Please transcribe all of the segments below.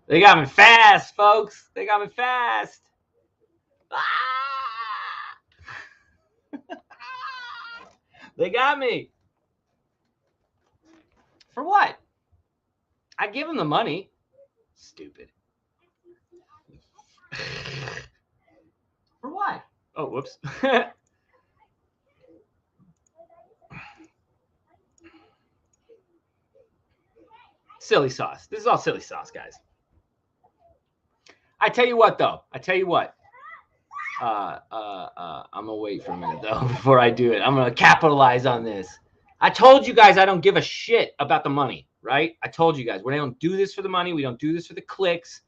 They got me fast, folks. They got me fast. They got me. For what? I give them the money. Stupid. For what? Oh, whoops. Silly sauce. This is all silly sauce, guys. I tell you what, though. I'm gonna wait for a minute though before I do it. I'm gonna capitalize on this. I told you guys I don't give a shit about the money, right? I told you guys we don't do this for the money. We don't do this for the clicks.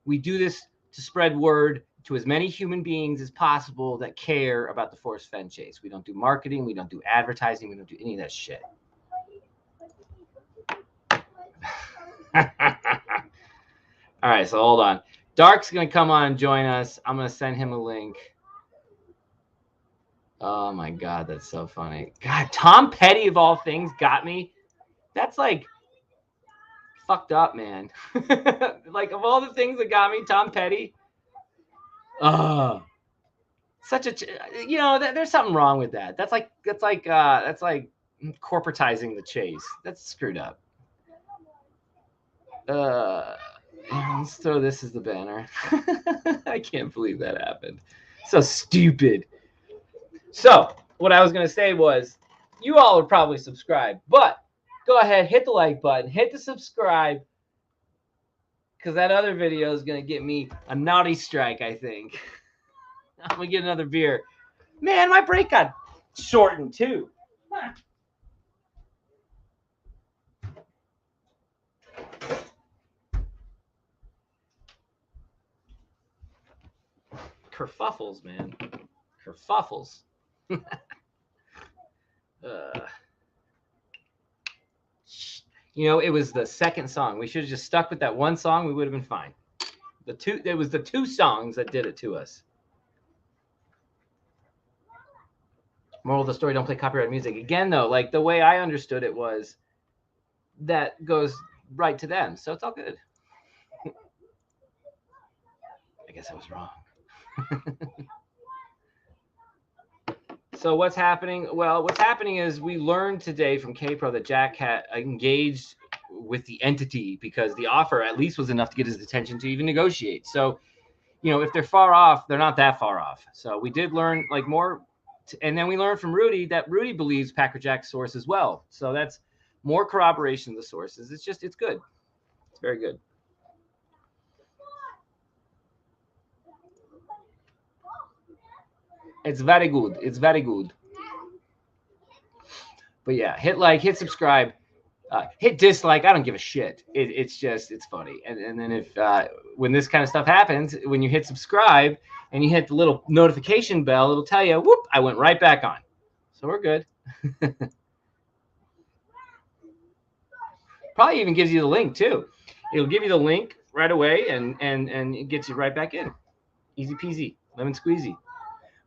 We do this to spread word to as many human beings as possible that care about the Forrest Fenn chase. We don't do marketing. We don't do advertising. We don't do any of that shit. All right, so hold on. Dark's going to come on and join us. I'm going to send him a link. Oh, my God, that's so funny. God, Tom Petty, of all things, got me. That's, like, fucked up, man. Like, of all the things that got me, Tom Petty. Such a, you know, there's something wrong with that. That's like corporatizing the chase. That's screwed up. Let's throw this as the banner. I can't believe that happened. So stupid. So what I was going to say was you all would probably subscribe, but go ahead, hit the like button, hit the subscribe, because that other video is going to get me a naughty strike, I think. I'm going to get another beer. Man, my break got shortened too. Huh. Kerfuffles, man. Kerfuffles. You know, it was the second song. We should have just stuck with that one song. We would have been fine. It was the two songs that did it to us. Moral of the story, don't play copyrighted music. Again, though, like the way I understood it was that goes right to them. So it's all good. I guess I was wrong. So what's happening? Well, what's happening is we learned today from K-Pro that Jack had engaged with the entity because the offer at least was enough to get his attention to even negotiate. So, you know, if they're far off, they're not that far off. So we did learn like more. And then we learned from Rudy that Rudy believes Packer Jack's source as well. So that's more corroboration of the sources. It's good. It's very good. It's very good. It's very good. But yeah, hit like, hit subscribe, hit dislike. I don't give a shit. It's funny. And then if when this kind of stuff happens, when you hit subscribe and you hit the little notification bell, it'll tell you, whoop, I went right back on. So we're good. Probably even gives you the link too. It'll give you the link right away and it gets you right back in. Easy peasy, lemon squeezy.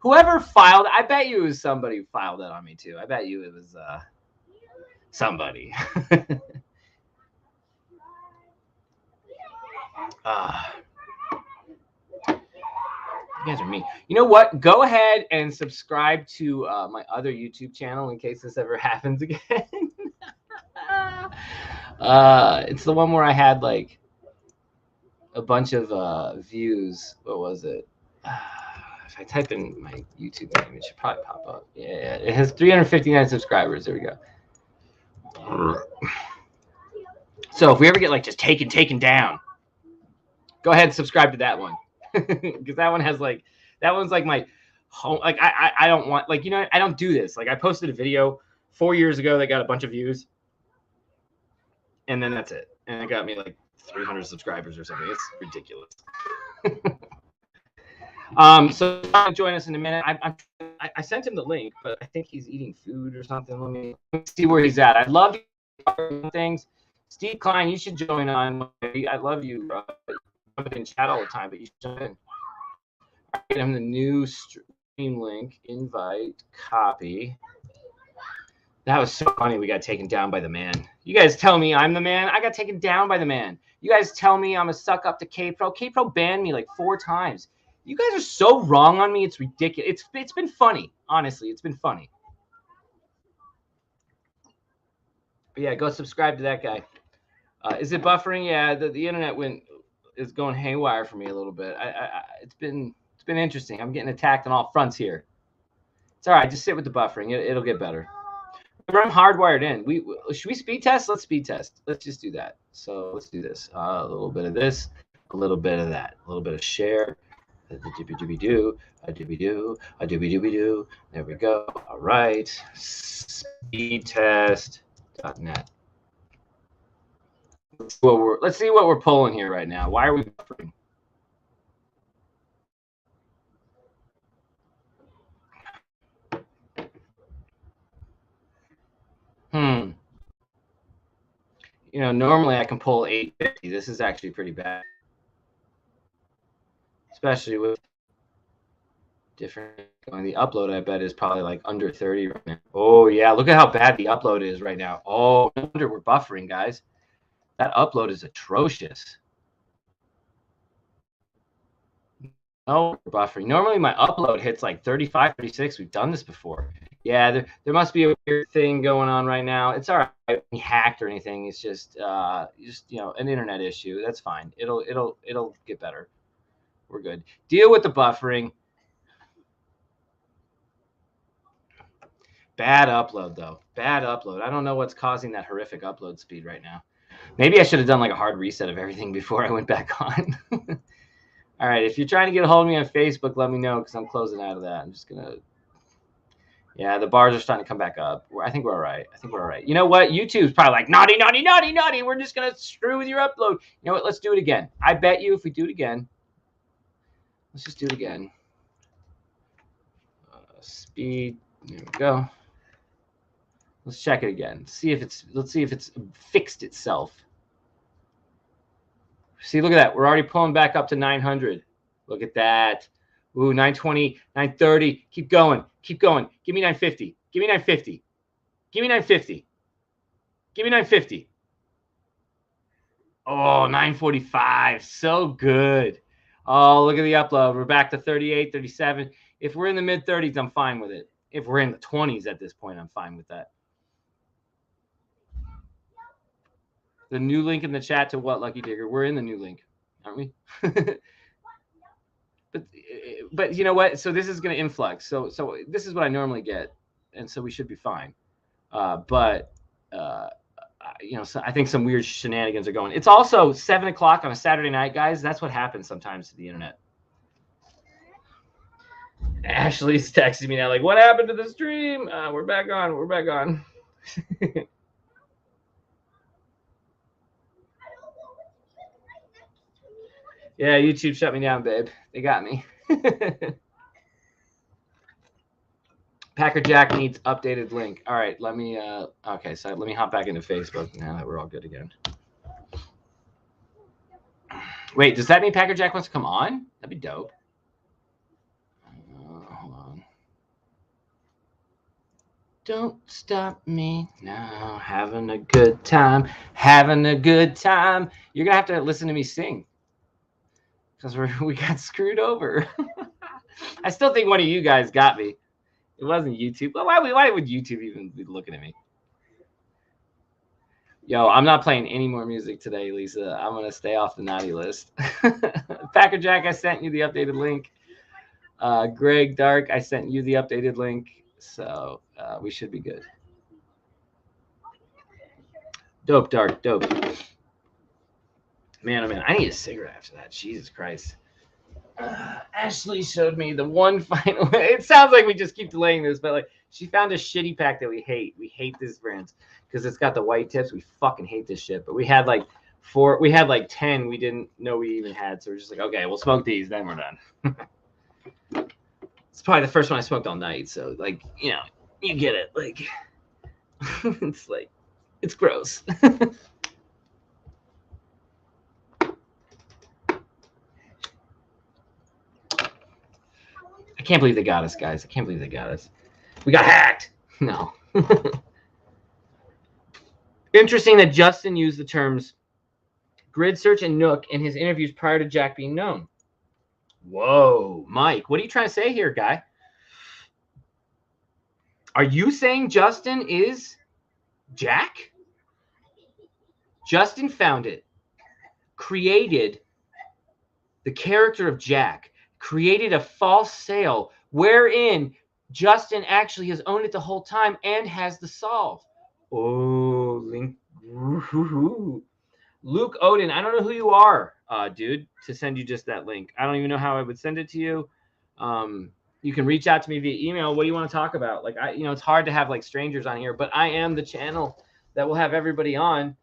Whoever filed, I bet you it was somebody who filed that on me too. I bet you it was somebody. You guys are mean. You know what? Go ahead and subscribe to my other YouTube channel in case this ever happens again. It's the one where I had like a bunch of views. What was it? If I type in my YouTube name, it should probably pop up. Yeah, it has 359 subscribers. There we go. So if we ever get like just taken down, go ahead and subscribe to that one. Because that one has like, that one's like my home. Like I don't want, like, you know, I don't do this. Like I posted a video 4 years ago that got a bunch of views. And then that's it. And it got me like 300 subscribers or something. It's ridiculous. So join us in a minute. I sent him the link, but I think he's eating food or something. Let me see where he's at. I'd love things. Steve Klein, you should join on. I love you, bro. I'm in chat all the time, but you should join in. I get him the new stream link, invite, copy. That was so funny. We got taken down by the man. You guys tell me I'm the man. I got taken down by the man. You guys tell me I'm a suck up to K-Pro. K-Pro banned me like 4 times. You guys are so wrong on me. It's ridiculous. It's been funny. Honestly, it's been funny. But yeah, go subscribe to that guy. Is it buffering? Yeah, the internet is going haywire for me a little bit. It's been interesting. I'm getting attacked on all fronts here. It's all right. Just sit with the buffering. It'll get better. I'm hardwired in. Should we speed test? Let's speed test. Let's just do that. So let's do this. A little bit of this, a little bit of that, a little bit of share. A doobie doobie doo, a doobie doo, a doobie doobie doo. There we go. All right. Speedtest.net. Let's see what we're pulling here right now. Why are we buffering? You know, normally I can pull 850. This is actually pretty bad, especially with different. The upload, I bet, is probably like under 30 right now. Oh yeah, look at how bad the upload is right now. Oh, no wonder we're buffering, guys. That upload is atrocious. Oh, we're buffering. Normally my upload hits like 35, 36. We've done this before. Yeah, there must be a weird thing going on right now. It's all right. We hacked or anything. It's just you know, an internet issue. That's fine. It'll get better. We're good. Deal with the buffering. Bad upload though. Bad upload. I don't know what's causing that horrific upload speed right now. Maybe I should have done like a hard reset of everything before I went back on. All right, if you're trying to get a hold of me on Facebook, let me know because I'm closing out of that. I'm just gonna. Yeah, the bars are starting to come back up. I think we're all right. You know what? YouTube's probably like, naughty, naughty, naughty, naughty. We're just going to screw with your upload. You know what? Let's do it again. I bet you if we do it again. Let's just do it again. Speed. There we go. Let's check it again. Let's see if it's fixed itself. See, look at that. We're already pulling back up to 900. Look at that. Ooh, 920, 930. Keep going. Keep going. Give me 950. Give me 950. Give me 950. Give me 950. Oh, 945. So good. Oh, look at the upload. We're back to 38, 37. If we're in the mid-30s, I'm fine with it. If we're in the 20s at this point, I'm fine with that. The new link in the chat to what, Lucky Digger? We're in the new link, aren't we? But you know what? So this is going to influx. So this is what I normally get, and so we should be fine. You know, so I think some weird shenanigans are going. It's also 7 o'clock on a Saturday night, guys. That's what happens sometimes to the internet. Ashley's texting me now, like, "What happened to the stream? We're back on. We're back on." Yeah, YouTube shut me down, babe. They got me. Packer Jack needs updated link. All right, let me okay, so let me hop back into Facebook now that we're all good again. Wait, does that mean Packer Jack wants to come on? That'd be dope. Hold on. Don't stop me now. Having a good time. Having a good time. You're gonna have to listen to me sing. Because we got screwed over. I still think one of you guys got me. It wasn't YouTube. Well, why would YouTube even be looking at me? Yo, I'm not playing any more music today, Lisa. I'm going to stay off the naughty list. Packer Jack, I sent you the updated link. Greg Dark, I sent you the updated link. So we should be good. Dope, Dark, dope. Man, oh man, I need a cigarette after that. Jesus Christ. Ashley showed me the one final. It sounds like we just keep delaying this, but like she found a shitty pack that we hate. We hate this brand because it's got the white tips. We fucking hate this shit. But we had like 4. We had like 10. We didn't know we even had. So we're just like, okay, we'll smoke these, then we're done. It's probably the first one I smoked all night. So like, you know, you get it. Like, it's like, it's gross. I can't believe they got us, guys. I can't believe they got us. We got hacked. No. Interesting that Justin used the terms grid search and Nook in his interviews prior to Jack being known. Whoa, Mike, what are you trying to say here, guy? Are you saying Justin is Jack? Justin found it, created the character of Jack, created a false sale wherein Justin actually has owned it the whole time and has the solve. Oh, Link. Luke Odin, I don't know who you are, dude, to send you just that link. I don't even know how I would send it to you. You can reach out to me via email. What do you want to talk about? Like, it's hard to have like strangers on here, but I am the channel that will have everybody on.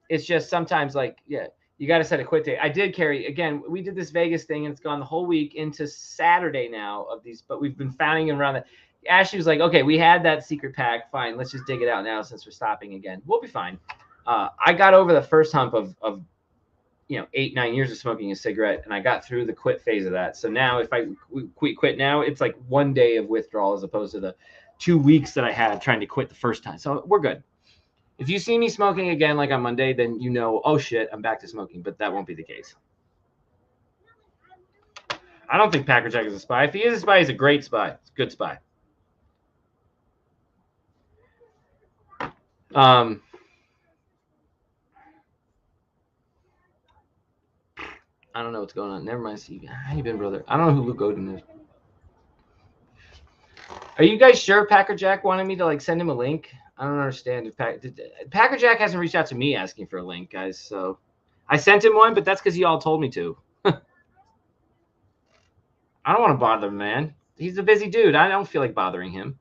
It's just sometimes like, yeah, you got to set a quit date. I did carry, again, we did this Vegas thing and it's gone the whole week into Saturday now of these, but we've been finding around that. Ashley was like, okay, we had that secret pack. Fine. Let's just dig it out now since we're stopping again. We'll be fine. I got over the first hump of 8-9 years of smoking a cigarette, and I got through the quit phase of that. So now if I quit now, it's like 1 day of withdrawal as opposed to the 2 weeks that I had trying to quit the first time. So we're good. If you see me smoking again like on Monday, then you know, oh shit, I'm back to smoking, but that won't be the case. I don't think Packer Jack is a spy. If he is a spy, he's a great spy. It's a good spy. I don't know what's going on. Never mind, Steve. How you been, brother? I don't know who Luke Odin is. Are you guys sure Packer Jack wanted me to like send him a link? I don't understand if Packer Jack hasn't reached out to me asking for a link, guys. So I sent him one, but that's because he all told me to. I don't want to bother him, man. He's a busy dude. I don't feel like bothering him.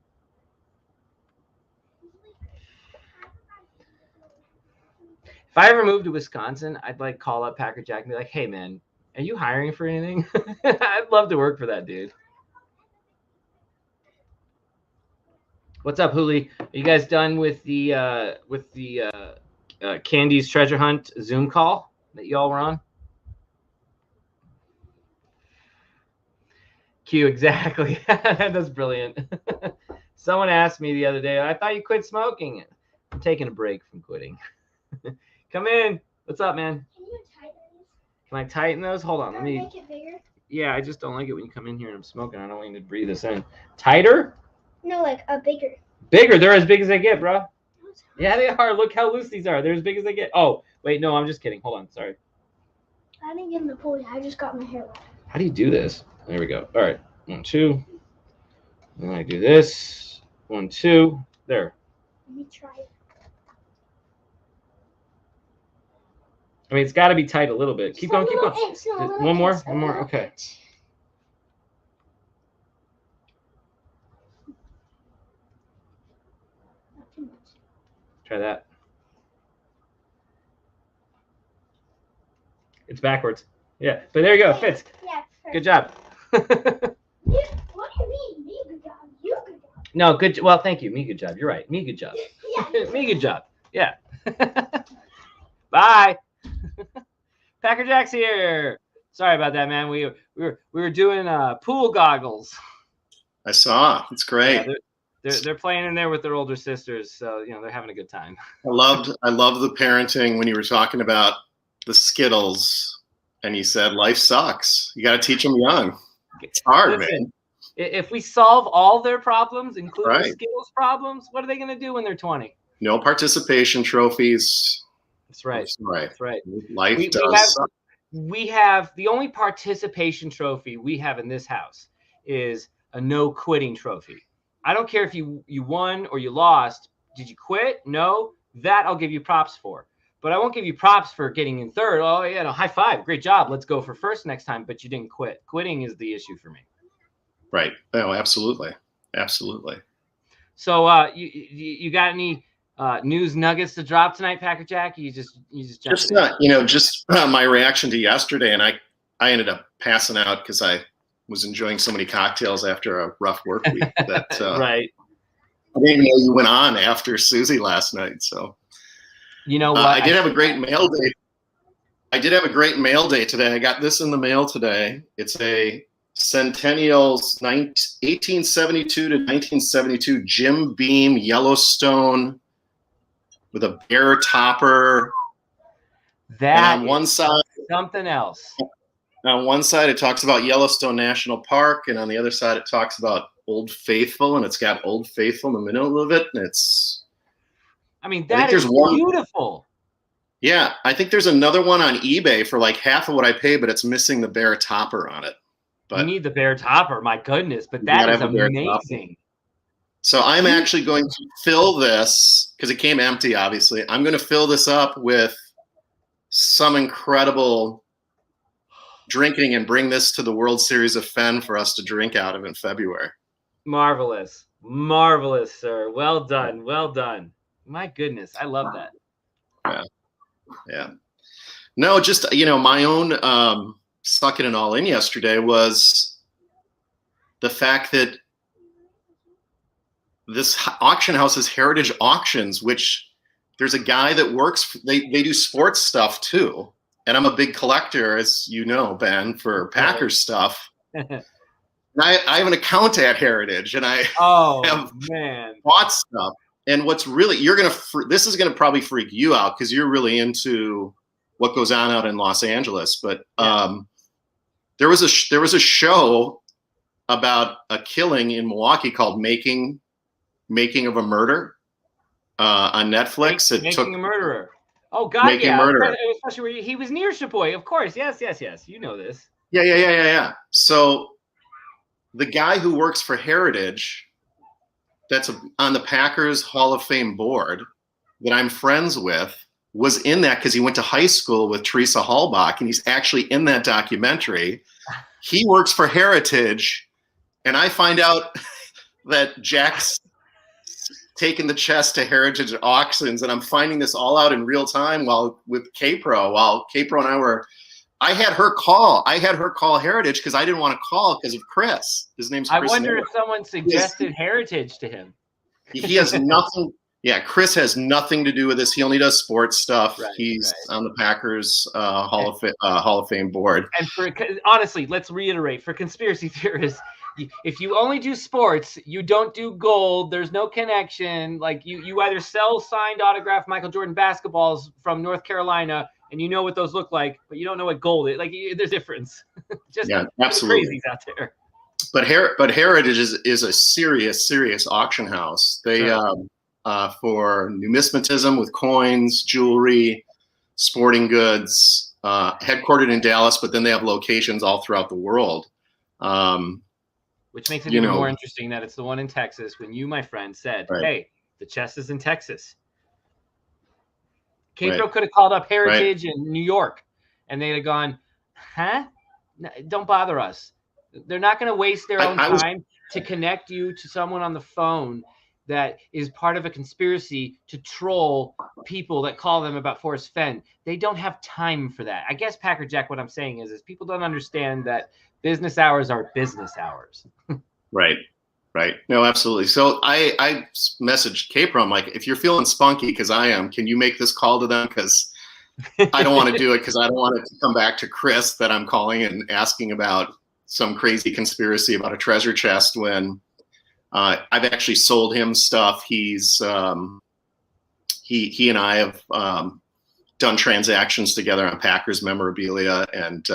If I ever moved to Wisconsin, I'd like call up Packer Jack and be like, hey, man, are you hiring for anything? I'd love to work for that dude. What's up, Hooli? Are you guys done with the Candy's Treasure Hunt Zoom call that y'all were on? Q, exactly. That's brilliant. Someone asked me the other day, I thought you quit smoking. I'm taking a break from quitting. Come in. What's up, man? Can you tighten these? Can I tighten those? Hold on. Let me make it bigger. Yeah, I just don't like it when you come in here and I'm smoking. I don't want you to breathe this in. Tighter? No, like a bigger. Bigger. They're as big as they get, bro. Yeah, they are. Look how loose these are. They're as big as they get. Oh, wait. No, I'm just kidding. Hold on. Sorry. I didn't get in the pool yet. I just got my hair wet. How do you do this? There we go. All right. 1, 2. And I do this. 1, 2. There. Let me try it. I mean, it's got to be tight a little bit. Keep going. Keep going. One more. Okay. Try that. It's backwards. Yeah, but there you go. It fits. Yeah. Good job. What do you mean? Me good job. You good job. No, good. Well, thank you. Me good job. You're right. Me good job. Yeah. Me good job. Yeah. Bye. Packer Jack's here. Sorry about that, man. We were doing pool goggles. I saw. It's great. Yeah, they're playing in there with their older sisters, so they're having a good time. I love the parenting when you were talking about the Skittles, and you said life sucks. You got to teach them young. It's hard, man. If we solve all their problems, including Right. Skittles problems, what are they going to do when they're 20? No participation trophies. That's right. That's right. That's right. Life does suck. We have the only participation trophy we have in this house is a no quitting trophy. I don't care if you won or you lost. Did you quit? No. That I'll give you props for. But I won't give you props for getting in third. Oh, yeah, no, high five. Great job. Let's go for first next time. But you didn't quit. Quitting is the issue for me. Right. Oh, absolutely. Absolutely. So you got any news nuggets to drop tonight, Packer Jack? You just my reaction to yesterday, and I ended up passing out because I was enjoying so many cocktails after a rough work week that right. I didn't know you went on after Susie last night. So you know what? I did have a great mail day. I did have a great mail day today. I got this in the mail today. It's a Centennials 1872 to 1972 Jim Beam Yellowstone with a bear topper. That and on one side, something else. On one side, it talks about Yellowstone National Park, and on the other side, it talks about Old Faithful, and it's got Old Faithful in the middle of it, and it's. I mean, that is beautiful. Yeah, I think there's another one on eBay for like half of what I pay, but it's missing the bear topper on it. But you need the bear topper, my goodness! But that is amazing. So I'm actually going to fill this because it came empty. Obviously, I'm going to fill this up with some incredible drinking and bring this to the World Series of Fenn for us to drink out of in February. Marvelous, marvelous, sir. Well done, well done. My goodness, I love that. Yeah. No, just my own sucking it all in yesterday was the fact that this auction house is Heritage Auctions, which there's a guy that works. They do sports stuff too. And I'm a big collector, as you know, Ben, for Packers stuff. And I have an account at Heritage, and I have bought stuff. And what's really this is gonna probably freak you out because you're really into what goes on out in Los Angeles. But there was a show about a killing in Milwaukee called Making of a Murder on Netflix. Making a Murderer. Oh God, yeah. Especially where he was near Chaboy, of course. Yes. You know this. Yeah. So the guy who works for Heritage, that's on the Packers Hall of Fame board that I'm friends with, was in that because he went to high school with Teresa Hallbach, and he's actually in that documentary. He works for Heritage, and I find out that Jack's taking the chest to Heritage Auctions, and I'm finding this all out in real time with K-Pro, while K-Pro and I had her call Heritage because I didn't want to call because of Chris. His name's Chris. I wonder if someone suggested Heritage to him. He has nothing. Yeah, Chris has nothing to do with this. He only does sports stuff. He's on the Packers Hall of Fame board. And honestly, let's reiterate, for conspiracy theorists, if you only do sports, you don't do gold. There's no connection. Like you either sell signed autographed Michael Jordan basketballs from North Carolina, and you know what those look like, but you don't know what gold is. Like there's a difference. Just absolutely crazies out there. But Heritage is a serious auction house. They for numismatism with coins, jewelry, sporting goods, headquartered in Dallas, but then they have locations all throughout the world. Which makes it even more interesting that it's the one in Texas when you, my friend, said, hey, the chest is in Texas. K-Pro could have called up Heritage in New York, and they'd have gone, no, don't bother us. They're not going to waste their own time to connect you to someone on the phone that is part of a conspiracy to troll people that call them about Forrest Fenn. They don't have time for that. I guess, Packer Jack, what I'm saying is people don't understand that business hours are business hours. Right. No, absolutely. So I messaged K-Pro. I'm like, if you're feeling spunky, because I am, can you make this call to them? Because I don't want to do it because I don't want it to come back to Chris that I'm calling and asking about some crazy conspiracy about a treasure chest when I've actually sold him stuff. He's he and I have done transactions together on Packers memorabilia, and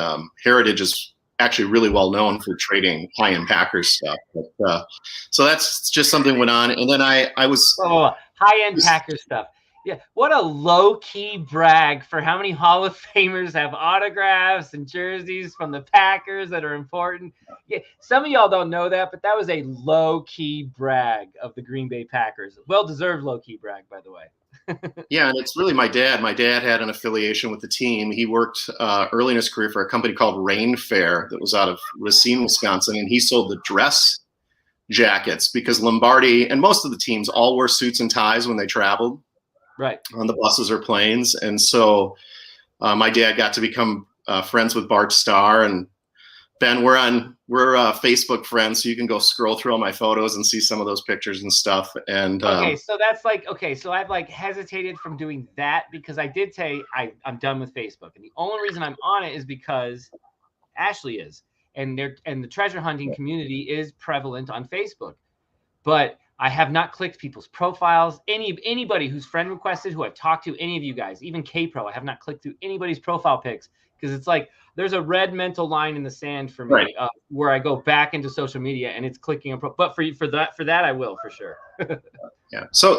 Heritage is actually really well known for trading high-end Packers stuff. But, so that's just something went on, and then I was high-end Packers stuff. Yeah, what a low-key brag for how many Hall of Famers have autographs and jerseys from the Packers that are important. Yeah, some of y'all don't know that, but that was a low-key brag of the Green Bay Packers. Well-deserved low-key brag, by the way. Yeah, and it's really my dad. My dad had an affiliation with the team. He worked early in his career for a company called Rain Fair that was out of Racine, Wisconsin, and he sold the dress jackets because Lombardi and most of the teams all wore suits and ties when they traveled. Right. On the buses or planes. And so my dad got to become friends with Bart Starr, and Ben, we're Facebook friends, so you can go scroll through all my photos and see some of those pictures and stuff. And so that's so I've hesitated from doing that because I did say I'm done with Facebook. And the only reason I'm on it is because Ashley is. and the treasure hunting community is prevalent on Facebook. But I have not clicked people's profiles. Anybody who's friend requested, who I've talked to, any of you guys, even K-Pro, I have not clicked through anybody's profile pics, because it's like there's a red mental line in the sand for me, Right. where I go back into social media and it's clicking but for that I will for sure. Yeah. So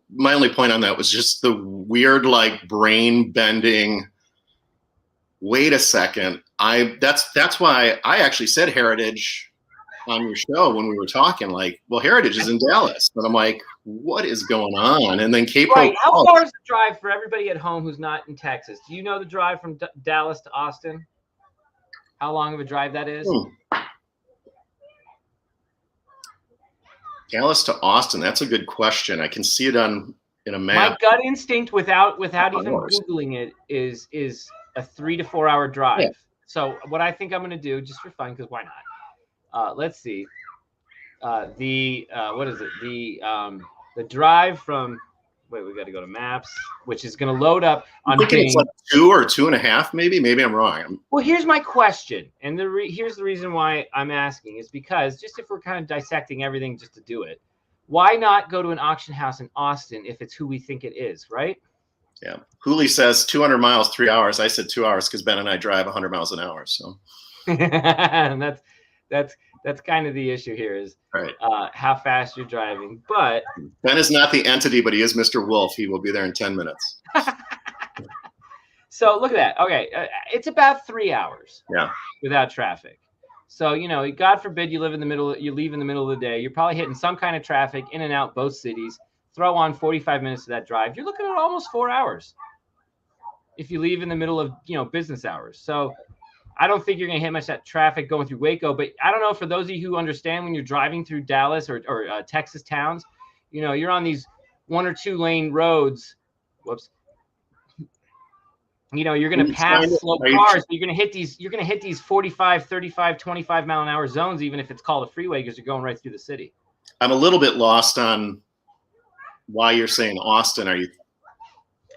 my only point on that was just the weird, like, brain bending. Wait a second. That's why I actually said Heritage on your show when we were talking, like, well, Heritage is in Dallas. And I'm like, what is going on? And then K-Pro. Right. How far is the drive for everybody at home who's not in Texas? Do you know the drive from Dallas to Austin? How long of a drive that is? Dallas to Austin. That's a good question. I can see it in a map. My gut instinct, without even Hours. Googling it, is a 3 to 4 hour drive. Yeah. So what I think I'm going to do, just for fun, because why not? Let's see. What is it? The drive from. Wait, we got to go to maps, which is going to load up on. I'm thinking it's like 2 or 2.5, maybe. Maybe I'm wrong. Well, here's my question, and here's the reason why I'm asking is because, just if we're kind of dissecting everything just to do it, why not go to an auction house in Austin if it's who we think it is, right? Yeah. Hooley says 200 miles, 3 hours. I said 2 hours because Ben and I drive 100 miles an hour. So and that's kind of the issue here is right. How fast you're driving. But Ben is not the entity, but he is Mr. Wolf. He will be there in 10 minutes. So look at that. Okay, it's about 3 hours. Yeah. Without traffic. So, you know, God forbid you leave in the middle of the day. You're probably hitting some kind of traffic in and out both cities. Throw on 45 minutes of that drive. You're looking at almost 4 hours if you leave in the middle of, business hours. So I don't think you're going to hit much of that traffic going through Waco. But I don't know, for those of you who understand, when you're driving through Dallas or Texas towns, you're on these 1 or 2 lane roads. Whoops. You're going to pass slow cars, but you're going to hit these 45, 35, 25 mile an hour zones, even if it's called a freeway, because you're going right through the city. I'm a little bit lost on why you're saying Austin. Are you?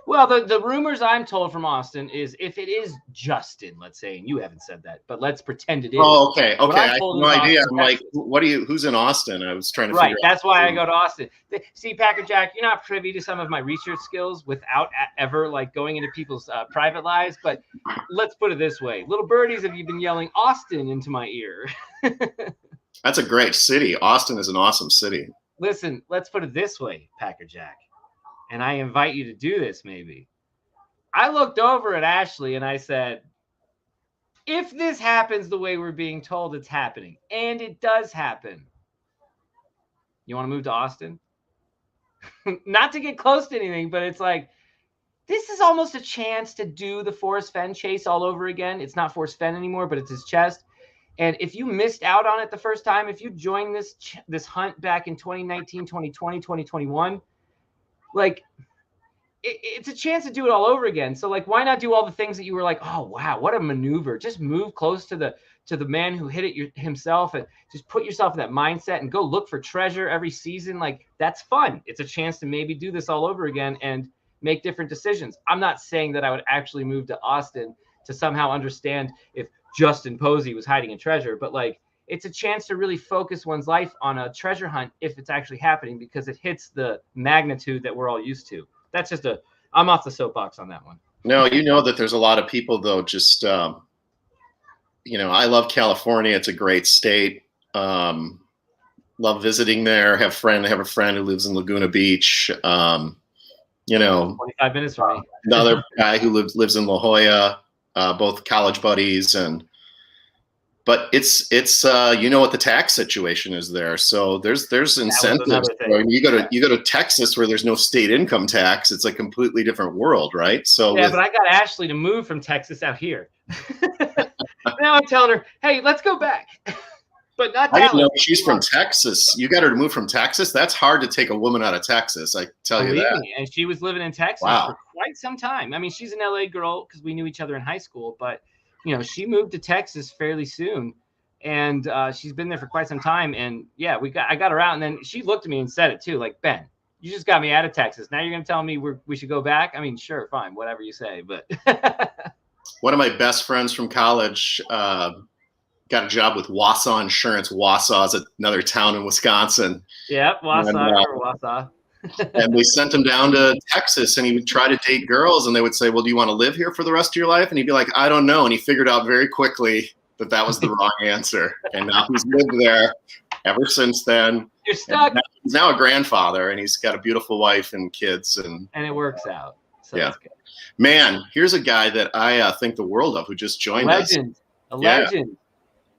Well, the rumors I'm told from Austin is, if it is Justin, let's say, and you haven't said that, but let's pretend it is. Oh, okay. I have no idea. Austin, I'm like, who's in Austin? I was trying to right. figure That's out. why I go to Austin. See, Packer Jack, you're not privy to some of my research skills without ever like going into people's private lives. But let's put it this way: little birdies, have you been yelling Austin into my ear? That's a great city. Austin is an awesome city. Listen, let's put it this way, Packer Jack. And I invite you to do this, maybe. I looked over at Ashley and I said, if this happens the way we're being told it's happening, and it does happen, you want to move to Austin? Not to get close to anything, but it's like, this is almost a chance to do the Forrest Fenn chase all over again. It's not Forrest Fenn anymore, but it's his chest. And if you missed out on it the first time, if you joined this hunt back in 2019, 2020, 2021, like, it's a chance to do it all over again. So, like, why not do all the things that you were like, oh wow, what a maneuver? Just move close to the man who hit it himself, and just put yourself in that mindset and go look for treasure every season. Like, that's fun. It's a chance to maybe do this all over again and make different decisions. I'm not saying that I would actually move to Austin to somehow understand if Justin Posey was hiding a treasure, but like, it's a chance to really focus one's life on a treasure hunt if it's actually happening, because it hits the magnitude that we're all used to. That's just I'm off the soapbox on that one. No, that there's a lot of people, though, just, I love California. It's a great state. Love visiting there. I have a friend who lives in Laguna Beach. 25 minutes from me. Another guy who lives in La Jolla, both college buddies. But it's what the tax situation is there. So there's incentives. You go to Texas where there's no state income tax. It's a completely different world, right? So yeah, but I got Ashley to move from Texas out here. Now I'm telling her, hey, let's go back. But not Dallas. I didn't know she's from Texas. You got her to move from Texas? That's hard to take a woman out of Texas, I tell you that. Me. And she was living in Texas for quite some time. I mean, she's an LA girl because we knew each other in high school, but she moved to Texas fairly soon, and she's been there for quite some time. And yeah, I got her out, and then she looked at me and said it too, like, Ben, you just got me out of Texas. Now you're going to tell me we should go back? I mean, sure, fine, whatever you say, but One of my best friends from college got a job with Wausau Insurance. Wausau is another town in Wisconsin. Yep, Wausau or Wausau. And they sent him down to Texas, and he would try to date girls, and they would say, well, do you want to live here for the rest of your life? And he'd be like, I don't know. And he figured out very quickly that that was the wrong answer. And now he's lived there ever since then. You're stuck. He's now a grandfather, and he's got a beautiful wife and kids. And it works out. So yeah. that's good. Man, here's a guy that I think the world of who just joined us. A legend.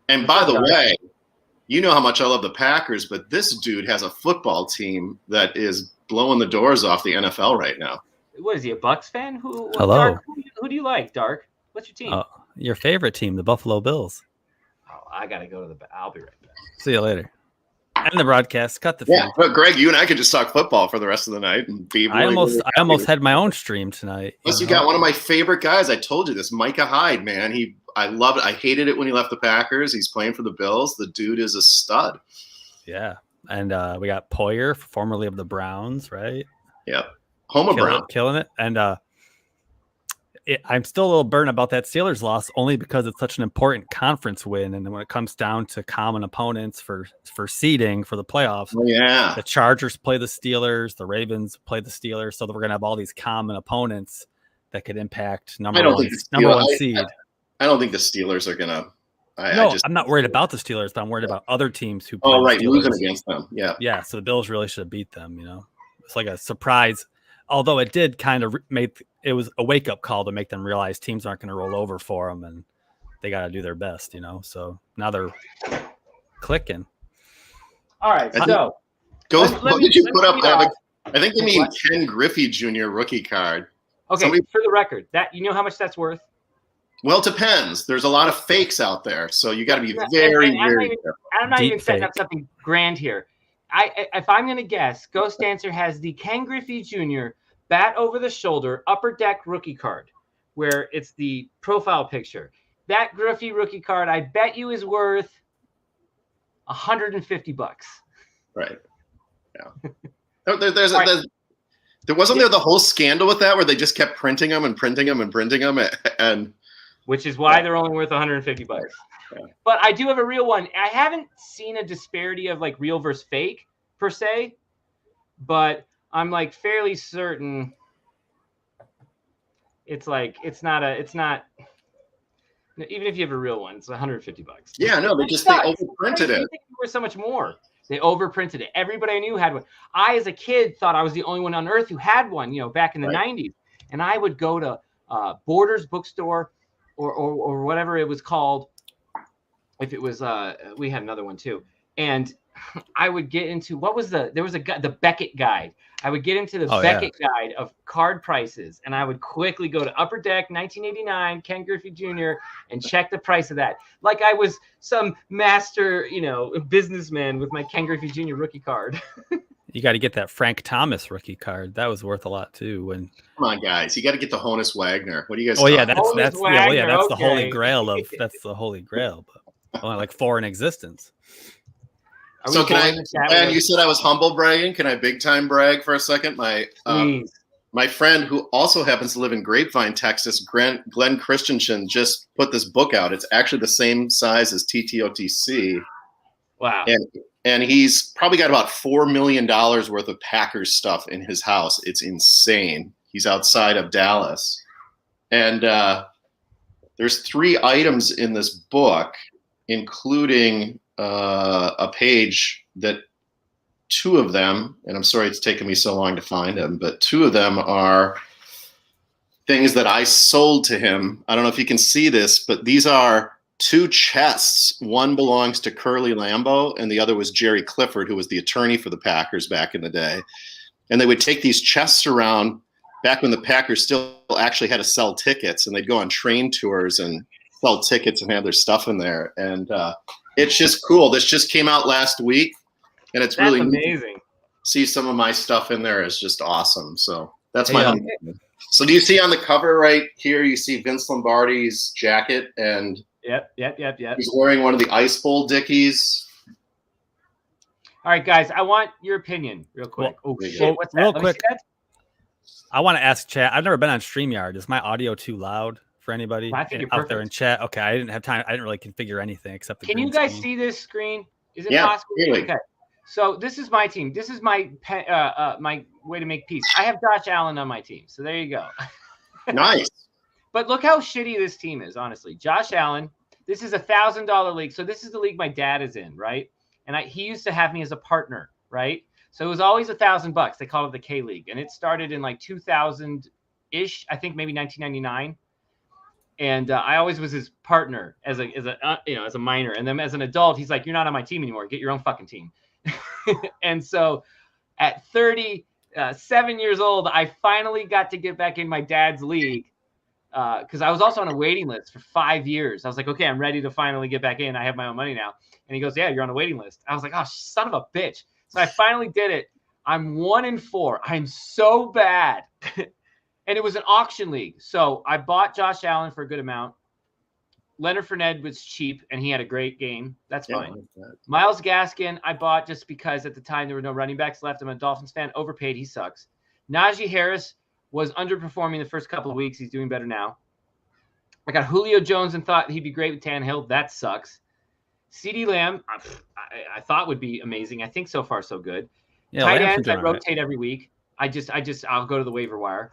And by the way, you know how much I love the Packers, but this dude has a football team that is blowing the doors off the NFL right now. What is he, a Bucks fan? Hello. Dark, who do you like, Dark? What's your team? Your favorite team, the Buffalo Bills. Oh, I got to go to I'll be right back. See you later. And the broadcast. Cut the feed. Yeah, but Greg, you and I could just talk football for the rest of the night and be. Really, I almost had my own stream tonight. Plus, you got one of my favorite guys. I told you this, Micah Hyde. Man, I love it. I hated it when he left the Packers. He's playing for the Bills. The dude is a stud. Yeah, and we got Poyer, formerly of the Browns, right? Yep, Homer Brown, killing it. And I'm still a little burnt about that Steelers loss, only because it's such an important conference win. And then when it comes down to common opponents for seeding for the playoffs, the Chargers play the Steelers, the Ravens play the Steelers, so that we're gonna have all these common opponents that could impact number one seed. I don't think the Steelers are gonna. I'm not worried about the Steelers, but I'm worried about other teams who. Losing against them. Yeah. Yeah. So the Bills really should have beat them. You know, it's like a surprise. Although it did kind of it was a wake up call to make them realize teams aren't going to roll over for them, and they got to do their best. You know, so now they're clicking. All right. So what did you put up? I think they mean Ken Griffey Jr. rookie card. Okay. For the record, that you know how much that's worth. Well, it depends. There's a lot of fakes out there, so you got to be very careful. I'm not even setting up something grand here. If I'm going to guess, Ghost Dancer has the Ken Griffey Jr. bat over the shoulder upper deck rookie card, where it's the profile picture. That Griffey rookie card, I bet you, is worth $150. Right. Yeah. There wasn't there the whole scandal with that, where they just kept printing them and printing them and printing them and. Which is why they're only worth $150. Yeah. But I do have a real one. I haven't seen a disparity of like real versus fake per se, but I'm like fairly certain it's not even if you have a real one, it's $150. Yeah, no, they overprinted it. They were so much more. They overprinted it. Everybody I knew had one. I, as a kid, thought I was the only one on earth who had one, back in the 90s. And I would go to Borders bookstore or whatever it was called. If it was, we had another one too. And I would get into the Beckett guide. I would get into the Beckett guide of card prices, and I would quickly go to Upper Deck 1989 Ken Griffey Jr. and check the price of that. Like I was some master, businessman with my Ken Griffey Jr. rookie card. You got to get that Frank Thomas rookie card. That was worth a lot too. Come on, guys, you got to get the Honus Wagner. What do you guys? That's the holy grail of the holy grail, but only like 4 in existence. So and you said I was humble bragging. Can I big time brag for a second? My friend who also happens to live in Grapevine, Texas, Glenn Christensen, just put this book out. It's actually the same size as TTOTC. Wow. And he's probably got about $4 million worth of Packers stuff in his house. It's insane. He's outside of Dallas. And there's 3 items in this book, including a page that 2 of them, and I'm sorry it's taken me so long to find them, but 2 of them are things that I sold to him. I don't know if you can see this, but these are 2 chests. One belongs to Curly Lambeau, and the other was Jerry Clifford, who was the attorney for the Packers back in the day. And they would take these chests around back when the Packers still actually had to sell tickets, and they'd go on train tours and sell tickets and have their stuff in there. And it's just cool. This just came out last week, and it's really amazing. See some of my stuff in there is just awesome. So that's my So do you see on the cover right here, you see Vince Lombardi's jacket, and Yep. he's wearing one of the Ice Bowl Dickies. All right, guys, I want your opinion real quick. Shit, what's that? Real quick. I want to ask chat. I've never been on StreamYard. Is my audio too loud? for anybody I think you're out there perfect. in chat? Okay, I didn't have time. I didn't really configure anything except the Can you green guys screen. see this screen? Is it Yeah, possible? clearly. Okay. So this is my team. This is my my way to make peace. I have Josh Allen on my team. So there you go. Nice. But look how shitty this team is, honestly. Josh Allen, this is $1,000 league. So this is the league my dad is in, right? And he used to have me as a partner, right? So it was always $1,000. They call it the K League. And it started in like 2000-ish, I think maybe 1999. And I always was his partner as a minor. And then as an adult, he's like, you're not on my team anymore. Get your own fucking team. And so at 37 years old, I finally got to get back in my dad's league because I was also on a waiting list for 5 years. I was like, okay, I'm ready to finally get back in. I have my own money now. And he goes, yeah, you're on a waiting list. I was like, oh, son of a bitch. So I finally did it. I'm 1-4. I'm so bad. And it was an auction league. So I bought Josh Allen for a good amount. Leonard Fournette was cheap, and he had a great game. That's fine. Myles Gaskin, I bought just because at the time there were no running backs left. I'm a Dolphins fan. Overpaid. He sucks. Najee Harris was underperforming the first couple of weeks. He's doing better now. I got Julio Jones and thought he'd be great with Tannehill. That sucks. CeeDee Lamb, I thought would be amazing. I think so far so good. Yeah, tight ends, I rotate every week. I'll go to the waiver wire.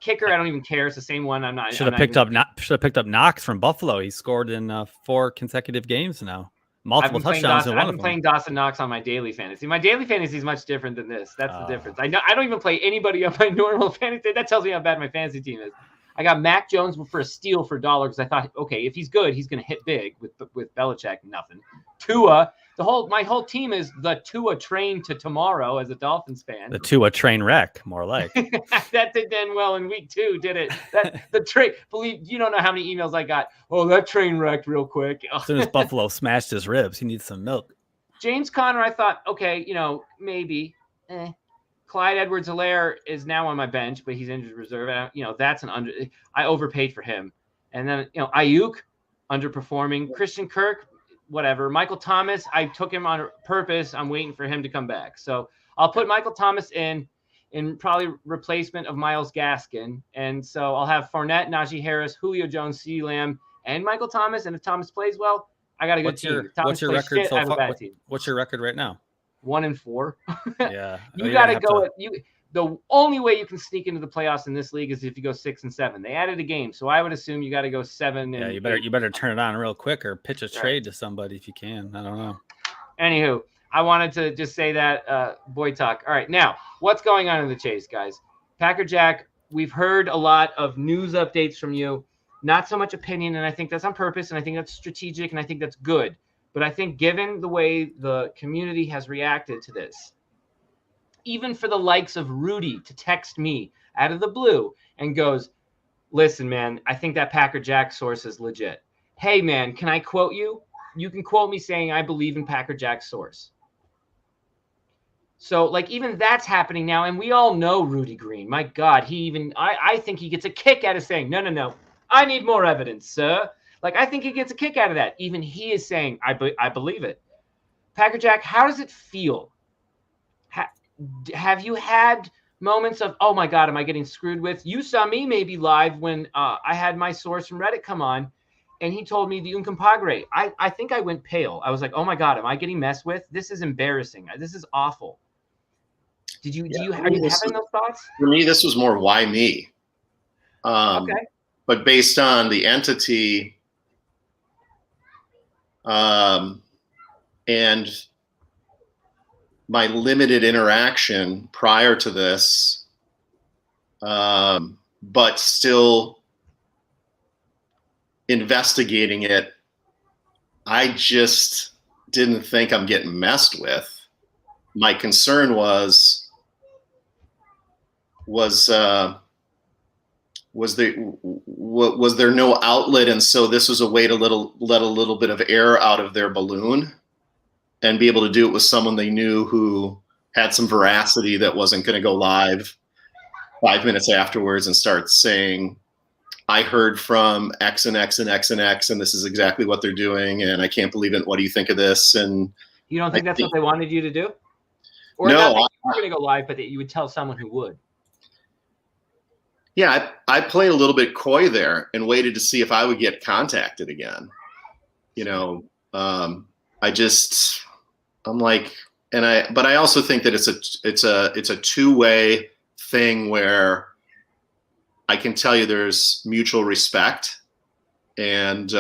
Kicker, I don't even care. It's the same one. Should have picked up Knox from Buffalo. He scored in 4 consecutive games now. Multiple touchdowns in one of them. I've been playing Dawson Knox on my daily fantasy. My daily fantasy is much different than this. That's the difference. I don't even play anybody on my normal fantasy. That tells me how bad my fantasy team is. I got Mac Jones for a steal for $1 because I thought, okay, if he's good, he's going to hit big with Belichick. Nothing. Tua. My whole team is the Tua train to tomorrow as a Dolphins fan. The Tua train wreck, more like. That did then well in week 2, did it? The train. Believe you don't know how many emails I got. Oh, that train wrecked real quick. As soon as Buffalo smashed his ribs, he needs some milk. James Conner, I thought, okay, maybe. Clyde Edwards-Helaire is now on my bench, but he's injured reserve. And, that's I overpaid for him. And then, Ayuk, underperforming. Christian Kirk, whatever. Michael Thomas, I took him on purpose. I'm waiting for him to come back. So I'll put Michael Thomas in probably replacement of Myles Gaskin. And so I'll have Fournette, Najee Harris, Julio Jones, CeeDee Lamb, and Michael Thomas. And if Thomas plays well, I got a good team. What's your record so far? What's your record right now? 1-4. Yeah. You got to go. The only way you can sneak into the playoffs in this league is if you go 6-7. They added a game, so I would assume you got to go 7. Yeah, you better turn it on real quick or pitch a trade to somebody if you can. I don't know. Anywho, I wanted to just say that boy talk. All right, now what's going on in the chase, guys? Packer Jack, we've heard a lot of news updates from you, not so much opinion, and I think that's on purpose, and I think that's strategic, and I think that's good. But I think given the way the community has reacted to this, even for the likes of Rudy to text me out of the blue and goes, listen, man, I think that Packer Jack source is legit. Hey, man, can I quote you? You can quote me saying I believe in Packer Jack's source. So, even that's happening now, and we all know Rudy Green. My God, I think he gets a kick out of saying, no, I need more evidence, sir. I think he gets a kick out of that. Even he is saying, I believe it. Packer Jack, how does it feel? Have you had moments of, oh, my God, am I getting screwed with? You saw me maybe live when I had my source from Reddit come on, and he told me the Uncompagre. I think I went pale. I was like, oh, my God, am I getting messed with? This is embarrassing. This is awful. Are you having those thoughts? For me, this was more why me. Okay. But based on the entity and my limited interaction prior to this, but still investigating it, I just didn't think I'm getting messed with. My concern was there no outlet, and so this was a way to let a little bit of air out of their balloon and be able to do it with someone they knew who had some veracity that wasn't going to go live 5 minutes afterwards and start saying, I heard from X and X and X and X, and this is exactly what they're doing, and I can't believe it. What do you think of this? And you don't think that's what they wanted you to do? Or no, not that you were going to go live, but that you would tell someone who would? Yeah, I played a little bit coy there and waited to see if I would get contacted again. You know, I'm like, but I also think that it's a two-way thing where I can tell you there's mutual respect and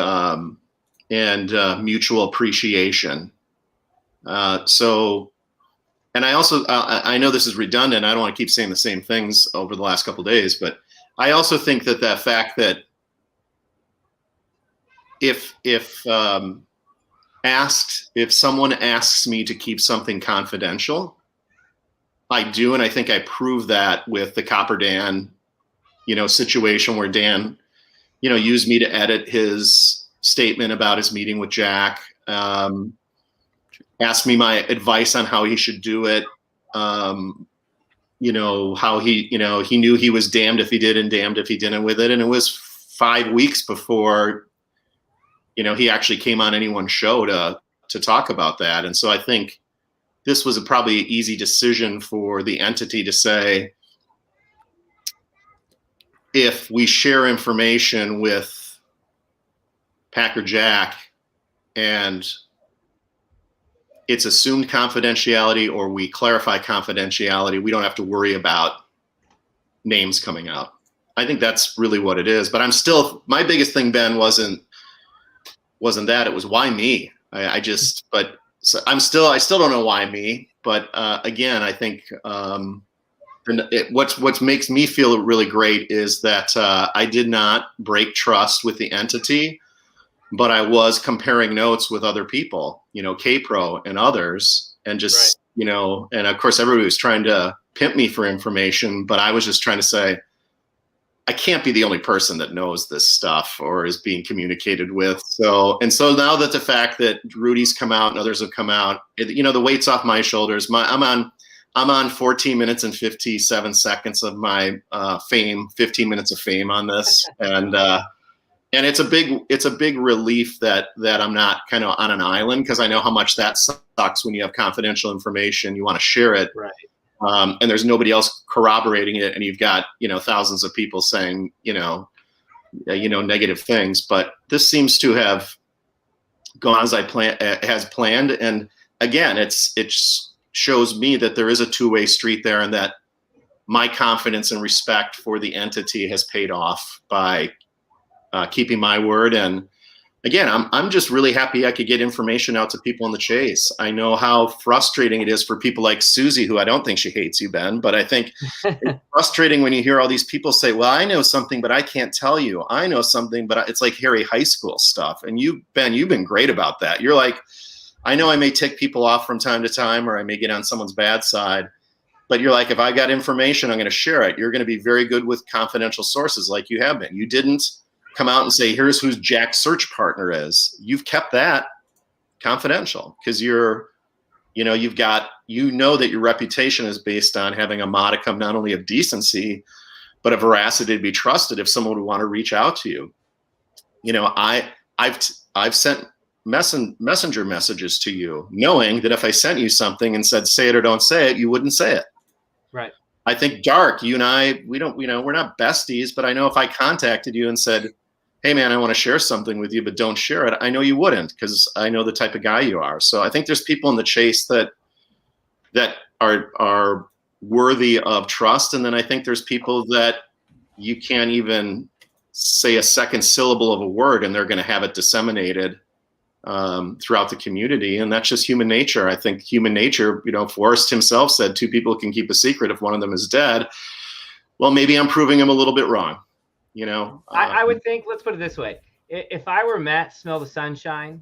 mutual appreciation. And I also, I know this is redundant. I don't want to keep saying the same things over the last couple of days, but I also think that fact that if someone asks me to keep something confidential, I do, and I think I proved that with the Copper Dan, situation where Dan, used me to edit his statement about his meeting with Jack. Asked me my advice on how he should do it. How he knew he was damned if he did and damned if he didn't with it. And it was 5 weeks before, he actually came on anyone's show to talk about that. And so I think this was probably an easy decision for the entity to say, if we share information with Packer Jack and it's assumed confidentiality or we clarify confidentiality, we don't have to worry about names coming out. I think that's really what it is. But my biggest thing, Ben, wasn't that. It was why me? I still don't know why me. But again, I think what makes me feel really great is that I did not break trust with the entity, but I was comparing notes with other people, K-Pro and others, and just, right. And of course everybody was trying to pimp me for information, but I was just trying to say, I can't be the only person that knows this stuff or is being communicated with. So now that the fact that Rudy's come out and others have come out, the weight's off my shoulders. I'm on 14 minutes and 57 seconds of my fame, 15 minutes of fame on this. And it's a big relief that I'm not kind of on an island, because I know how much that sucks when you have confidential information, you want to share it. Right. And there's nobody else corroborating it, and you've got, thousands of people saying, negative things. But this seems to have gone as has planned. And again, it shows me that there is a two-way street there, and that my confidence and respect for the entity has paid off by keeping my word. And again, I'm just really happy I could get information out to people in the chase. I know how frustrating it is for people like Susie, who I don't think she hates you, Ben, but I think it's frustrating when you hear all these people say, well, I know something, but I can't tell you. I know something, but it's like Harry High School stuff. And Ben, you've been great about that. You're like, I know I may tick people off from time to time, or I may get on someone's bad side, but you're like, if I got information, I'm going to share it. You're going to be very good with confidential sources like you have been. You didn't come out and say, here's who Jack's search partner is. You've kept that confidential because that your reputation is based on having a modicum not only of decency, but a veracity to be trusted if someone would want to reach out to you. I've sent messenger messages to you, knowing that if I sent you something and said, say it or don't say it, you wouldn't say it. Right. I think Dark, you and I, we're not besties, but I know if I contacted you and said, hey man, I want to share something with you, but don't share it, I know you wouldn't, because I know the type of guy you are. So I think there's people in the chase that are worthy of trust. And then I think there's people that you can't even say a second syllable of a word and they're going to have it disseminated throughout the community. And that's just human nature. I think human nature, Forrest himself said 2 people can keep a secret if one of them is dead. Well, maybe I'm proving him a little bit wrong. I would think, let's put it this way. If I were Matt Smell the Sunshine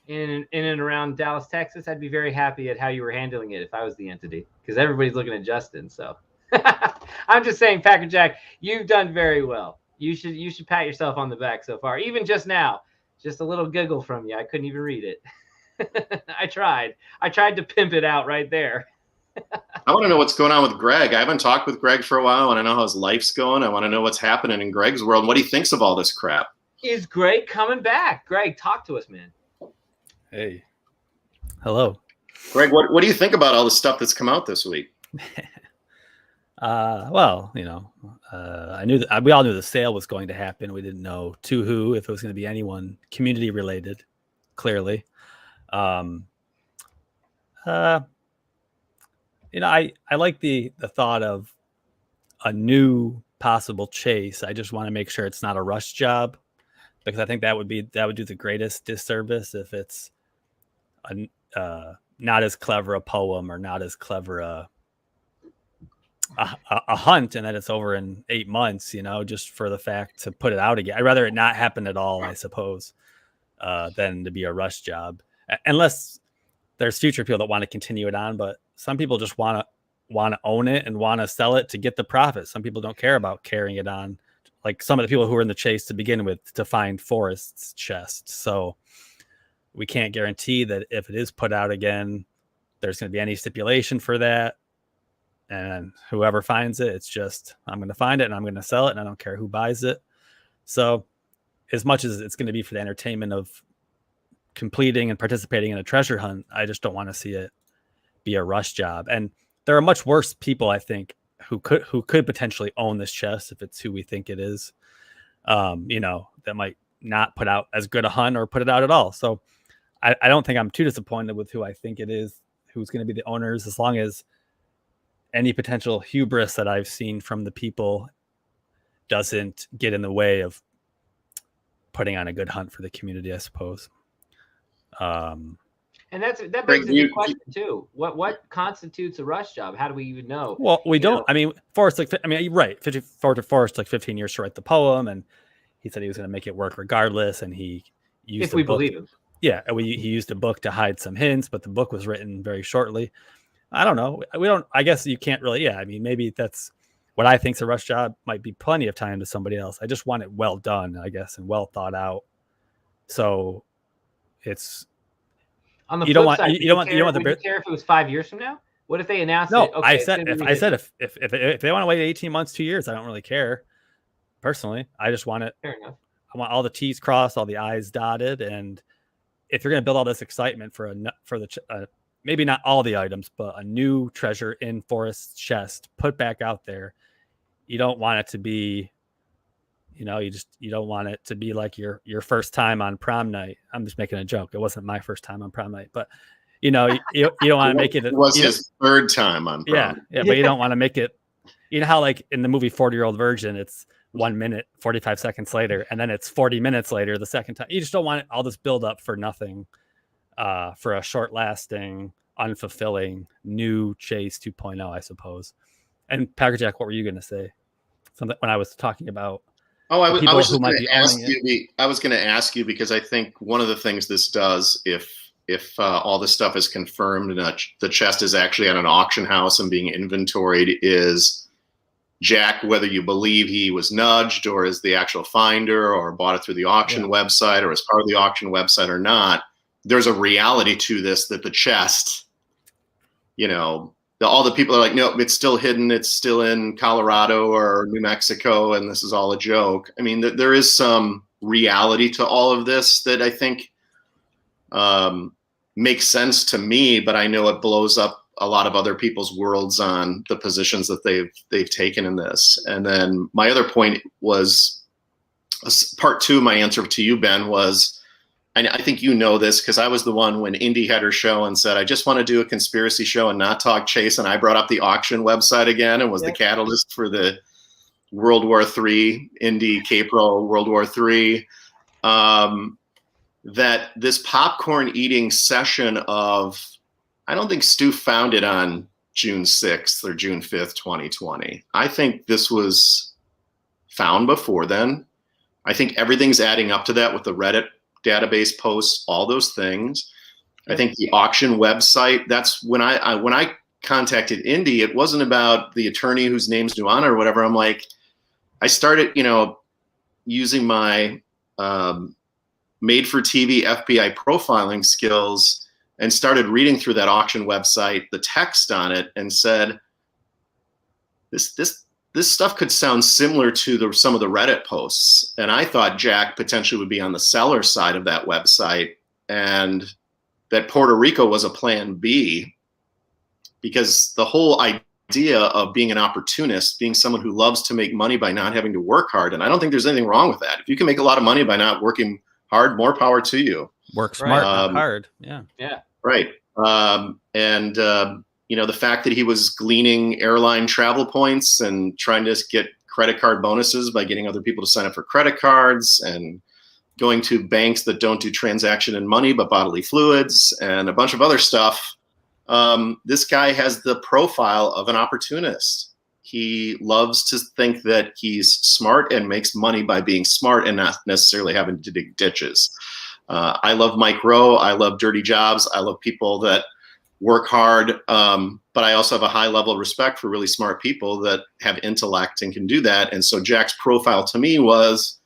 in and around Dallas, Texas, I'd be very happy at how you were handling it if I was the entity, because everybody's looking at Justin. So I'm just saying, Packer Jack, you've done very well. You should pat yourself on the back so far. Even just now, just a little giggle from you. I couldn't even read it. I tried to pimp it out right there. I want to know what's going on with Greg. I haven't talked with Greg for a while. I want to know how his life's going. I want to know what's happening in Greg's world and what he thinks of all this crap. Is Greg coming back? Greg, talk to us, man. Hey. Hello. Greg, what do you think about all the stuff that's come out this week? Well, I knew that we all knew the sale was going to happen. We didn't know to who, if it was going to be anyone community related, clearly. I like the thought of a new possible chase. I just want to make sure it's not a rush job, because I think that would do the greatest disservice if it's not as clever a poem or not as clever a hunt, and that it's over in 8 months, just for the fact to put it out again. I'd rather it not happen at all, I suppose, than to be a rush job, unless there's future people that want to continue it on. But some people just want to own it and want to sell it to get the profit. Some people don't care about carrying it on, like some of the people who were in the chase to begin with to find Forrest's chest. So we can't guarantee that if it is put out again, there's going to be any stipulation for that. And whoever finds it, it's just, I'm going to find it and I'm going to sell it, and I don't care who buys it. So as much as it's going to be for the entertainment of completing and participating in a treasure hunt, I just don't want to see it be a rush job. And there are much worse people, I think, who could potentially own this chest if it's who we think it is, that might not put out as good a hunt or put it out at all. So I don't think I'm too disappointed with who I think it is, who's going to be the owners, as long as any potential hubris that I've seen from the people doesn't get in the way of putting on a good hunt for the community, I suppose. And that begs a good question too. What constitutes a rush job? How do we even know? Well, we don't. I mean, Forrest, you're right. Forrest took 15 years to write the poem, and he said he was going to make it work regardless. And he used, if we believe him, yeah, he used a book to hide some hints, but the book was written very shortly. I don't know. We don't. I guess you can't really. Yeah, I mean, maybe that's what I think's a rush job. Might be plenty of time to somebody else. I just want it well done, I guess, and well thought out. So it's. On the flip side, you don't want the care if it was 5 years from now. What if they announced it? Okay, I said if they want to wait 18 months, 2 years, I don't really care. Personally, I just want it. Fair enough. I want all the T's crossed, all the I's dotted, and if you're going to build all this excitement for the maybe not all the items, but a new treasure in Forrest's chest put back out there, you don't want it to be. You don't want it to be like your first time on prom night. I'm just making a joke. It wasn't my first time on prom night, but you don't want to make it. It was his third time on prom. Yeah, but you don't want to make it. You know how like in the movie 40-Year-Old Virgin, it's 1 minute 45 seconds later, and then it's 40 minutes later the second time. You just don't want all this build up for nothing, for a short lasting, unfulfilling new chase 2.0, I suppose. And Packerjack, what were you going to say? Something when I was talking about. Oh, I was going to ask you because I think one of the things this does, if all this stuff is confirmed and the chest is actually at an auction house and being inventoried, is Jack, whether you believe he was nudged or is the actual finder or bought it through the auction website or as part of the auction website or not, there's a reality to this that the chest, all the people are like, no, it's still hidden. It's still in Colorado or New Mexico, and this is all a joke. I mean, there is some reality to all of this that I think makes sense to me, but I know it blows up a lot of other people's worlds on the positions that they've taken in this. And then my other point was part two. My answer to you, Ben, was. And I think you know this because I was the one when Indy had her show and said, I just want to do a conspiracy show and not talk chase. And I brought up the auction website again and was the catalyst for the World War III, Indy K-Pro World War III. That this popcorn eating session of, I don't think Stu found it on June 6th or June 5th, 2020. I think this was found before then. I think everything's adding up to that with the Reddit database posts, all those things. I think the auction website, that's when I contacted Indy, it wasn't about the attorney whose name's new on or whatever. I'm like, I started, using my made for TV FBI profiling skills and started reading through that auction website, the text on it, and said, this stuff could sound similar to some of the Reddit posts. And I thought Jack potentially would be on the seller side of that website and that Puerto Rico was a plan B, because the whole idea idea of being an opportunist, being someone who loves to make money by not having to work hard. And I don't think there's anything wrong with that. If you can make a lot of money by not working hard, more power to you. Work smart, not hard. Yeah. Yeah. Right. You know, the fact that he was gleaning airline travel points and trying to get credit card bonuses by getting other people to sign up for credit cards and going to banks that don't do transaction in money but bodily fluids and a bunch of other stuff. This guy has the profile of an opportunist. He loves to think that he's smart and makes money by being smart and not necessarily having to dig ditches. I love Mike Rowe. I love dirty jobs. I love people that work hard. But I also have a high level of respect for really smart people that have intellect and can do that. And so Jack's profile to me was,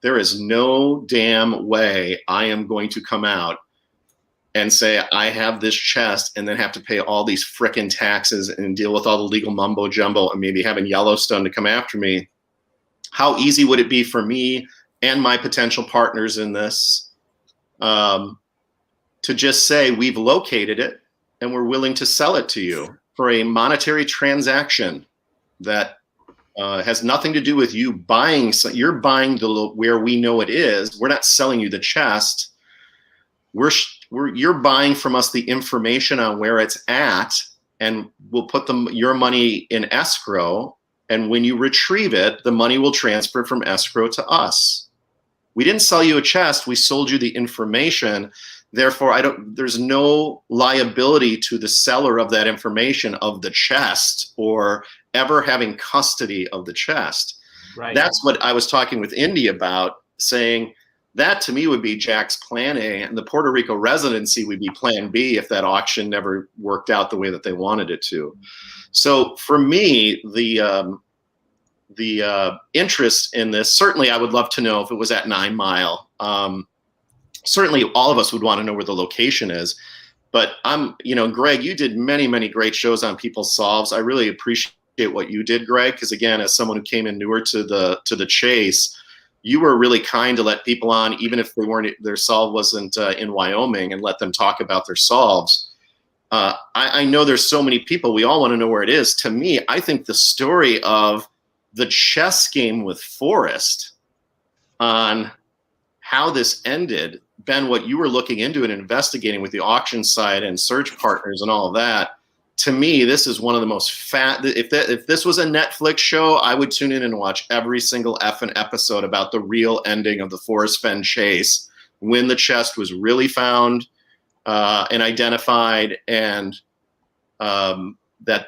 there is no damn way I am going to come out and say I have this chest and then have to pay all these frickin' taxes and deal with all the legal mumbo jumbo and maybe having Yellowstone to come after me. How easy would it be for me and my potential partners in this to just say we've located it and we're willing to sell it to you for a monetary transaction that has nothing to do with you buying. So you're buying where we know it is. We're not selling you the chest. You're buying from us the information on where it's at, and we'll put your money in escrow. And when you retrieve it, the money will transfer from escrow to us. We didn't sell you a chest. We sold you the information. Therefore, there's no liability to the seller of that information of the chest or ever having custody of the chest. Right. That's what I was talking with Indy about, saying that to me would be Jack's plan A, and the Puerto Rico residency would be plan B if that auction never worked out the way that they wanted it to. So for me, the interest in this, certainly I would love to know if it was at 9 Mile. Certainly all of us would want to know where the location is. But Greg, you did many, many great shows on People's Solves. I really appreciate what you did, Greg, because again, as someone who came in newer to the chase, you were really kind to let people on, even if their solve wasn't in Wyoming, and let them talk about their solves. I know there's so many people, we all want to know where it is. To me, I think the story of the chess game with Forrest on how this ended, Ben, what you were looking into and investigating with the auction site and search partners and all of that, to me, this is one of the most if this was a Netflix show, I would tune in and watch every single effing episode about the real ending of the Forrest Fenn chase, when the chest was really found and identified, and that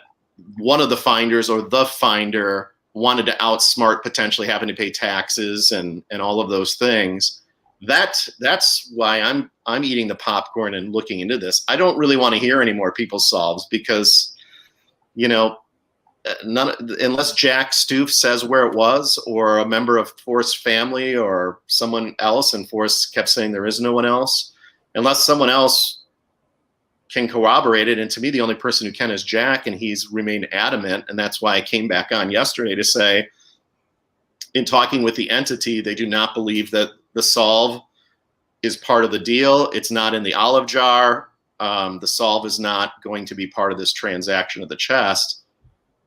one of the finders or the finder wanted to outsmart potentially having to pay taxes and all of those things. That's why I'm eating the popcorn and looking into this. I don't really want to hear any more People's Solves because, unless Jack Stoof says where it was, or a member of Forrest's family or someone else, and Forrest kept saying there is no one else, unless someone else can corroborate it. And to me, the only person who can is Jack, and he's remained adamant. And that's why I came back on yesterday to say, in talking with the entity, they do not believe that the solve is part of the deal. It's not in the olive jar. The solve is not going to be part of this transaction of the chest.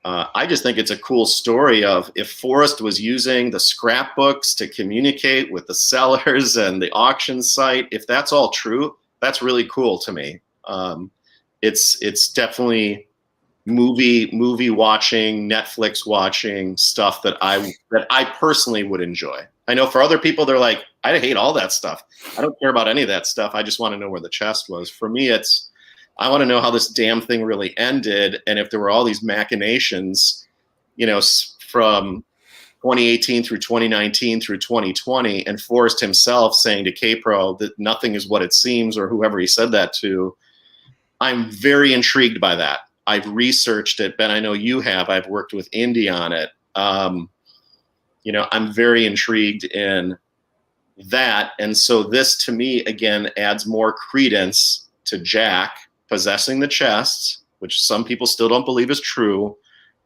I just think it's a cool story of if Forrest was using the scrapbooks to communicate with the sellers and the auction site, if that's all true, that's really cool to me. It's definitely movie watching, Netflix watching stuff that I personally would enjoy. I know for other people, they're like, I hate all that stuff. I don't care about any of that stuff. I just want to know where the chest was. For me, I want to know how this damn thing really ended, and if there were all these machinations, from 2018 through 2019 through 2020, and Forrest himself saying to K-Pro that nothing is what it seems, or whoever he said that to. I'm very intrigued by that. I've researched it. Ben, I know you have. I've worked with Indy on it. I'm very intrigued in that. And so this, to me, again, adds more credence to Jack possessing the chests, which some people still don't believe is true,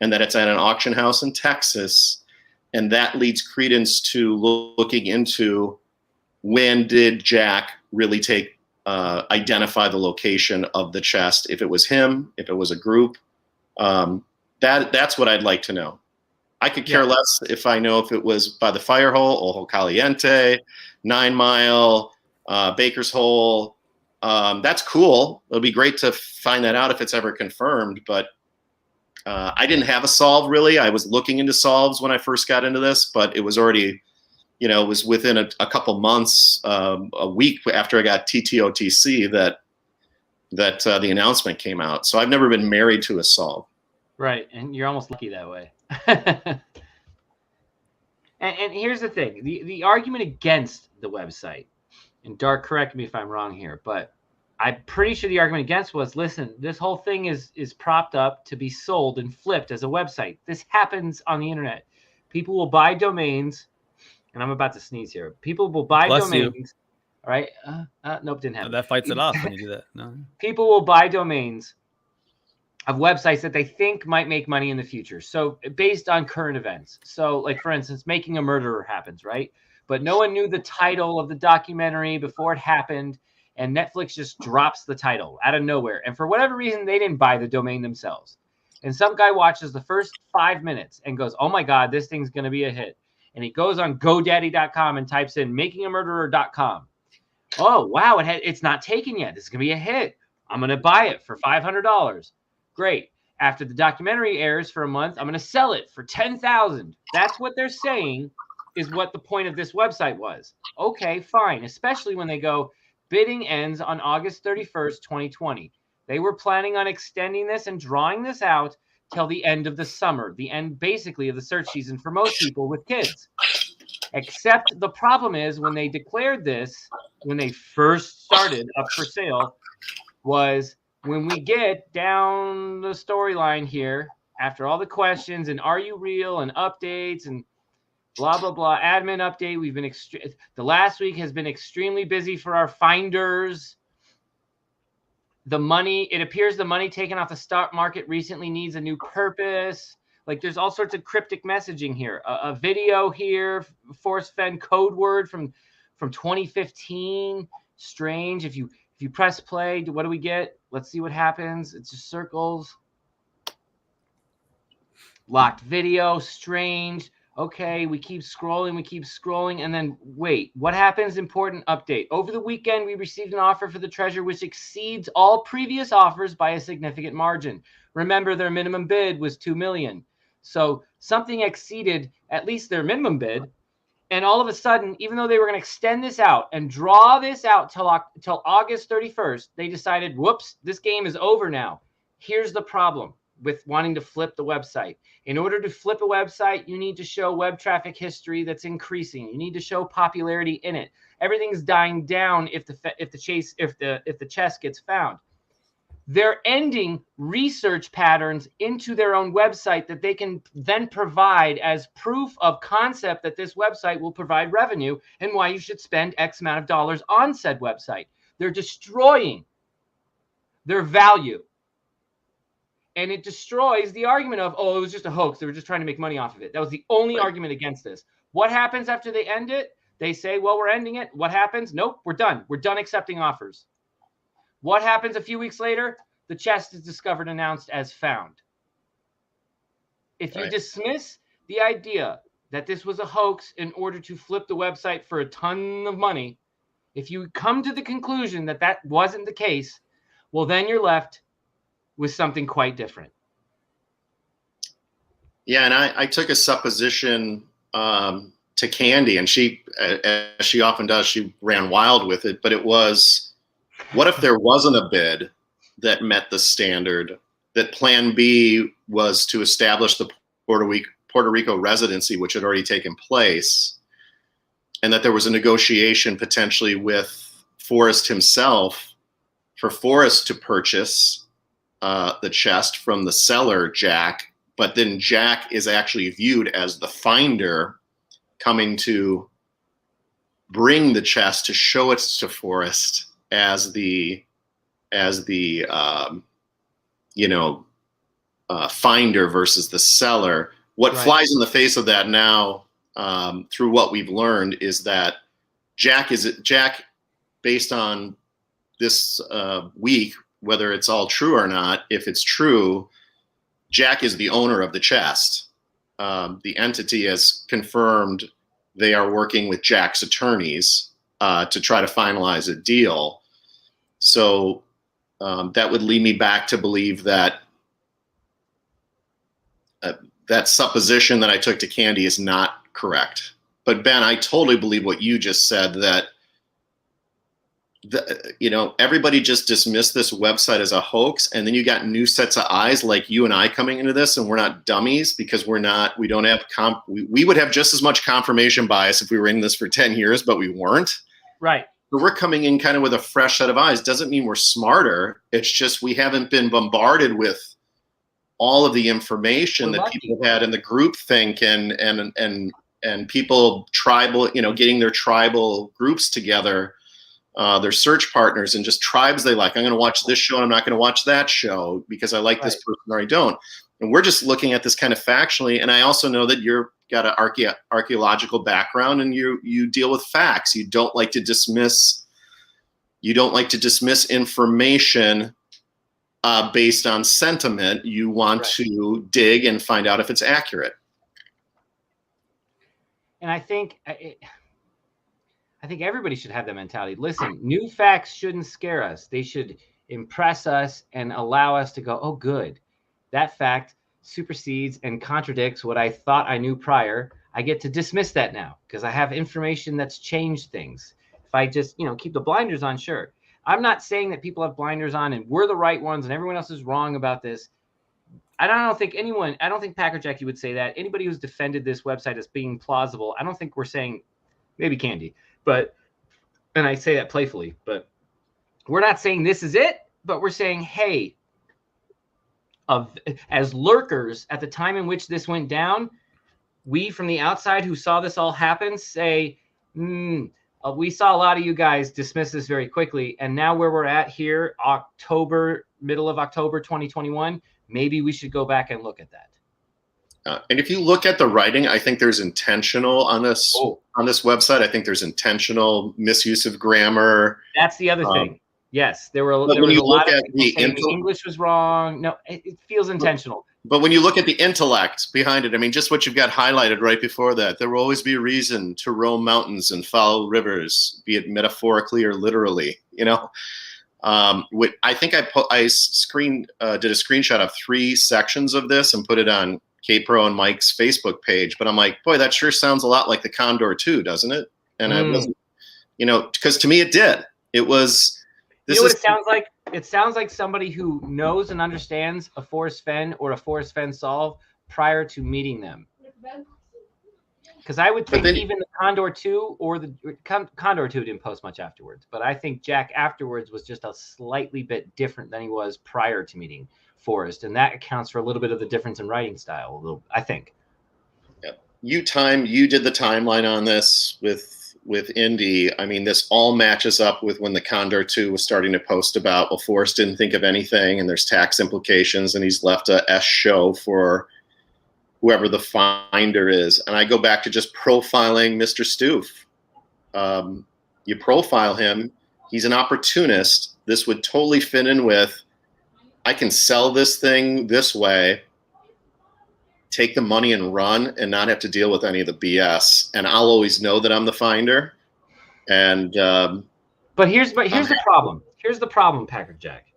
and that it's at an auction house in Texas. And that leads credence to looking into, when did Jack really identify the location of the chest, if it was him, if it was a group. That's what I'd like to know. I could care less if I know if it was by the Fire Hole, Ojo Caliente, 9 Mile, Baker's Hole. That's cool. It'll be great to find that out if it's ever confirmed. But I didn't have a solve, really. I was looking into solves when I first got into this, but it was already, it was within a couple months, a week after I got TTOTC that the announcement came out. So I've never been married to a solve. Right, and you're almost lucky that way. and here's the thing. The argument against the website, and Dark, correct me if I'm wrong here, but I'm pretty sure the argument against was, listen, this whole thing is propped up to be sold and flipped as a website. This happens on the internet. People will buy domains, and I'm about to sneeze here. People will buy domains. You. All right. Nope, didn't happen. That fights it off when you do that. No. People will buy domains of websites that they think might make money in the future. So based on current events. So like, for instance, Making a Murderer happens, right? But no one knew the title of the documentary before it happened. And Netflix just drops the title out of nowhere. And for whatever reason, they didn't buy the domain themselves. And some guy watches the first 5 minutes and goes, oh my God, this thing's going to be a hit. And he goes on GoDaddy.com and types in makingamurderer.com. Oh, wow, it's not taken yet. This is going to be a hit. I'm going to buy it for $500. Great. After the documentary airs for a month, I'm going to sell it for $10,000. That's what they're saying is what the point of this website was. Okay, fine. Especially when they go, bidding ends on August 31st, 2020. They were planning on extending this and drawing this out till the end of the summer, the end basically of the search season for most people with kids. Except the problem is when they declared this, when they first started up for sale, was when we get down the storyline here, after all the questions and are you real and updates and blah, blah, blah, admin update. We've been the last week has been extremely busy for our finders. It appears the money taken off the stock market recently needs a new purpose. Like there's all sorts of cryptic messaging here. A video here, Force Fenn code word from 2015. Strange. If you press play, what do we get? Let's see what happens. It's just circles. Locked video. Strange. Okay, we keep scrolling, and then wait, what happens? Important update. Over the weekend, we received an offer for the treasure which exceeds all previous offers by a significant margin. Remember, their minimum bid was $2 million. So something exceeded at least their minimum bid. And all of a sudden, even though they were going to extend this out and draw this out till August 31st, they decided, whoops, this game is over now. Here's the problem with wanting to flip the website. In order to flip a website, you need to show web traffic history that's increasing. You need to show popularity in it. Everything's dying down if the chest gets found. They're ending research patterns into their own website that they can then provide as proof of concept that this website will provide revenue and why you should spend X amount of dollars on said website. They're destroying their value. And it destroys the argument of, oh, it was just a hoax. They were just trying to make money off of it. That was the only argument against this. What happens after they end it? They say, well, we're ending it. What happens? Nope, we're done. We're done accepting offers. What happens a few weeks later? The chest is discovered, announced as found. If you dismiss the idea that this was a hoax in order to flip the website for a ton of money, if you come to the conclusion that that wasn't the case, well, then you're left with something quite different. Yeah, and I took a supposition to Candy, and she, as she often does, she ran wild with it. But it was, what if there wasn't a bid that met the standard? That Plan B was to establish the Puerto Rico residency, which had already taken place, and that there was a negotiation potentially with Forrest himself for Forrest to purchase the chest from the seller, Jack, but then Jack is actually viewed as the finder coming to bring the chest to show it to Forrest as the finder versus the seller. What flies in the face of that now, through what we've learned, is that Jack, based on this week, whether it's all true or not, if it's true, Jack is the owner of the chest. The entity has confirmed they are working with Jack's attorneys to try to finalize a deal. So that would lead me back to believe that that supposition that I took to Candy is not correct. But Ben, I totally believe what you just said, that everybody just dismissed this website as a hoax, and then you got new sets of eyes like you and I coming into this, and we're not dummies because we don't have we would have just as much confirmation bias if we were in this for 10 years, but we weren't. Right. But we're coming in kind of with a fresh set of eyes. Doesn't mean we're smarter. It's just we haven't been bombarded with all of the information that people had in the group think and people tribal, getting their tribal groups together, their search partners, and just tribes they like. I'm going to watch this show and I'm not going to watch that show because I like this person or I don't. And we're just looking at this kind of factually. And I also know that you've got an archaeological background and you deal with facts. You don't like to dismiss information based on sentiment. You want to dig and find out if it's accurate. And I think everybody should have that mentality. Listen, new facts shouldn't scare us. They should impress us and allow us to go, oh, good. That fact supersedes and contradicts what I thought I knew prior. I get to dismiss that now because I have information that's changed things. If I just, keep the blinders on, sure. I'm not saying that people have blinders on and we're the right ones and everyone else is wrong about this. I don't think Packer Jackie would say that. Anybody who's defended this website as being plausible, I don't think we're saying, maybe Candy, and I say that playfully, but we're not saying this is it, but we're saying, hey, as lurkers at the time in which this went down, we from the outside who saw this all happen say, we saw a lot of you guys dismiss this very quickly. And now where we're at here, middle of October 2021, maybe we should go back and look at that. And if you look at the writing, I think there's intentional on this website. I think there's intentional misuse of grammar. That's the other thing. Yes, there was a lot of people saying the English was wrong. No, it feels intentional. But when you look at the intellect behind it, I mean, just what you've got highlighted right before that, there will always be a reason to roam mountains and follow rivers, be it metaphorically or literally. I think I did a screenshot of 3 sections of this and put it on Kate Pro and Mike's Facebook page. But I'm like, boy, that sure sounds a lot like the Condor 2, doesn't it? And I wasn't, because to me it did. It was. What it sounds like? It sounds like somebody who knows and understands a Forrest Fenn or a Forrest Fenn solve prior to meeting them. Because I would think even the Condor 2 or the Condor 2 didn't post much afterwards. But I think Jack afterwards was just a slightly bit different than he was prior to meeting Forrest. And that accounts for a little bit of the difference in writing style, I think. Yeah. You did the timeline on this with Indy. I mean, this all matches up with when the Condor 2 was starting to post about, well, Forrest didn't think of anything and there's tax implications and he's left a S show for whoever the finder is. And I go back to just profiling Mr. Stoof. You profile him. He's an opportunist. This would totally fit in with, I can sell this thing this way, take the money and run and not have to deal with any of the BS. And I'll always know that I'm the finder. And but here's the problem. Here's the problem, Packer Jack.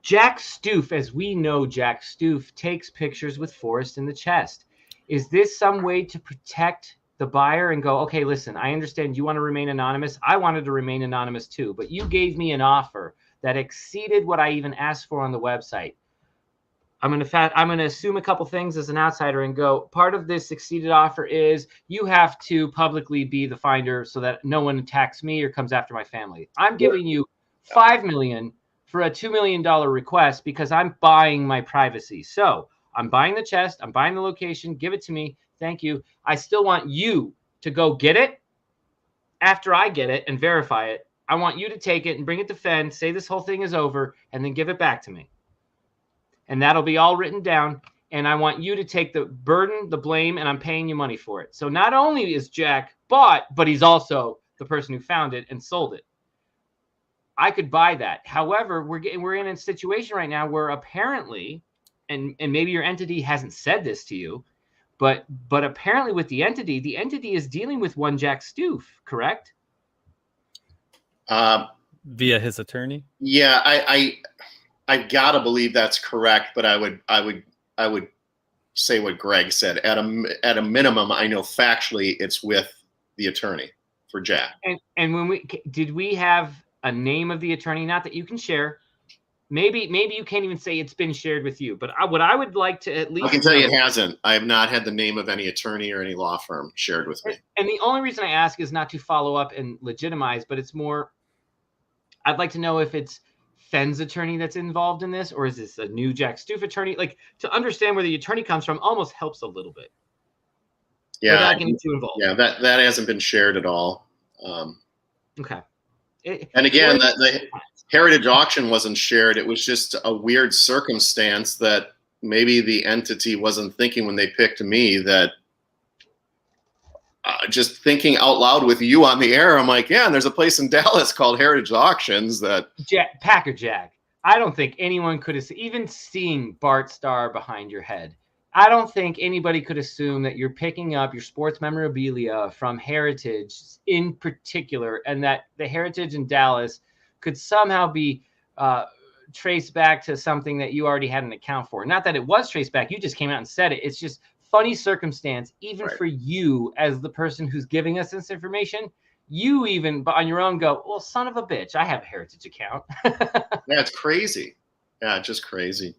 Jack Stoof, as we know, Jack Stoof takes pictures with Forrest in the chest. Is this some way to protect the buyer and go, okay, listen, I understand you want to remain anonymous. I wanted to remain anonymous too, but you gave me an offer that exceeded what I even asked for on the website. I'm going to assume a couple things as an outsider and go, part of this exceeded offer is you have to publicly be the finder so that no one attacks me or comes after my family. I'm giving you $5 million for a $2 million request because I'm buying my privacy. So I'm buying the chest. I'm buying the location. Give it to me. Thank you. I still want you to go get it after I get it and verify it. I want you to take it and bring it to Fenn, say this whole thing is over, and then give it back to me. And that'll be all written down. And I want you to take the burden, the blame, and I'm paying you money for it. So not only is Jack bought, but he's also the person who found it and sold it. I could buy that. However, we're in a situation right now where apparently and maybe your entity hasn't said this to you, but apparently with the entity is dealing with one Jack Stoof, correct? Via his attorney. Yeah, I gotta believe that's correct, but I would say what Greg said. At a minimum, I know factually it's with the attorney for Jack. And when did we have a name of the attorney? Not that you can share. Maybe you can't even say it's been shared with you. But what I would like to at least I can tell you it hasn't. I have not had the name of any attorney or any law firm shared with me. And the only reason I ask is not to follow up and legitimize, but it's more, I'd like to know if it's Fenn's attorney that's involved in this, or is this a new Jack Stoof attorney? Like, to understand where the attorney comes from almost helps a little bit. Yeah, without getting too involved. Yeah, that hasn't been shared at all. Okay. And again, the heritage auction wasn't shared. It was just a weird circumstance that maybe the entity wasn't thinking when they picked me, that just thinking out loud with you on the air, I'm like, yeah, and there's a place in Dallas called Heritage Auctions that Packer Jack. I don't think anyone could have even seen Bart Starr behind your head. I don't think anybody could assume that you're picking up your sports memorabilia from Heritage in particular, and that the Heritage in Dallas could somehow be traced back to something that you already had an account for. Not that it was traced back. You just came out and said it. It's just funny circumstance, even for you as the person who's giving us this information. You even on your own go, well, son of a bitch, I have a Heritage account. Yeah, it's crazy. Yeah, just crazy.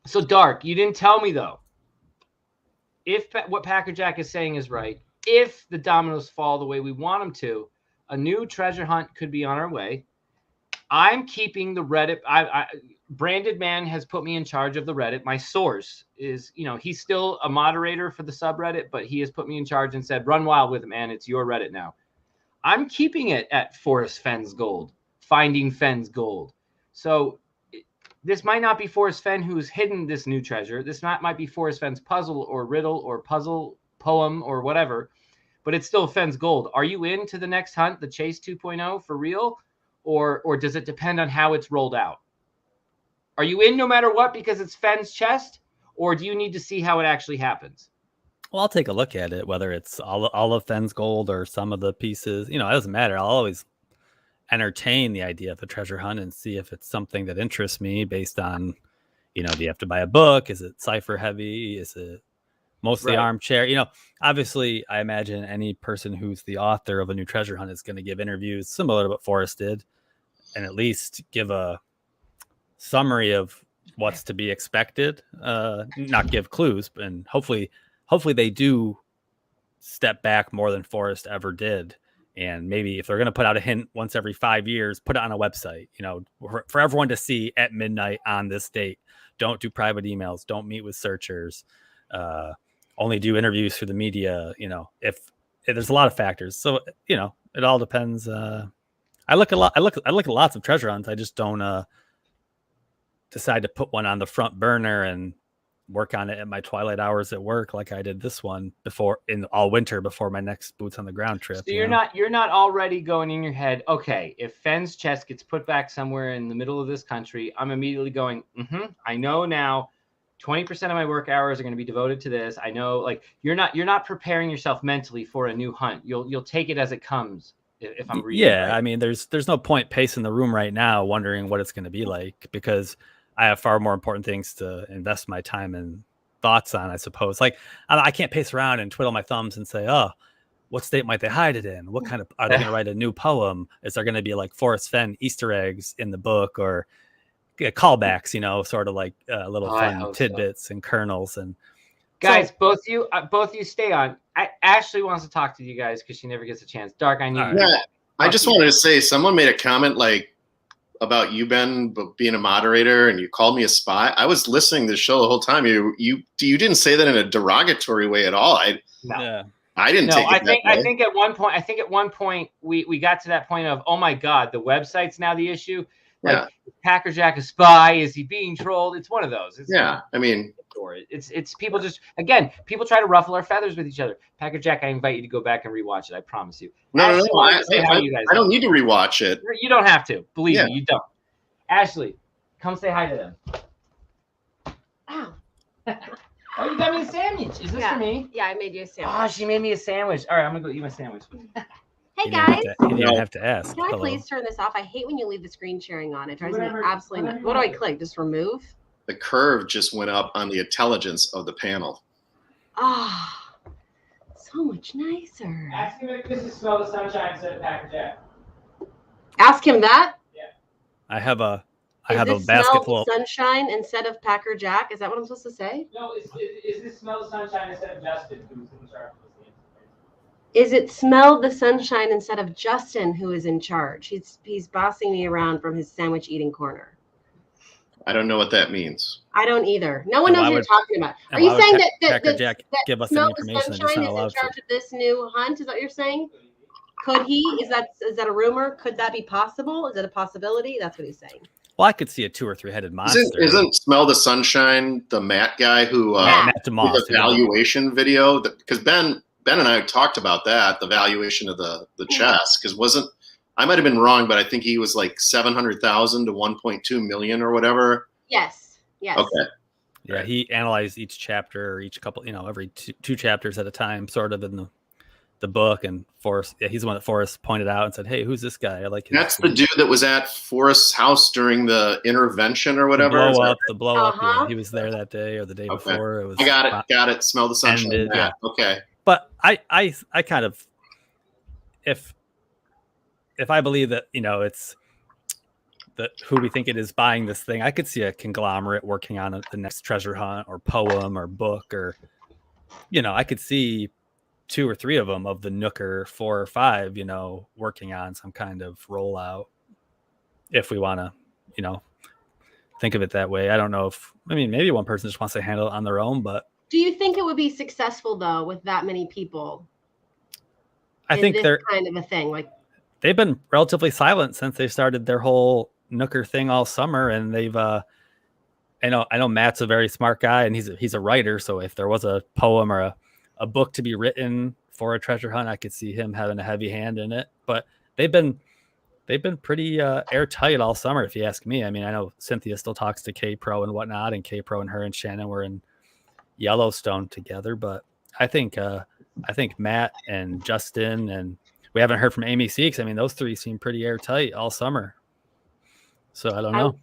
So, Dark, you didn't tell me, though, if what Packer Jack is saying is right, if the dominoes fall the way we want them to, a new treasure hunt could be on our way. I'm keeping the Reddit. Branded Man has put me in charge of the Reddit. My source is, he's still a moderator for the subreddit, but he has put me in charge and said, run wild with it, man. It's your Reddit now. I'm keeping it at Forrest Fenn's Gold, Finding Fenn's Gold. So this might not be Forrest Fenn who's hidden this new treasure. This might be Forrest Fenn's puzzle or riddle or puzzle poem or whatever, but it's still Fenn's Gold. Are you into the next hunt, the Chase 2.0 for real? Or does it depend on how it's rolled out? Are you in no matter what because it's Fenn's chest, or do you need to see how it actually happens? Well, I'll take a look at it, whether it's all of Fenn's Gold or some of the pieces. It doesn't matter. I'll always entertain the idea of a treasure hunt and see if it's something that interests me based on, do you have to buy a book? Is it cipher heavy? Is it mostly armchair? Obviously, I imagine any person who's the author of a new treasure hunt is going to give interviews similar to what Forrest did, and at least give a summary of what's to be expected, not give clues, and hopefully they do step back more than Forrest ever did. And maybe if they're going to put out a hint once every 5 years, put it on a website, for everyone to see at midnight on this date. Don't do private emails. Don't meet with searchers. Only do interviews through the media. If there's a lot of factors. So, it all depends. I look at lots of treasure hunts. I just don't decide to put one on the front burner and work on it at my twilight hours at work like I did this one in all winter before my next boots on the ground trip. So you're not already going in your head, okay, if Fenn's chest gets put back somewhere in the middle of this country, I'm immediately going, I know now 20% of my work hours are going to be devoted to this. I know, like, you're not preparing yourself mentally for a new hunt. You'll take it as it comes. If I'm reading right. I mean, there's no point pacing the room right now wondering what it's going to be like, because I have far more important things to invest my time and thoughts on, I suppose. Like, I can't pace around and twiddle my thumbs and say, oh, what state might they hide it in? What kind of, are they going to write a new poem? Is there going to be like Forrest Fenn Easter eggs in the book, or callbacks, sort of like little fun tidbits and kernels? And guys, both of you stay on. Ashley wants to talk to you guys because she never gets a chance. Dark, I need. Yeah, I just wanted to say, someone made a comment about you, Ben, being a moderator, and you called me a spy. I was listening to the show the whole time. You didn't say that in a derogatory way at all. I didn't take it that way. I think at one point we got to that point of, oh my God, the website's now the issue. Like, is Packer Jack a spy? Is he being trolled? It's one of those. It's people people try to ruffle our feathers with each other. Packer Jack, I invite you to go back and rewatch it. I promise you. No, I don't need to rewatch it. You don't have to. Believe me, you don't. Ashley, come say hi to them. Oh, you got me a sandwich. Is this for me? Yeah, I made you a sandwich. Oh, she made me a sandwich. All right, I'm gonna go eat my sandwich. Hey guys, You didn't even have to ask. can I Hello. please turn this off? I hate when you leave the screen sharing on. It drives me absolutely nuts. What do I click? Just remove? The curve just went up on the intelligence of the panel. Ah, so much nicer. Ask him if this is smell the sunshine instead of Packer Jack. Ask him that. I have a Is basket this smell full. the sunshine instead of Packer Jack? Is that what I'm supposed to say? No, is this smell the sunshine instead of Justin, who's in charge of this game? Is it smell the sunshine instead of Justin, who is in charge? He's bossing me around from his sandwich eating corner. I don't know what that means. I don't either. No one knows what you're talking about. Are and you why would saying Packer Jack give us any Smell the information that he's Sunshine not is in allowed charge to? of this new hunt? Is that what you're saying? Could he? Is that a rumor? Could that be possible? Is it a possibility? That's what he's saying. Well, I could see a 2 or 3 headed monster. Isn't Smell the Sunshine the Matt guy who Matt DeMoss, did the valuation video? Because Ben and I talked about that, the valuation of the chess. Because I might have been wrong, but I think he was like 700,000 to 1.2 million or whatever. Yes. Okay. Yeah, he analyzed each chapter or each couple, every two chapters at a time, sort of in the book. And Forrest, he's the one that Forrest pointed out and said, "Hey, who's this guy? I like his." That's the dude that was at Forrest's house during the intervention or whatever. The blow up. Yeah, he was there that day or the day before. It was. I got it. Smell the sunshine. Ended, yeah. Okay. But I kind of, if I believe that it's that who we think it is buying this thing, I could see a conglomerate working on the next treasure hunt or poem or book or, I could see 2 or 3 of them of the Nooker, 4 or 5, working on some kind of rollout. If we want to, think of it that way. I don't know maybe one person just wants to handle it on their own, but. Do you think it would be successful though with that many people? I think they're kind of a thing. Like they've been relatively silent since they started their whole Nooker thing all summer, and they've I know Matt's a very smart guy, and he's a writer, so if there was a poem or a book to be written for a treasure hunt, I could see him having a heavy hand in it. But they've been pretty airtight all summer, if you ask me. I mean, I know Cynthia still talks to K-Pro and whatnot, and K-Pro and her and Shannon were in Yellowstone together, but I think Matt and Justin, and we haven't heard from Amy Seeks. I mean, those 3 seem pretty airtight all summer. So I don't know.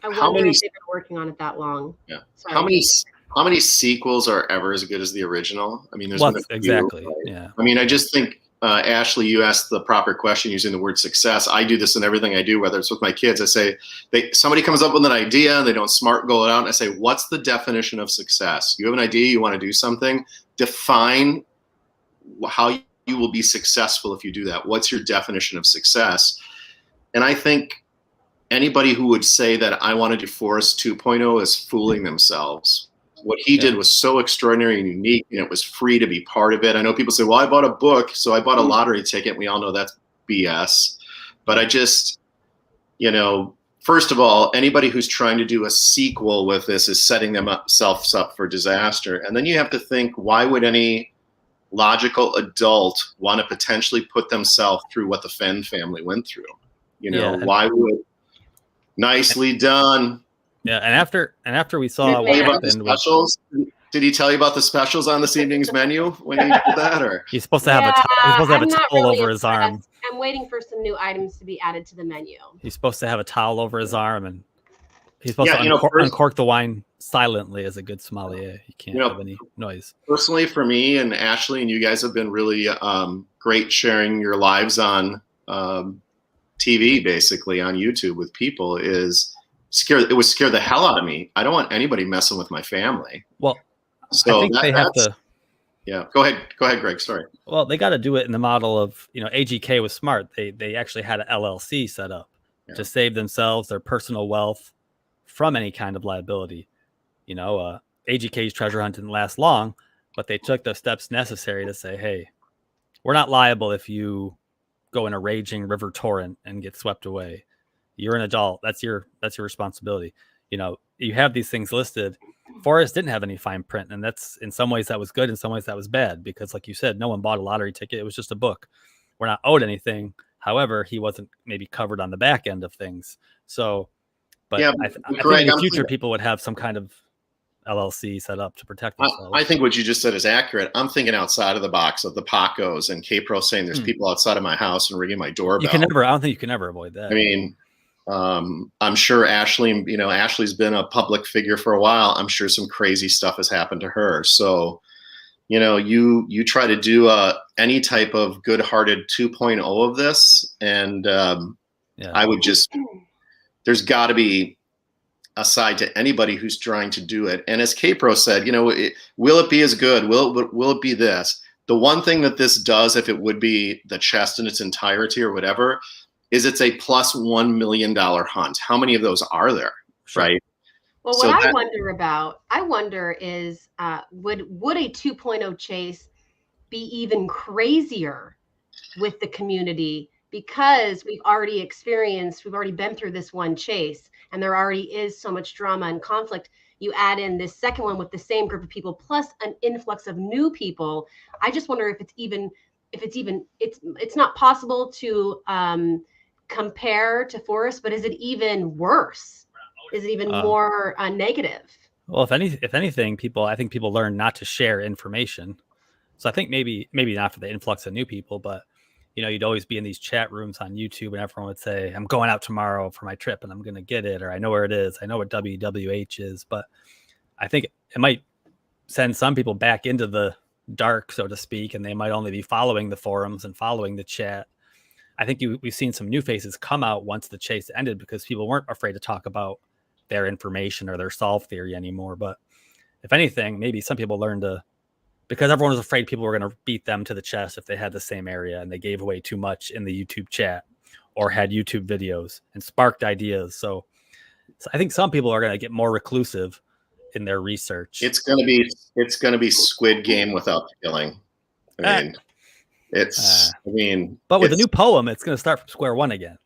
I wonder if they've been working on it that long. Yeah. Sorry. How many sequels are ever as good as the original? I mean, there's been a few, exactly. Right? Yeah. I mean, I just think Ashley, you asked the proper question using the word success. I do this in everything I do, whether it's with my kids. I say somebody comes up with an idea and they don't smart go it out. And I say, what's the definition of success? You have an idea, you want to do something. Define how you will be successful if you do that. What's your definition of success? And I think anybody who would say that I want to do Forrest 2.0 is fooling themselves. What he did was so extraordinary and unique, and it was free to be part of it. I know people say, well, I bought a book, so I bought a lottery ticket. We all know that's BS. But I just, first of all, anybody who's trying to do a sequel with this is setting themselves up for disaster. And then you have to think, why would any logical adult want to potentially put themselves through what the Fenn family went through? Why would... Nicely done. Yeah, and after we saw what happened, did he tell you about the specials on this evening's menu when he did that? Or he's supposed to have a towel over his arm. I'm waiting for some new items to be added to the menu. He's supposed to have a towel over his arm, and he's supposed to uncork the wine silently as a good sommelier. He can't have any noise. Personally, for me and Ashley, and you guys have been really great sharing your lives on TV, basically on YouTube with people. It would scare the hell out of me. I don't want anybody messing with my family. Well, so I think they have to. Yeah, go ahead, Greg. Sorry. Well, they got to do it in the model of AGK was smart. They actually had an LLC set up to save themselves their personal wealth from any kind of liability. AGK's treasure hunt didn't last long, but they took the steps necessary to say, hey, we're not liable if you go in a raging river torrent and get swept away. You're an adult. That's your responsibility. You have these things listed. Forrest didn't have any fine print, and that's in some ways that was good, in some ways that was bad, because like you said, no one bought a lottery ticket. It was just a book. We're not owed anything. However, he wasn't maybe covered on the back end of things. So, but I think in the future people would have some kind of LLC set up to protect themselves. I think what you just said is accurate. I'm thinking outside of the box of the Pacos and K-Pro saying there's people outside of my house and ringing my doorbell. I don't think you can ever avoid that. I mean, I'm sure Ashley, Ashley's been a public figure for a while. I'm sure some crazy stuff has happened to her. So, you try to do any type of good-hearted 2.0 of this, and I would there's got to be a side to anybody who's trying to do it. And as K-Pro said, will it be as good? Will it be this? The one thing that this does, if it would be the chest in its entirety or whatever, is it's a plus $1 million hunt. How many of those are there? Sure. Right. Well, what I wonder is, would a 2.0 chase be even crazier with the community, because we've already been through this one chase, and there already is so much drama and conflict. You add in this second one with the same group of people, plus an influx of new people. I just wonder if it's not possible to compare to Forrest, but is it even worse? Is it even more negative? Well, if anything, I think people learn not to share information. So I think maybe not for the influx of new people, but you'd always be in these chat rooms on YouTube and everyone would say, I'm going out tomorrow for my trip and I'm going to get it, or I know where it is. I know what WWH is. But I think it might send some people back into the dark, so to speak, and they might only be following the forums and following the chat. I think we've seen some new faces come out once the chase ended because people weren't afraid to talk about their information or their solve theory anymore. But if anything, maybe some people learned to, because everyone was afraid people were going to beat them to the chest if they had the same area and they gave away too much in the YouTube chat or had YouTube videos and sparked ideas. So I think some people are going to get more reclusive in their research. It's going to be Squid Game without killing. But with a new poem, it's going to start from square one again,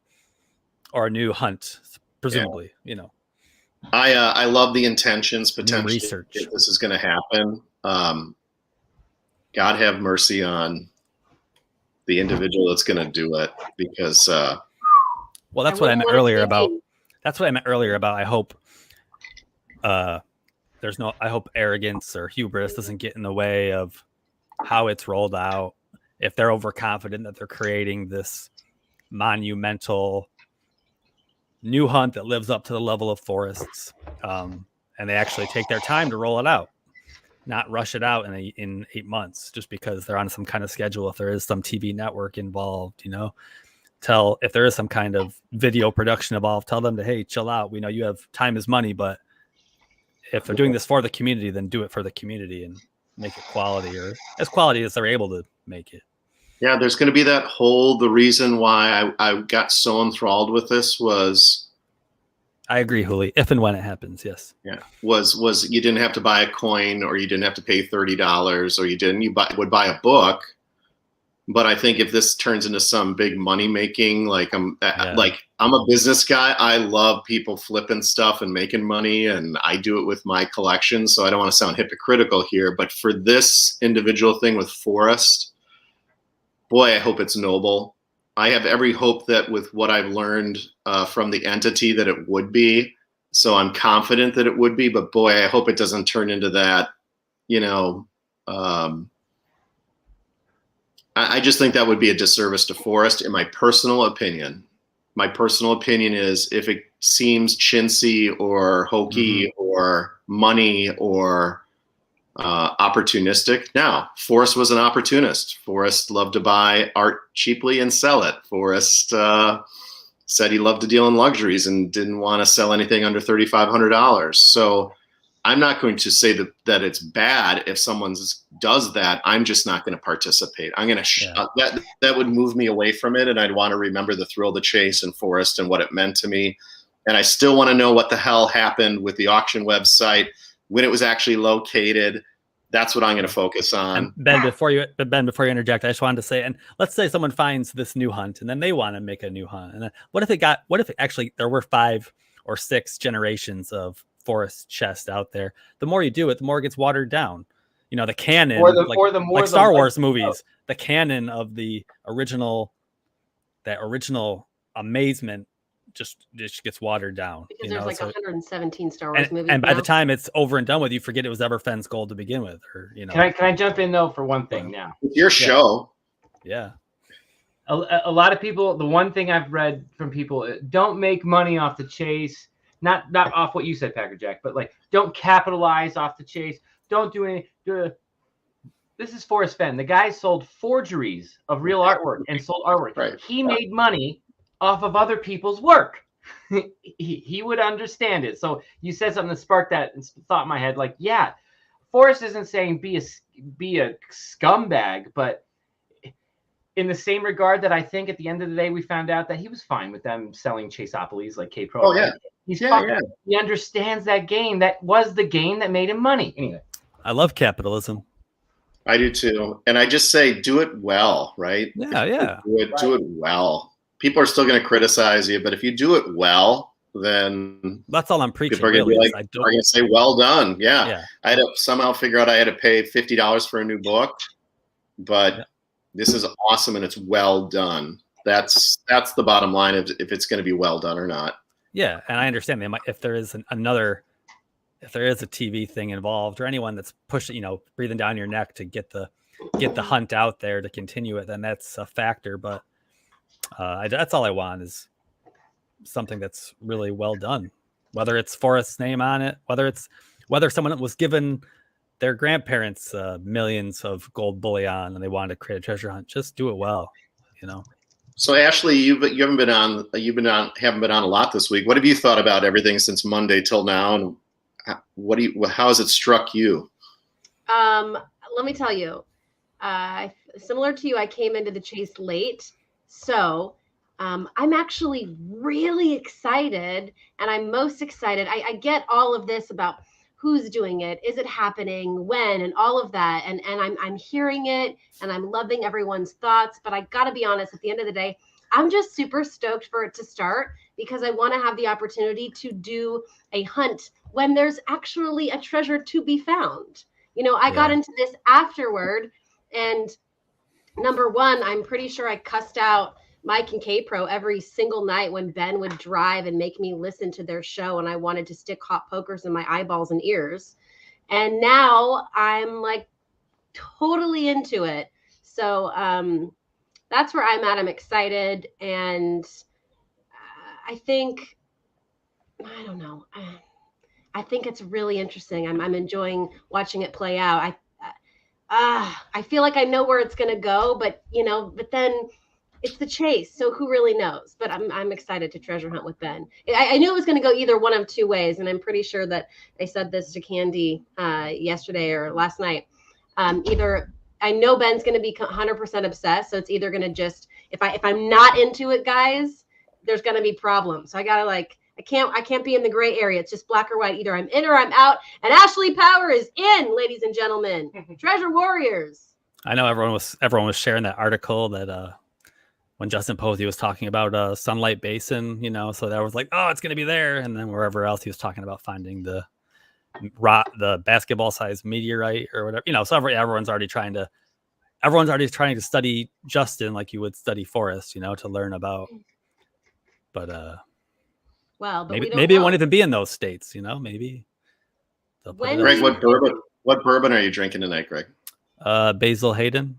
or a new hunt, presumably. I love the intentions potentially. Research. If this is going to happen. God have mercy on the individual that's going to do it, because. Well, that's what I meant earlier about. That's what I meant earlier about. I hope. I hope arrogance or hubris doesn't get in the way of how it's rolled out. If they're overconfident that they're creating this monumental new hunt that lives up to the level of Forrest's, and they actually take their time to roll it out, not rush it out in 8 months just because they're on some kind of schedule. If there is some TV network involved, if there is some kind of video production involved, tell them to, hey, chill out. We know you have time is money, but if they're doing this for the community, then do it for the community and make it quality, or as quality as they're able to make it. Yeah, there's going to be the reason why I got so enthralled with this was. I agree, Huli. If and when it happens, yes. Yeah, was you didn't have to buy a coin, or you didn't have to pay $30, or you would buy a book. But I think if this turns into some big money making, I'm a business guy. I love people flipping stuff and making money, and I do it with my collection. So I don't want to sound hypocritical here, but for this individual thing with Forrest, boy, I hope it's noble. I have every hope that with what I've learned from the entity that it would be. So I'm confident that it would be, but boy, I hope it doesn't turn into that, I just think that would be a disservice to Forrest, in my personal opinion. My personal opinion is, if it seems chintzy or hokey or money or opportunistic. Now, Forrest was an opportunist. Forrest loved to buy art cheaply and sell it. Forrest said he loved to deal in luxuries and didn't want to sell anything under $3,500. So I'm not going to say that it's bad if someone does that. I'm just not going to participate. I'm going to that would move me away from it, and I'd want to remember the thrill of the chase and Forrest and what it meant to me. And I still want to know what the hell happened with the auction website, when it was actually located. That's what I'm going to focus on. And Ben, before you interject, I just wanted to say, and let's say someone finds this new hunt and then they want to make a new hunt. And what if actually there were 5 or 6 generations of Forrest chest out there? The more you do it, the more it gets watered down. The canon, like Star Wars movies, the canon of the original amazement just gets watered down. Because there's like 117 Star Wars movies. And by the time it's over and done with, you forget it was ever Fenn's goal to begin with. Or Can I jump in though for one thing now? It's your show. Yeah. A lot of people, the one thing I've read from people, don't make money off the chase. Not off what you said, Packer Jack, but like don't capitalize off the chase. Don't do any. This is Forrest Fenn. The guy sold forgeries of real artwork and sold artwork. Right. He made money off of other people's work. he would understand it. So you said something that sparked that thought in my head. Like, yeah, Forrest isn't saying be a scumbag, but in the same regard that I think at the end of the day we found out that he was fine with them selling Chaseopolis like K-Pro. Oh yeah, He understands that game. That was the game that made him money. Anyway, I love capitalism. I do too, and I just say do it well, right? Yeah. Do it well. People are still going to criticize you, but if you do it well, then that's all I'm preaching. People are going to say, "Well done." Yeah. I had to somehow figure out I had to pay $50 for a new book, but this is awesome and it's well done. That's the bottom line of if it's going to be well done or not. Yeah, and I understand they might if there is a TV thing involved or anyone that's pushing, breathing down your neck to get the hunt out there to continue it, then that's a factor. But that's all I want is something that's really well done. Whether it's Forrest's name on it, whether someone was given their grandparents millions of gold bullion and they wanted to create a treasure hunt, just do it well, So Ashley, you haven't been on a lot this week. What have you thought about everything since Monday till now, and how has it struck you? Let me tell you, similar to you, I came into the chase late, so I'm actually really excited, and I'm most excited. I get all of this about who's doing it, is it happening, when, and all of that, and I'm hearing it, and I'm loving everyone's thoughts. But I got to be honest, at the end of the day, I'm just super stoked for it to start because I want to have the opportunity to do a hunt when there's actually a treasure to be found. I got into this afterward, and number one, I'm pretty sure I cussed out Mike and K-Pro every single night when Ben would drive and make me listen to their show, and I wanted to stick hot pokers in my eyeballs and ears. And now I'm like totally into it. So that's where I'm at. I'm excited, and I think it's really interesting. I'm enjoying watching it play out. I feel like I know where it's going to go, but then it's the chase. So who really knows? But I'm excited to treasure hunt with Ben. I knew it was going to go either one of two ways. And I'm pretty sure that I said this to Candy yesterday or last night. Either I know Ben's going to be 100% obsessed. So it's either going to just, if I'm not into it, guys, there's going to be problems. So I got to I can't be in the gray area. It's just black or white. Either I'm in or I'm out. And Ashley Power is in, ladies and gentlemen. Treasure Warriors. I know everyone was sharing that article that when Justin Posey was talking about Sunlight Basin, so that was like, oh, it's going to be there. And then wherever else he was talking about finding the basketball sized meteorite or whatever, so everyone's already trying to study Justin like you would study Forrest, to learn about. But but maybe it won't even be in those states, maybe. Greg, what bourbon are you drinking tonight, Greg? Basil Hayden.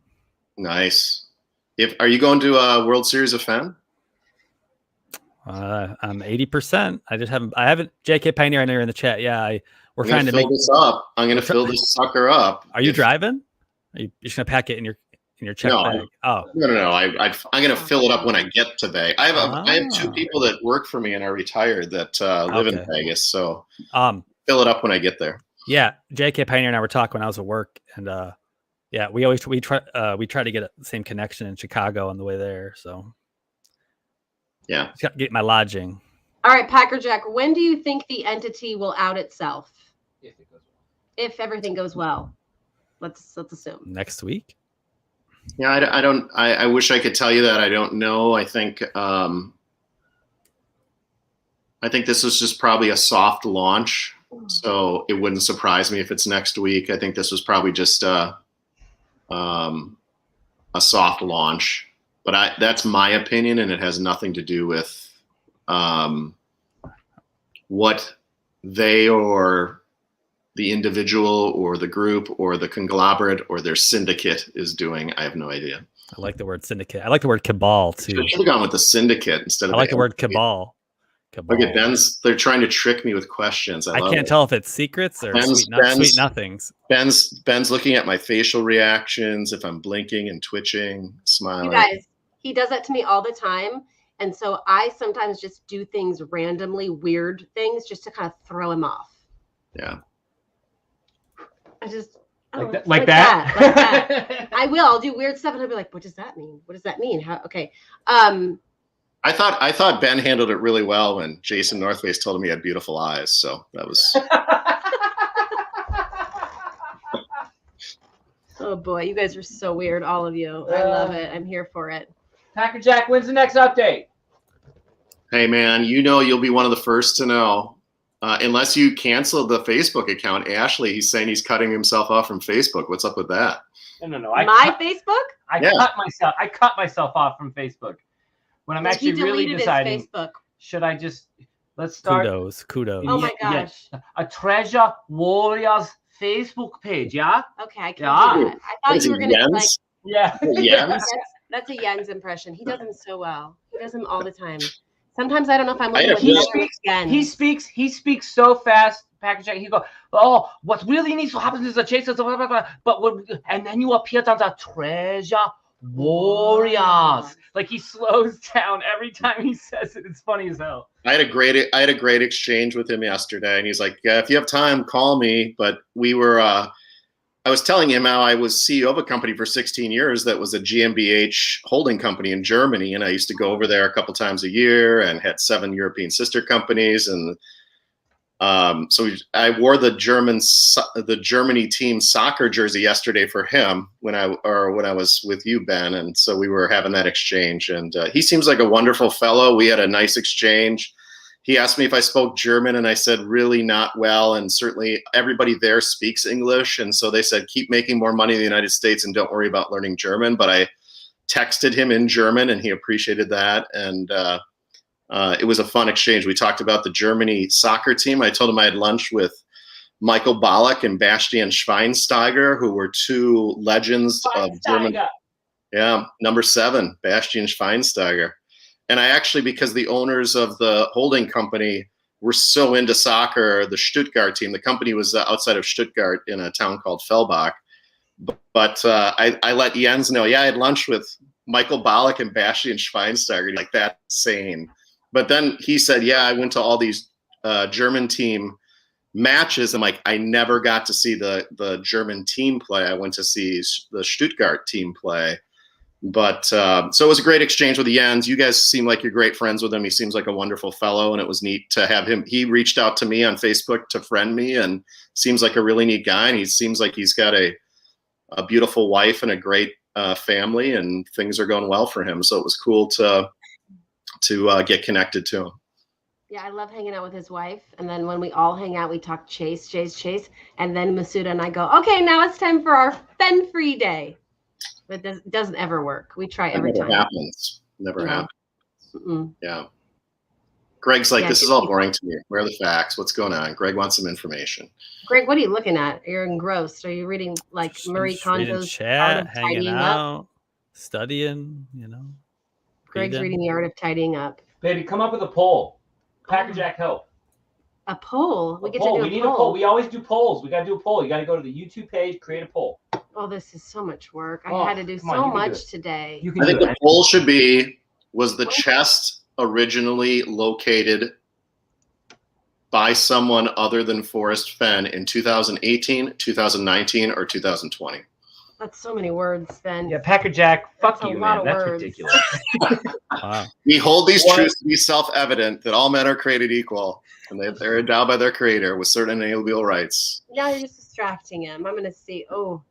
Nice. Are you going to a World Series of Fenn? I'm 80%. I haven't. JK Pioneer, I know you're in the chat. Yeah, we're trying to fill this up. I'm going to fill this sucker up. Are you driving? Are you just going to pack it in your check bag? Oh no. I'm going to fill it up when I get to Vegas. I have two people that work for me and are retired that live in Vegas. So fill it up when I get there. Yeah, JK Pioneer and I were talking when I was at work, and we try to get the same connection in Chicago on the way there. So yeah, just got to get my lodging. All right, Packer Jack, when do you think the entity will out itself? If everything goes well, let's assume next week. Yeah, I wish I could tell you that. I don't know. I think this is just probably a soft launch, so it wouldn't surprise me if it's next week. I think this was probably just a soft launch, but that's my opinion, and it has nothing to do with What they or the individual or the group or the conglomerate or their syndicate is doing, I have no idea. I like the word syndicate. I like the word cabal too. I should have gone with the syndicate instead of. I like the word cabal. Look at Ben's. They're trying to trick me with questions. I can't tell if it's secrets or sweet nothings. Ben's looking at my facial reactions, if I'm blinking and twitching, smiling. You guys, he does that to me all the time. And so I sometimes just do things randomly, weird things, just to kind of throw him off. Yeah. Like that. I will. I'll do weird stuff, and I'll be like, "What does that mean? What does that mean? How?" Okay. I thought Ben handled it really well when Jason Northface told him he had beautiful eyes. So that was. Oh boy, you guys are so weird, all of you. I love it. I'm here for it. Packer Jack, when's the next update? Hey man, you'll be one of the first to know. Unless you cancel the Facebook account. Ashley, he's saying he's cutting himself off from Facebook. What's up with that? No. Facebook? I cut myself off from Facebook. When I'm actually really deciding, should I just let's start? Kudos. Oh my gosh! A Treasure Warriors Facebook page, yeah. Okay, I can do that. I thought you were gonna like. Yeah. That's a Jens impression. He does them so well. He does them all the time. Sometimes I don't know if I'm looking at He speaks so fast, Packer Jack. He goes, "Oh, what really needs to happen is a chase, and then you appear on the Treasure Warriors." Like he slows down every time he says it. It's funny as hell. I had a great exchange with him yesterday, and he's like, "Yeah, if you have time, call me." But we were. I was telling him how I was CEO of a company for 16 years that was a GmbH holding company in Germany, and I used to go over there a couple times a year and had 7 European sister companies, and so I wore the Germany team soccer jersey yesterday for him when I was with you, Ben, and so we were having that exchange, and he seems like a wonderful fellow. We had a nice exchange. He asked me if I spoke German, and I said really not well, and certainly everybody there speaks English, and so they said keep making more money in the United States and don't worry about learning German. But I texted him in German, and he appreciated that, and it was a fun exchange. We talked about the Germany soccer team. I told him I had lunch with Michael Ballack and Bastian Schweinsteiger, who were 2 legends of German. Yeah, number 7, Bastian Schweinsteiger. And I actually, because the owners of the holding company were so into soccer, the Stuttgart team, the company was outside of Stuttgart in a town called Fellbach. But I let Jens know, I had lunch with Michael Ballack and Bastian Schweinsteiger. Like, that's insane. But then he said, I went to all these German team matches. I'm like, I never got to see the German team play. I went to see the Stuttgart team play. But so it was a great exchange with Jens. You guys seem like you're great friends with him. He seems like a wonderful fellow, and it was neat to have him. He reached out to me on Facebook to friend me, and seems like a really neat guy. And he seems like he's got a beautiful wife and a great family, and things are going well for him. So it was cool to get connected to him. Yeah, I love hanging out with his wife. And then when we all hang out, we talk chase. And then Masuda and I go, okay, now it's time for our Fenn free day. But it doesn't ever work. We try every time. Never happens. Mm-mm. Yeah. Greg's like, this is all boring to me. Where are the facts? What's going on? Greg wants some information. Greg, what are you looking at? You're engrossed. Are you reading like Marie Kondo's chat, hanging out, studying, Greg's reading The Art of Tidying Up. Baby, come up with a poll. Packer Jack, help. A poll? We need a poll. We always do polls. We got to do a poll. You got to go to the YouTube page, create a poll. Oh, this is so much work. I had to do so much today. I think the poll should be, was the chest originally located by someone other than Forrest Fenn in 2018, 2019, or 2020? That's so many words, Fenn. Yeah, Packer Jack, fuck you, man. That's ridiculous. Wow. We hold these truths to be self-evident that all men are created equal, and they're endowed by their creator with certain inalienable rights. Now you're just distracting him. I'm going to see. Oh.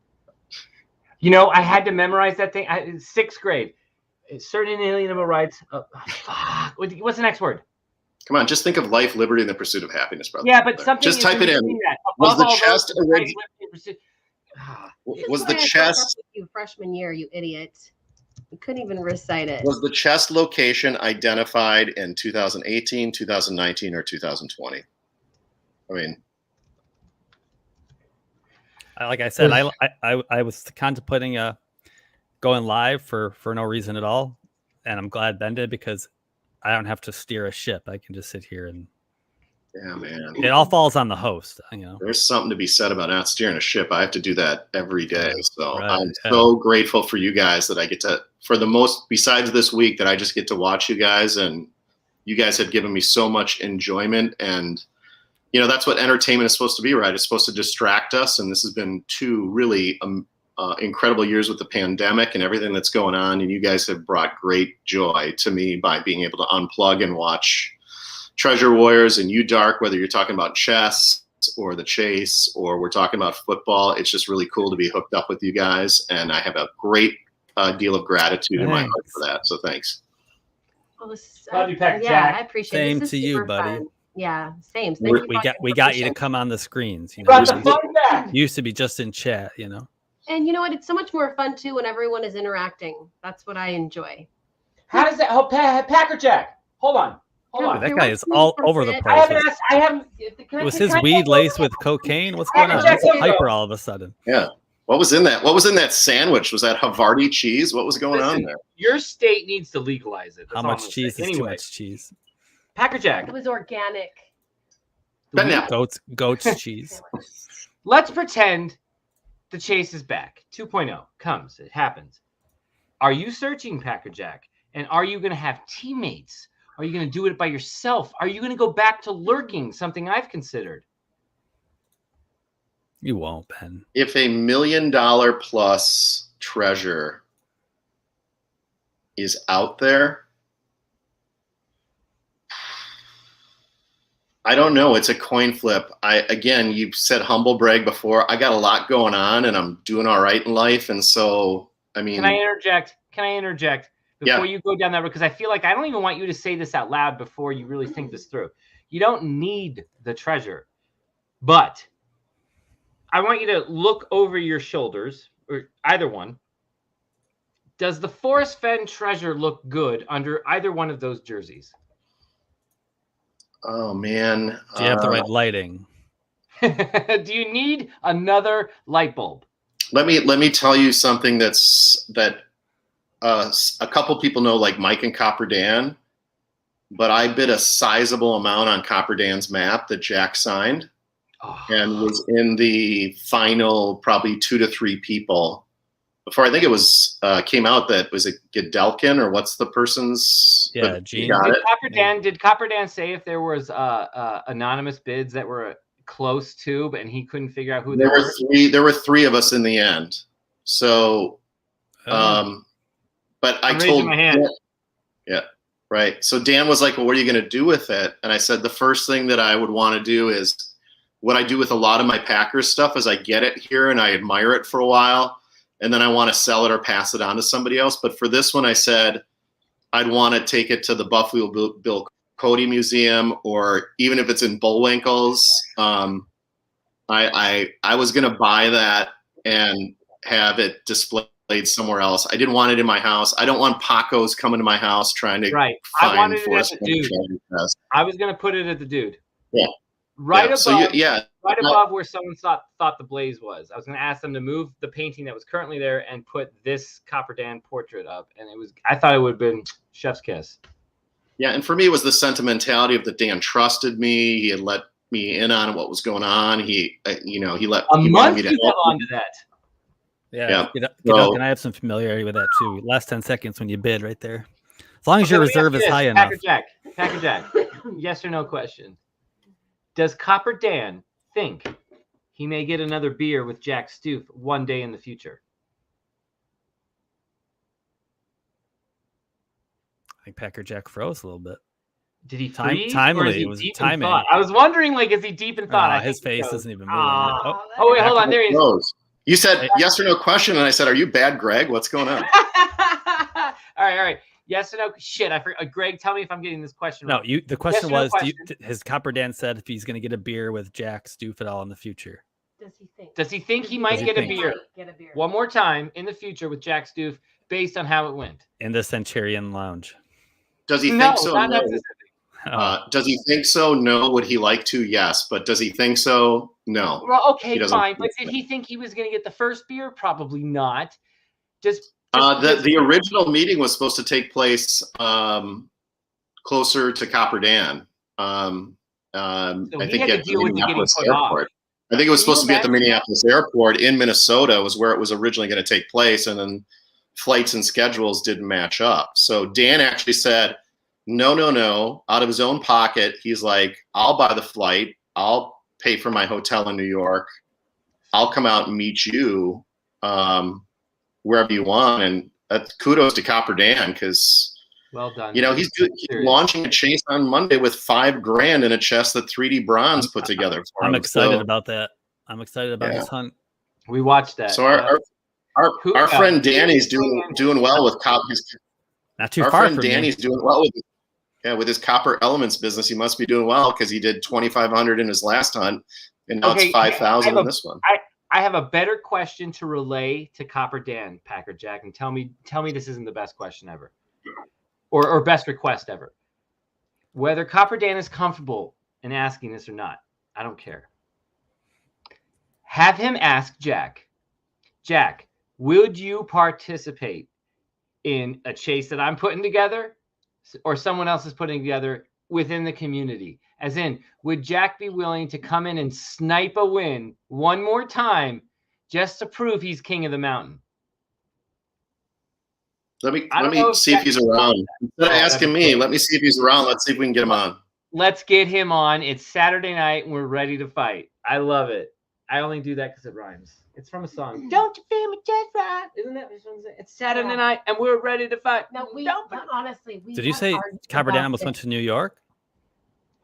I had to memorize that thing. 6th grade. Certain inalienable rights. Fuck. What's the next word? Come on, just think of life, liberty, and the pursuit of happiness, brother. Yeah, but something. Just type it in. Was the chest originally? Was the chest? You freshman year, you idiot. I couldn't even recite it. Was the chest location identified in 2018, 2019, or 2020? I mean, like I said, I was contemplating going live for no reason at all, and I'm glad Ben did because I don't have to steer a ship. I can just sit here and yeah, man, it all falls on the host. You know, there's something to be said about not steering a ship. I have to do that every day, so right, I'm so grateful for you guys that I get to, for the most, besides this week, that I just get to watch you guys, and you guys have given me so much enjoyment. And you know, that's what entertainment is supposed to be, right? It's supposed to distract us, and this has been 2 really incredible years with the pandemic and everything that's going on, and you guys have brought great joy to me by being able to unplug and watch Treasure Warriors and You Dark, whether you're talking about chess or the chase or we're talking about football. It's just really cool to be hooked up with you guys, and I have a great deal of gratitude in my heart for that, so thanks. Well, Love you, Peck yeah, Jack. I appreciate Same it. This is to you, super buddy. fun. Yeah, same. We got you to come on the screens. You know, Brought the fun back. used to be just in chat, you know. And you know what? It's so much more fun too when everyone is interacting. That's what I enjoy. How does that? Oh, Packer Jack. Hold on. That guy is all over the place. I haven't asked. I haven't. Was his weed laced with cocaine? What's going on? He's hyper all of a sudden. Yeah. What was in that? What was in that sandwich? Was that Havarti cheese? What was going on there? Your state needs to legalize it. How much cheese is too much cheese? Packer Jack. It was organic. Goat's cheese. Let's pretend the chase is back. 2.0 comes. It happens. Are you searching, Packer Jack? And are you going to have teammates? Are you going to do it by yourself? Are you going to go back to lurking, something I've considered? You won't, Ben. If $1 million plus treasure is out there, I don't know. It's a coin flip. Again, you said humble brag before. I got a lot going on, and I'm doing all right in life. And so, I mean, Can I interject before you go down that road? Because I feel like I don't even want you to say this out loud before you really think this through. You don't need the treasure, but I want you to look over your shoulders, or either one. Does the Forrest Fenn treasure look good under either one of those jerseys? Oh man, do you have the right lighting? Do you need another light bulb? Let me tell you something that a couple people know, like Mike and Copper Dan, but I bid a sizable amount on Copper Dan's map that Jack signed, and was in the final probably 2 to 3 people before I think it was came out that was it Gedelkin or what's the person's Gene. Did Copper Dan say if there was anonymous bids that were close to, but he couldn't figure out who they were? There were 3 of us in the end. So, but I told my hand. Yeah, right. So Dan was like, "Well, what are you going to do with it?" And I said, "The first thing that I would want to do is what I do with a lot of my Packers stuff is I get it here and I admire it for a while, and then I want to sell it or pass it on to somebody else. But for this one, I said I'd want to take it to the Buffalo Bill Cody Museum, or even if it's in Bullwinkle's. I was going to buy that and have it displayed somewhere else. I didn't want it in my house. I don't want Pacos coming to my house trying to find I wanted it at the dude. I was going to put it at the dude. Yeah. Right above. So right above where someone thought the Blaze was. I was going to ask them to move the painting that was currently there and put this Copper Dan portrait up, and I thought it would have been chef's kiss. Yeah, and for me, it was the sentimentality of that Dan trusted me. He had let me in on what was going on. He let me to help onto that. Yeah. Can I have some familiarity with that too? Last 10 seconds when you bid right there. As long as your reserve is high enough. Packer Jack. Yes or no question. Does Copper Dan think he may get another beer with Jack Stoof one day in the future? I think Packer Jack froze a little bit. Did he freeze? Timely. It was timing. I was wondering, is he deep in thought? His face isn't even moving. Wait, hold on. There he is. You said yes or no question, and I said, "Are you bad, Greg? What's going on?" All right. Yes or no? Shit, I forgot. Greg, tell me if I'm getting this question right. No, the question was, has Copper Dan said if he's going to get a beer with Jack Stoof at all in the future? Does he think? Does he think he might get a beer Get a beer. one more time in the future with Jack Stoof based on how it went? In the Centurion Lounge. Does he think so? Not No. necessarily. Does he think so? No. Would he like to? Yes. But does he think so? No. Well, okay, He doesn't fine. think But did he think he was going to get the first beer? Probably not. Just the original meeting was supposed to take place closer to Copper Dan. I think at the Minneapolis airport. I think it was supposed to be at the Minneapolis airport in Minnesota was where it was originally going to take place, and then flights and schedules didn't match up. So Dan actually said, no, out of his own pocket. He's like, I'll buy the flight. I'll pay for my hotel in New York. I'll come out and meet you wherever you want. And that's kudos to Copper Dan because, well done. You know, he's launching a chase on Monday with $5,000 in a chest that 3D Bronze put together for him. I'm excited about that. I'm excited about his hunt. We watched that. So our friend Danny's doing well with his. Not too our far friend from Danny's me. doing well with his Copper Elements business. He must be doing well because he did 2,500 in his last hunt, and now it's 5,000 in this one. I have a better question to relay to Copper Dan, Packer Jack, and tell me this isn't the best question ever, or best request ever. Whether Copper Dan is comfortable in asking this or not, I don't care. Have him ask Jack, would you participate in a chase that I'm putting together or someone else is putting together within the community? As in, would Jack be willing to come in and snipe a win one more time just to prove he's king of the mountain? Let me see if he's around. Instead of asking me, let me see if he's around. Let's see if we can get him on. Let's get him on. It's Saturday night and we're ready to fight. I love it. I only do that because it rhymes. It's from a song. Don't you feel me just right? Isn't that what you're saying? It's Saturday night and we're ready to fight. No, honestly, did you say Copper Dan almost went to New York?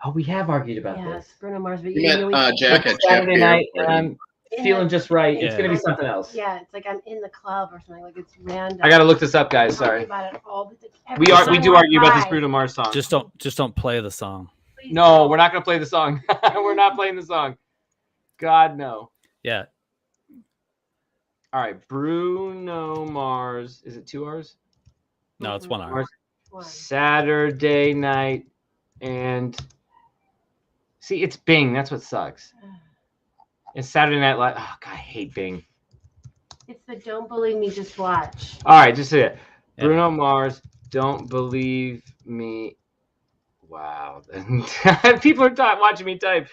Oh, we have argued about this. Yes, Bruno Mars. But Jack at Saturday night and I'm feeling just right. It's going to be something else. Yeah, it's like I'm in the club or something. Like it's random. I got to look this up, guys. Sorry. About it all the We do argue about this Bruno Mars song. Just don't play the song. Please no, don't. we're not going to play the song. We're not playing the song. God, no. Yeah. All right. Bruno Mars. Is it 2 hours? No, it's 1 hour. Saturday night. And see, it's Bing. That's what sucks. It's Saturday Night Live. Oh, God, I hate Bing. It's the Don't Believe Me, Just Watch. All right, just say it. Yeah. Bruno Mars, Don't Believe Me. Wow. People are watching me type.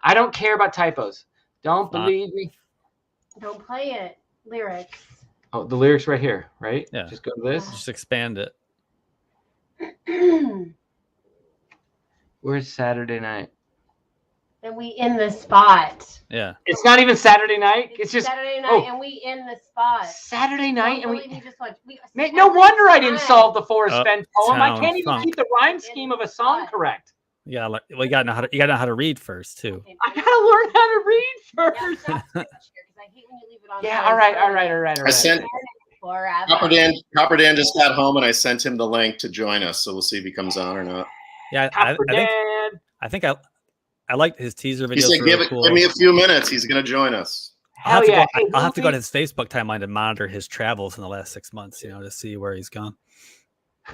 I don't care about typos. Don't believe me. Don't play it. Lyrics. Oh, the lyrics right here, right? Yeah. Just go to this. Just expand it. Where's Saturday night? And we in the spot. Yeah. It's not even Saturday night. It's just Saturday night, and we in the spot. Saturday night, Don't and believe me, just watch. no wonder I didn't solve the Forrest Fenn poem. I Sound can't even funk. keep the rhyme scheme of a song correct. Yeah, you gotta know how to read first too. Okay, I gotta learn how to read first. I hate when you leave it on. Yeah, all right. I sent Copper Dan just got home, and I sent him the link to join us. So we'll see if he comes on or not. Yeah, I think I liked his teaser video. He said, "Give me a few minutes. He's going to join us." Hell yeah! I'll have to go to his Facebook timeline to monitor his travels in the last 6 months. To see where he's gone.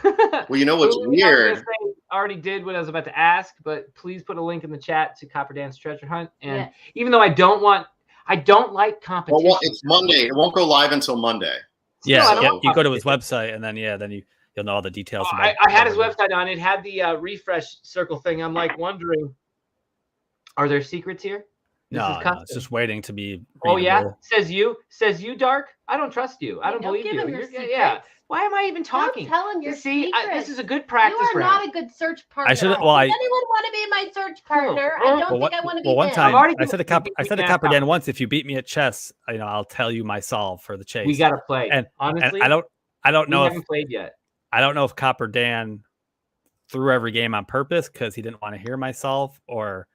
Well, you know what's weird? I already did what I was about to ask, but please put a link in the chat to Copper Dan's treasure hunt. And even though I don't like competition. Well, it's Monday. It won't go live until Monday. Yeah, you go to his website, and then you'll know all the details. I had his website on. It had the refresh circle thing. I'm like wondering, are there secrets here? No, it's just waiting to be. Oh yeah, says you, Dark. I don't trust you. I don't believe you. Yeah. Why am I even talking? Don't tell him your secrets. This is a good practice round. You are not a good search partner. I should. Well, does anyone want to be my search partner? I don't think I want to be. Well, one time I said to Copper Dan once, if you beat me at chess, I'll tell you my solve for the chase. We gotta play. And honestly, and I don't know. We haven't played yet. I don't know if Copper Dan threw every game on purpose because he didn't want to hear my solve, or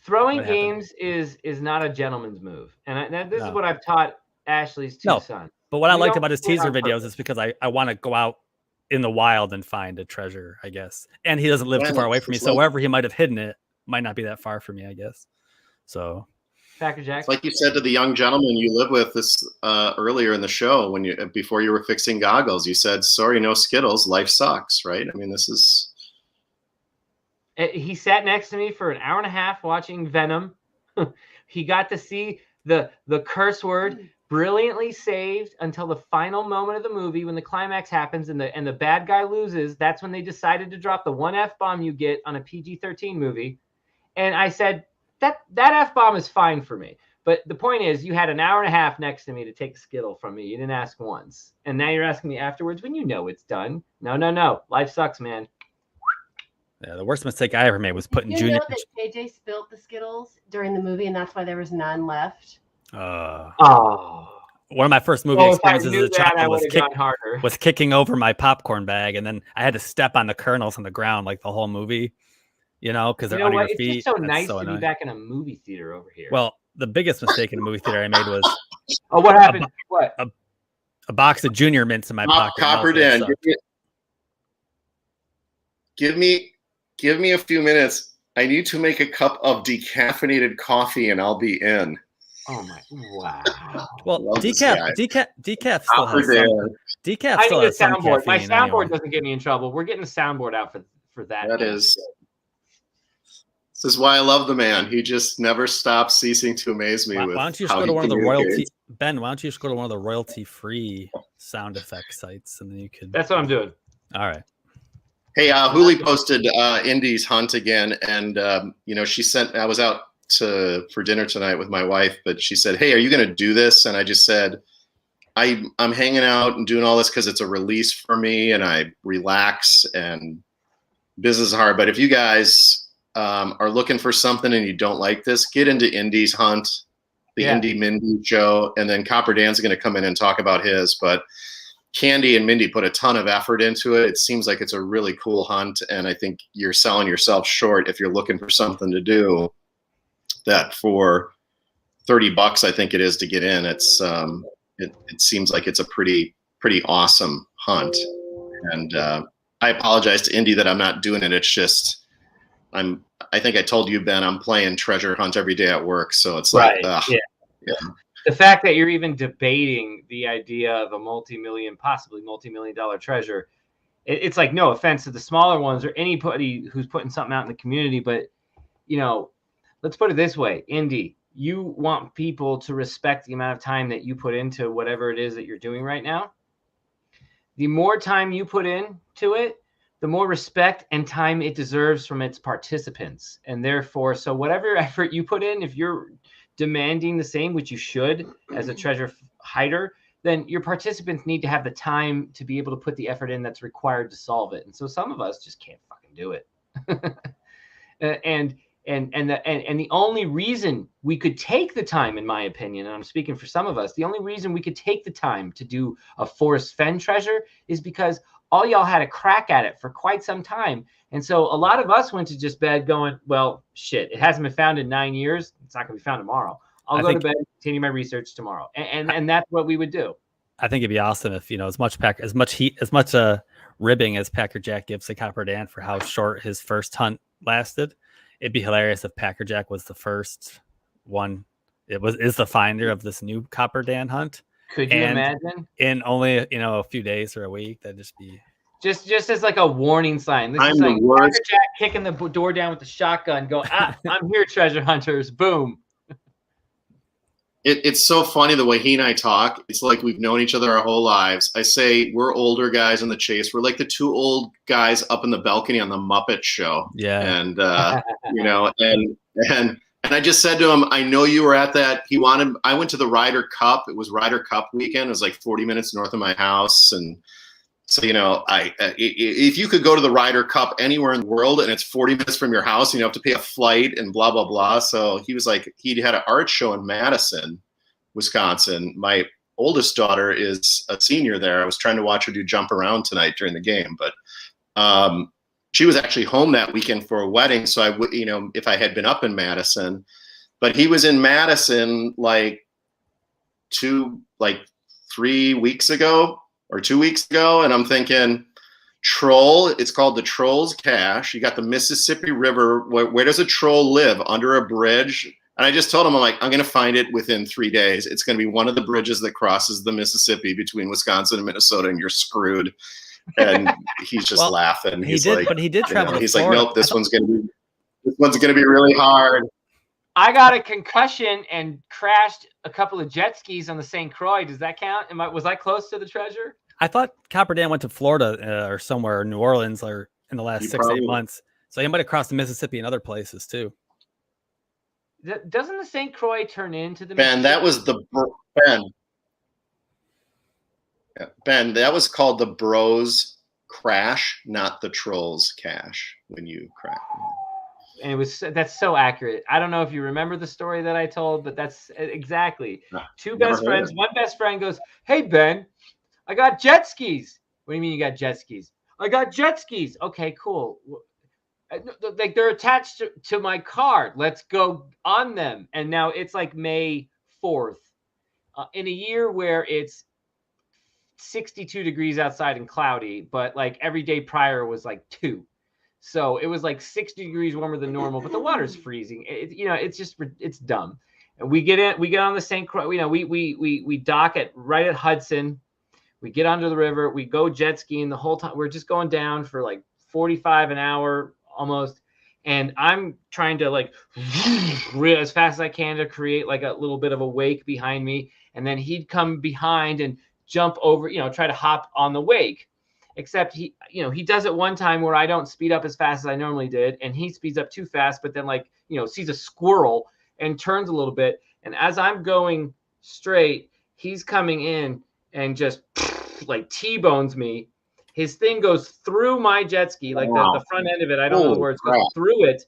throwing games is not a gentleman's move, and this is what I've taught Ashley's two sons. But what I liked about his teaser videos is because I want to go out in the wild and find a treasure, I guess. And he doesn't live too far away from me, so wherever he might have hidden it might not be that far from me, I guess. So Packer Jack. It's like you said to the young gentleman you live with this earlier in the show before you were fixing goggles. You said, "Sorry, no Skittles. Life sucks." Right? I mean, this is. He sat next to me for an hour and a half watching Venom. He got to see the curse word brilliantly saved until the final moment of the movie when the climax happens and the bad guy loses. That's when they decided to drop the one F-bomb you get on a PG-13 movie. And I said, that F-bomb is fine for me. But the point is, you had an hour and a half next to me to take a Skittle from me. You didn't ask once. And now you're asking me afterwards when you know it's done. No. Life sucks, man. Yeah, the worst mistake I ever made was putting Junior. You know that JJ spilled the Skittles during the movie, and that's why there was none left. One of my first movie experiences as a child was kicking over my popcorn bag, and then I had to step on the kernels on the ground like the whole movie, because they're under your feet. It's just so nice to be back in a movie theater over here. Well, the biggest mistake in a movie theater I made was what happened? What? A box of Junior Mints in my pocket. Copper Dan, give me a few minutes. I need to make a cup of decaffeinated coffee, and I'll be in. Oh my! Wow. Well, decaf still has some. Decaf I still need a has some soundboard. My soundboard anyway. doesn't get me in trouble. We're getting a soundboard out for that. That is. This is why I love the man. He just never stops ceasing to amaze me. Why don't you just go to one of the royalty? Ben, why don't you just go to one of the royalty-free sound effect sites, and then you could. That's what I'm doing. All right. Hey, Huli posted Indy's hunt again, and she sent. I was out for dinner tonight with my wife, but she said, "Hey, are you going to do this?" And I just said, "I'm hanging out and doing all this because it's a release for me, and I relax and business is hard. But if you guys are looking for something and you don't like this, get into Indy's hunt, the Indy Mindy show, and then Copper Dan's going to come in and talk about his, but." Candy and Mindy put a ton of effort into it. It seems like it's a really cool hunt, and I think you're selling yourself short if you're looking for something to do. That for $30, I think it is to get in. It's it seems like it's a pretty awesome hunt, and I apologize to Indy that I'm not doing it. It's just I think I told you, Ben, I'm playing treasure hunt every day at work, so it's like yeah. The fact that you're even debating the idea of a possibly multi-million-dollar treasure, it's like, no offense to the smaller ones or anybody who's putting something out in the community, but let's put it this way, Indy, you want people to respect the amount of time that you put into whatever it is that you're doing right now. The more time you put into it, the more respect and time it deserves from its participants, and therefore, so whatever effort you put in, if you're demanding the same, which you should as a treasure hider, then your participants need to have the time to be able to put the effort in that's required to solve it. And so some of us just can't fucking do it. and the only reason we could take the time, in my opinion, and I'm speaking for some of us, the only reason we could take the time to do a Forest Fenn treasure is because all y'all had a crack at it for quite some time. And so a lot of us went to just bed going, well, shit, it hasn't been found in 9 years. It's not going to be found tomorrow. I'll go to bed, continue my research tomorrow. And that's what we would do. I think it'd be awesome if, as much ribbing as Packer Jack gives to Copper Dan for how short his first hunt lasted. It'd be hilarious if Packer Jack was the first one. Is the finder of this new Copper Dan hunt. Could you imagine? In only, a few days or a week, that'd just be just as like a warning sign. This is like Packer Jack kicking the door down with the shotgun. Go, I'm here, treasure hunters. Boom. It's so funny the way he and I talk. It's like we've known each other our whole lives. I say we're older guys in the chase. We're like the two old guys up in the balcony on the Muppet Show. Yeah. And and I just said to him, I know you were at that. I went to the Ryder Cup. It was Ryder Cup weekend. It was like 40 minutes north of my house. And so, if you could go to the Ryder Cup anywhere in the world and it's 40 minutes from your house, and you have to pay a flight and blah, blah, blah. So he was like, he had an art show in Madison, Wisconsin. My oldest daughter is a senior there. I was trying to watch her do jump around tonight during the game, but she was actually home that weekend for a wedding. So I would, if I had been up in Madison, but he was in Madison like 3 weeks ago or 2 weeks ago. And I'm thinking, troll, it's called the Troll's Cache. You got the Mississippi River. Where does a troll live? Under a bridge And I just told him, I'm like, I'm going to find it within 3 days. It's going to be one of the bridges that crosses the Mississippi between Wisconsin and Minnesota, and you're screwed. And he's just laughing. He did travel. He's like, nope, this one's going to be really hard. I got a concussion and crashed a couple of jet skis on the St. Croix. Does that count? Was I close to the treasure? I thought Copper Dan went to Florida or somewhere, New Orleans, or in the last 6-8 months. So he might have crossed the Mississippi and other places too. Doesn't the St. Croix turn into the Ben? That was the Ben. Ben, that was called the Bros Crash, not the Trolls Cash. When you crash, and that's so accurate. I don't know if you remember the story that I told, but that's exactly. Two best friends. One best friend goes, "Hey Ben, I got jet skis." What do you mean you got jet skis? I got jet skis. Okay, cool. Like they're attached to my car. Let's go on them. And now it's like May 4th in a year where it's 62 degrees outside and cloudy, but like every day prior was like 2. So it was like 60 degrees warmer than normal, but the water's freezing. It's dumb. And we get on the St. Croix, we dock right at Hudson. We get onto the river, we go jet skiing the whole time. We're just going down for like 45 an hour almost. And I'm trying to like as fast as I can to create like a little bit of a wake behind me. And then he'd come behind and jump over, try to hop on the wake. Except he does it one time where I don't speed up as fast as I normally did. And he speeds up too fast, but then sees a squirrel and turns a little bit. And as I'm going straight, he's coming in and just like T-bones me. His thing goes through my jet ski, like the front end of it. I don't know where it's going through it,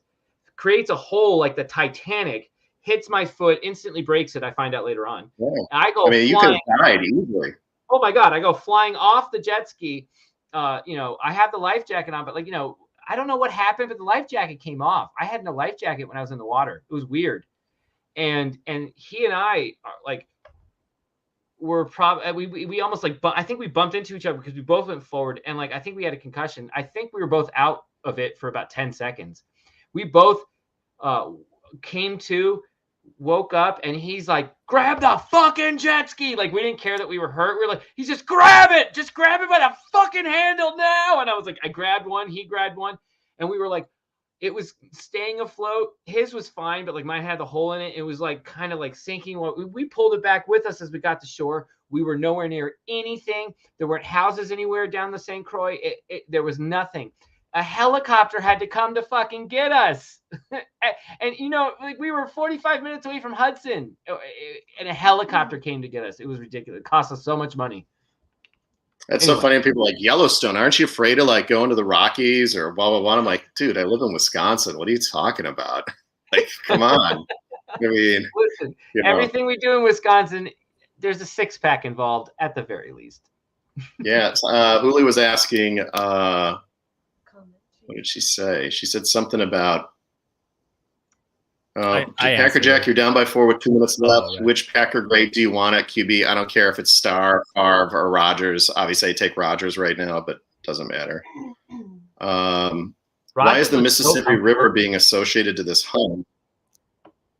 creates a hole like the Titanic, hits my foot, instantly breaks it. I find out later on. Yeah. You could have died easily. Oh my God. I go flying off the jet ski. I have the life jacket on, but I don't know what happened, but the life jacket came off. I had no life jacket when I was in the water. It was weird. And he and I are like, were probably we almost I think we bumped into each other because we both went forward, and I think we had a concussion. I think we were both out of it for about 10 seconds. We both came to, woke up, and he's like, grab the fucking jet ski. Like, we didn't care that we were hurt. We were like, he's just grab it by the fucking handle now. And I was like, I grabbed one, he grabbed one, and we were like, it was staying afloat. His was fine, but mine had the hole in it. It was kind of sinking. We pulled it back with us as we got to shore. We were nowhere near anything. There weren't houses anywhere down the St. Croix. There was nothing. A helicopter had to come to fucking get us. And we were 45 minutes away from Hudson, and a helicopter came to get us. It was ridiculous. It cost us so much money. That's so funny. People like, Yellowstone, aren't you afraid of going to the Rockies or blah, blah, blah? I'm like, dude, I live in Wisconsin. What are you talking about? Come on. I mean, listen, everything we do in Wisconsin, there's a 6-pack involved at the very least. Yeah. Huli was asking, what did she say? She said something about, Packer Jack, you're down by 4 with 2 minutes left. Right. Which Packer grade do you want at QB? I don't care if it's Star, Favre, or Rodgers. Obviously, I take Rodgers right now, but it doesn't matter. Why is the Mississippi River being associated to this home?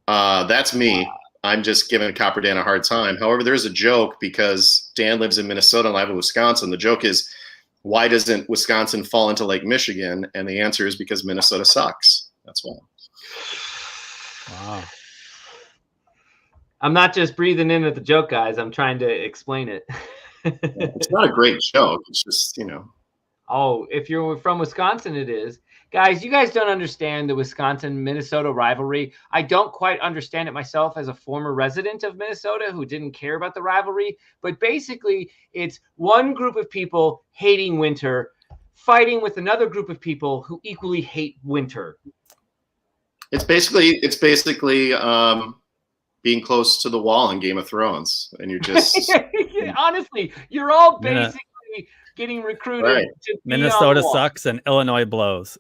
That's me. I'm just giving Copper Dan a hard time. However, there's a joke because Dan lives in Minnesota and I live in Wisconsin. The joke is, why doesn't Wisconsin fall into Lake Michigan? And the answer is because Minnesota sucks. That's why. Wow. I'm not just breathing in at the joke, guys. I'm trying to explain it. It's not a great joke. It's just, Oh, if you're from Wisconsin, it is. Guys, you guys don't understand the Wisconsin-Minnesota rivalry. I don't quite understand it myself as a former resident of Minnesota who didn't care about the rivalry. But basically, it's one group of people hating winter, fighting with another group of people who equally hate winter. It's basically being close to the wall in Game of Thrones, and you're just honestly, you're all basically getting recruited. Right. To Minnesota sucks and Illinois blows.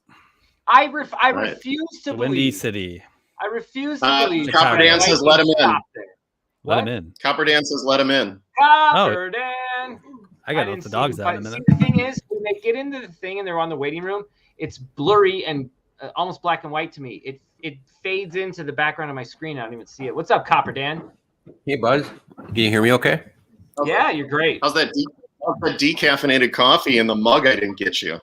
I refuse to believe. Windy City. I refuse to believe. Copper Dan says let him in. Let him in. Copper Dan says let him in. Copper Dan. I gotta let the dogs out in a minute. The thing is, when they get into the thing and they're on the waiting room, it's blurry and almost black and white to me. it fades into the background of my screen. I don't even see it. What's up, Copper Dan? Hey, bud. Can you hear me okay? Yeah, you're great. How's that decaffeinated coffee in the mug I didn't get you?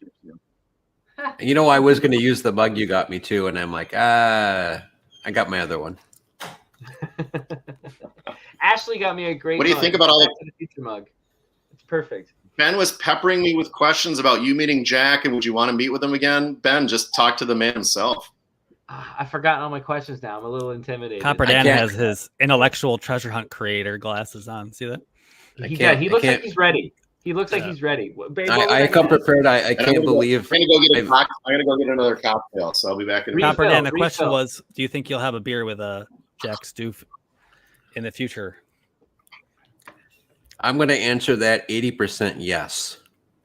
You know, I was going to use the mug you got me too, and I'm like, I got my other one. Ashley got me a great What do you mug. think about all Back to the Future mug? It's perfect. Ben was peppering me with questions about you meeting Jack, and would you want to meet with him again? Ben, just talk to the man himself. I've forgotten all my questions now. I'm a little intimidated. Copper Dan has his intellectual treasure hunt creator glasses on. See that? He looks like he's ready. He looks like he's ready. Babe, I come prepared. I can't believe. I'm gonna go get another cocktail, so I'll be back in. Copper Dan, the question was, do you think you'll have a beer with Jack Stoof in the future? I'm going to answer that 80% yes.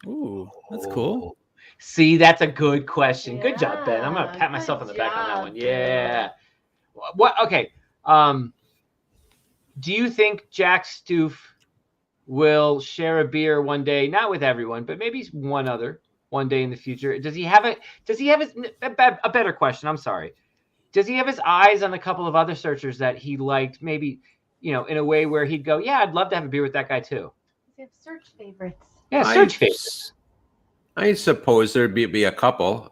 Ooh, that's cool. See, that's a good question. Good job, Ben. I'm Yeah, gonna pat myself on the back on that job, one. Yeah. What? Okay. Do you think Jack Stoof will share a beer one day? Not with everyone, but maybe one day in the future. Does he have a better question? I'm sorry. Does he have his eyes on a couple of other searchers that he liked? Maybe, in a way where he'd go, yeah, I'd love to have a beer with that guy too. We have search favorites. Yeah, search favorites. I suppose there'd be a couple.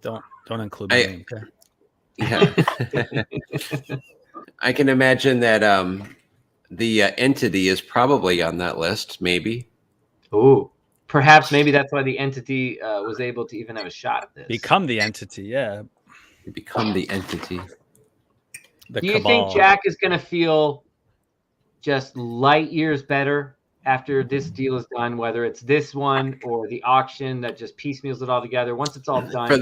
Don't include me. Okay. Yeah. I can imagine that the entity is probably on that list, maybe. Ooh, perhaps maybe that's why the entity was able to even have a shot at this. Become the entity, yeah. Become the entity. Do you think Jack is going to feel just light years better after this deal is done, whether it's this one or the auction that just piecemeals it all together? Once it's all done, for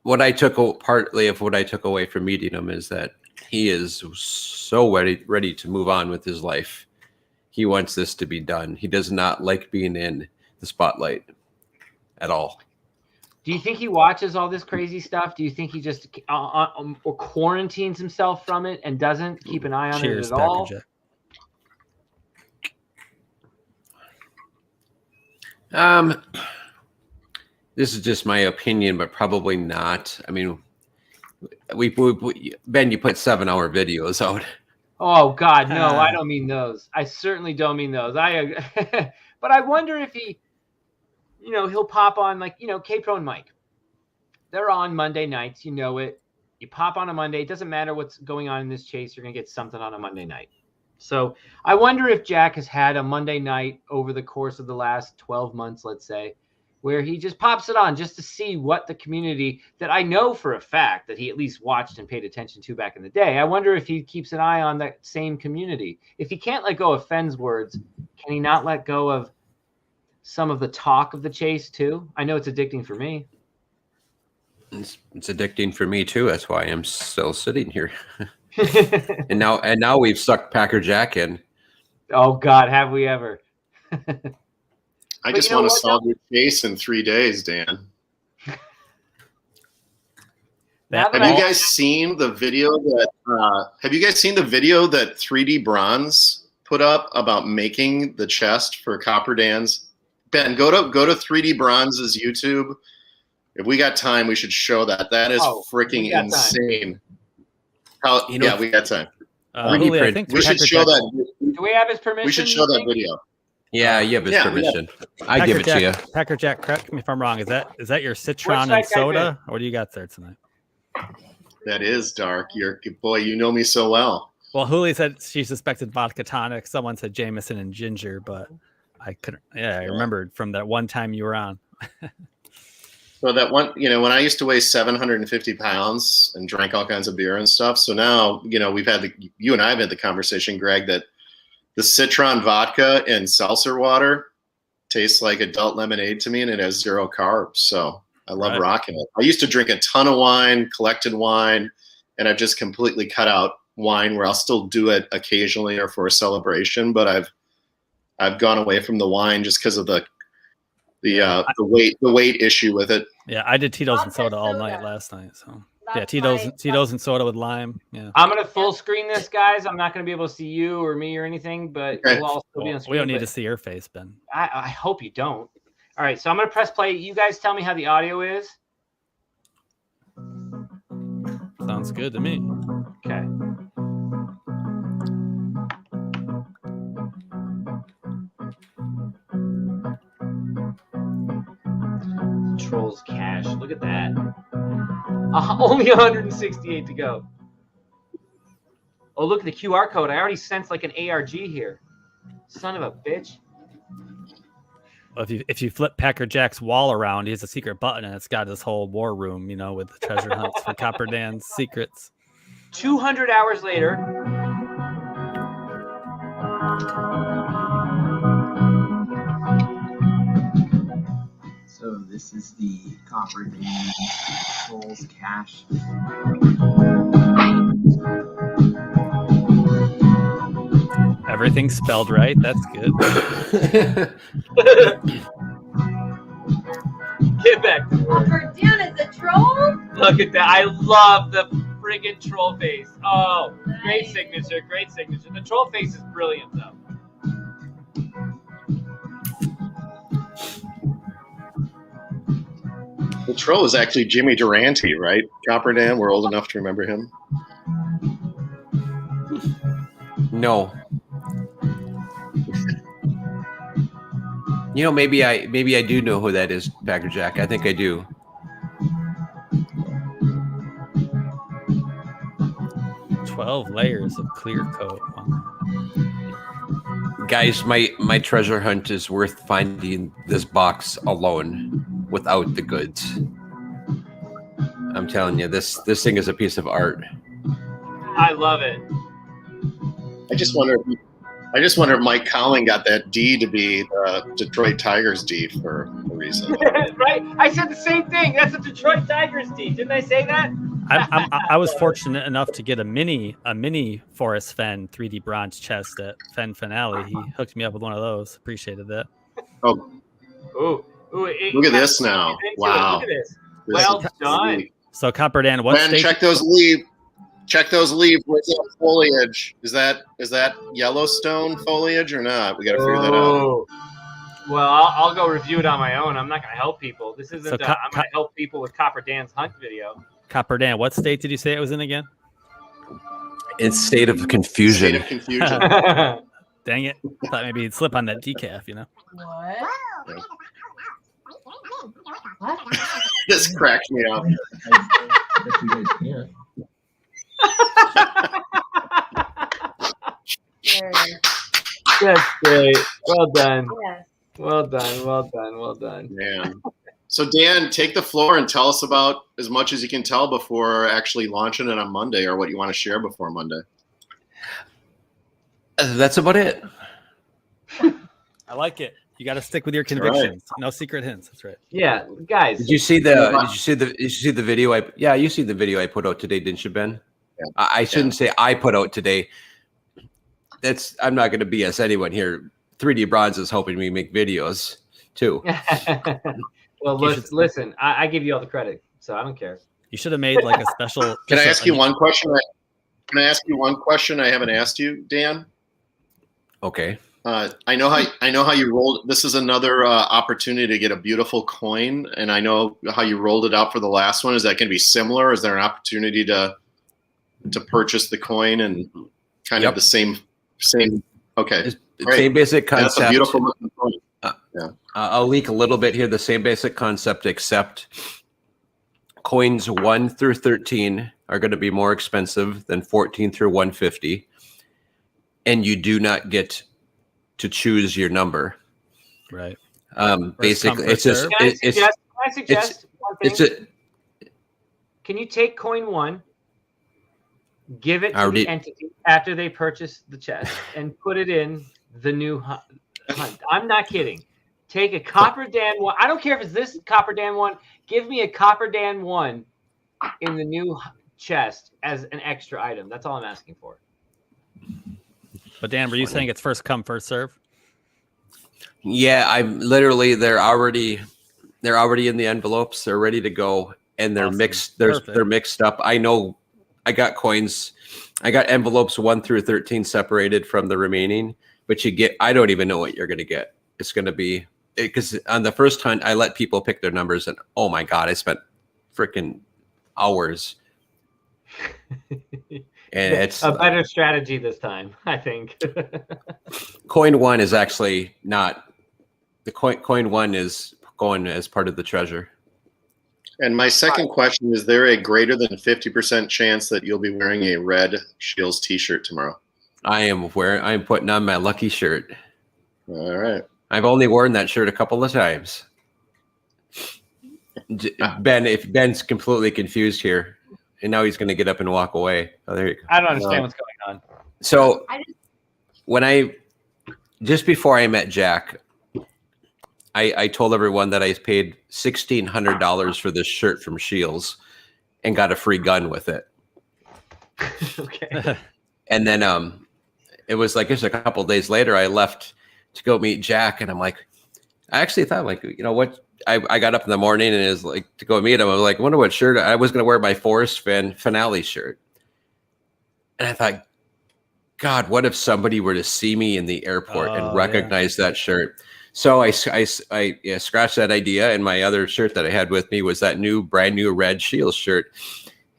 what I took partly of what I took away from meeting him is that he is so ready to move on with his life. He wants this to be done. He does not like being in the spotlight at all. Do you think he watches all this crazy stuff? Do you think he just or quarantines himself from it and doesn't keep an eye on it at all? This is just my opinion, but probably not. I mean, we Ben, you put 7-hour videos out. Oh God, no! I don't mean those. I certainly don't mean those. But I wonder if he, he'll pop on like K-Pro and Mike. They're on Monday nights. You know it. You pop on a Monday. It doesn't matter what's going on in this chase. You're gonna get something on a Monday night. So I wonder if Jack has had a Monday night over the course of the last 12 months, let's say, where he just pops it on just to see what the community that I know for a fact that he at least watched and paid attention to back in the day. I wonder if he keeps an eye on that same community. If he can't let go of Fenn's words, can he not let go of some of the talk of the chase too? I know it's addicting for me. It's addicting for me too. That's why I'm still sitting here. and now we've sucked Packer Jack in. Oh God, have we ever? I just want to solve your case in 3 days, Dan. Have you guys seen the video that 3D Bronze put up about making the chest for Copper Dan's? Ben, go to 3D Bronze's YouTube. If we got time, we should show that. That is freaking insane. We got time. I think we should show that. Do we have his permission? We should show that video. Yeah, you have his permission. I give it to you. Packer Jack, correct me if I'm wrong. Is that your citron and soda? Or what do you got there tonight? That is dark. Boy, you know me so well. Well, Huli said she suspected vodka tonic. Someone said Jameson and ginger, but I couldn't. Yeah, I remembered from that one time you were on. So that one, when I used to weigh 750 pounds and drank all kinds of beer and stuff. So now, you and I have had the conversation, Greg, that the citron vodka and seltzer water tastes like adult lemonade to me, and it has 0 carbs. So I love rocking it. I used to drink a ton of wine, collected wine, and I've just completely cut out wine where I'll still do it occasionally or for a celebration. But I've gone away from the wine just because of the weight issue with it. Yeah, I did Tito's and soda all night last night. So yeah, Tito's and soda with lime. Yeah, I'm gonna full screen this, guys. I'm not gonna be able to see you or me or anything, but we'll all still be on screen. We don't need to see your face, Ben. I hope you don't. All right, so I'm going to press play. You guys tell me how the audio is. Sounds good to me. Okay. Trolls cash. Look at that. Only 168 to go. Oh, look at the QR code. I already sensed like an ARG here. Son of a bitch. Well, if you flip Packer Jack's wall around, he has a secret button, and it's got this whole war room, with the treasure hunts for Copper Dan's secrets. 200 hours later. So this is the Copper Dan Trolls cache. Everything's spelled right. That's good. Get back to work. Copper Dan is a troll? Look at that. I love the friggin' troll face. Oh, great signature. Great signature. The troll face is brilliant, though. The troll is actually Jimmy Durante, right? Copper Dan, we're old enough to remember him. No. Maybe I do know who that is, Packer Jack. I think I do. $12 layers of clear coat. Guys, my treasure hunt is worth finding this box alone without the goods. I'm telling you, this thing is a piece of art. I love it. I just wonder if Mike Collin got that D to be the Detroit Tigers D for a reason. Right? I said the same thing. That's a Detroit Tigers D. Didn't I say that? I was fortunate enough to get a mini Forrest Fenn 3D bronze chest at Fenn Finale. He hooked me up with one of those. Appreciated that. Oh, Ooh, look at this now! Wow, look at this. Well done. So Copper Dan, what Ben, stage? check those leaves. Check those leaves. What's that foliage? Is that Yellowstone foliage or not? We got to figure that out. Well, I'll go review it on my own. I'm not going to help people. This isn't. I'm going to help people with Copper Dan's hunt video. Copper Dan, what state did you say it was in again? It's state of confusion. State of confusion. Dang it! I thought maybe he'd slip on that decaf. What? This cracks me up. If you guys can't. That's great. Well done. Yes. Well done. Man. So Dan, take the floor and tell us about as much as you can tell before actually launching it on Monday, or what you want to share before Monday. That's about it. I like it. You got to stick with your convictions. Right. No secret hints. That's right. Yeah, guys. Did you see the video? You see the video I put out today, didn't you, Ben? Yeah. I shouldn't say I put out today. I'm not going to BS anyone here. 3D Bronze is helping me make videos too. Well, listen. I give you all the credit, so I don't care. You should have made like a special. Can I ask you one question? Can I ask you one question I haven't asked you, Dan? Okay. I know how you rolled. This is another opportunity to get a beautiful coin, and I know how you rolled it out for the last one. Is that going to be similar? Is there an opportunity to purchase the coin and kind of the same? Okay, same basic concept. That's a beautiful looking coin. Yeah. I'll leak a little bit here. The same basic concept, except coins 1 through 13 are going to be more expensive than 14 through 150, and you do not get to choose your number. Right. Basically, it's just. Can I suggest one thing? Can you take coin 1, give it to the entity after they purchase the chest, and put it in the new hunt? I'm not kidding. Take a Copper Dan 1. I don't care if it's this Copper Dan 1. Give me a Copper Dan 1 in the new chest as an extra item. That's all I'm asking for. But Dan, were you saying it's first come, first serve? Yeah, I'm literally they're already in the envelopes. They're ready to go, and they're mixed. They're mixed up. I know. I got coins. I got envelopes 1 through 13 separated from the remaining. But I don't even know what you're going to get. It's going to be because on the first hunt, I let people pick their numbers, and oh my God, I spent freaking hours. And it's a better strategy this time, I think. coin one is actually not the coin one is going as part of the treasure. And my second question, is there a greater than 50% chance that you'll be wearing a red Shields t-shirt tomorrow? I'm putting on my lucky shirt. All right. I've only worn that shirt a couple of times. Ben, if Ben's completely confused here, and now he's going to get up and walk away. Oh, there you go. I don't understand what's going on. So just before I met Jack, I told everyone that I paid $1,600 for this shirt from Shields and got a free gun with it. Okay. And then it was like just a couple of days later, I left to go meet Jack, and I'm like, I actually thought, like, you know what? I got up in the morning and it was like to go meet him. I was like, I wonder what shirt I was going to wear. My Forrest Fenn finale shirt, and I thought, God, what if somebody were to see me in the airport and recognize that shirt? So I scratched that idea, and my other shirt that I had with me was that brand new red Shields shirt,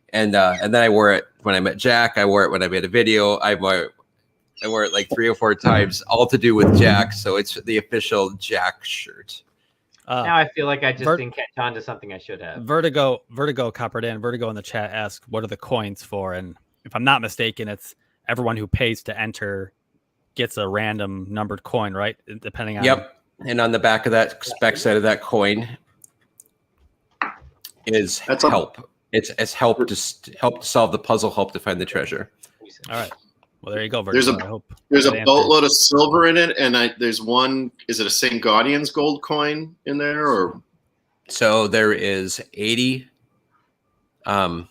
and then I wore it when I met Jack. I wore it when I made a video. I wore it like 3 or 4 times, all to do with Jack. So it's the official Jack shirt. Now I feel like I just didn't catch on to something I should have. Vertigo Copper Dan, Vertigo in the chat asked, what are the coins for? And if I'm not mistaken, it's everyone who pays to enter gets a random numbered coin, right? Depending on. Yep. And on the back of that spec side of that coin is help. It's help to solve the puzzle, help to find the treasure. All right. Well, there you go, Vertigo. There's a boatload of silver in it, and there's one. Is it a St. Gaudian's gold coin in there, or? So there is 80. What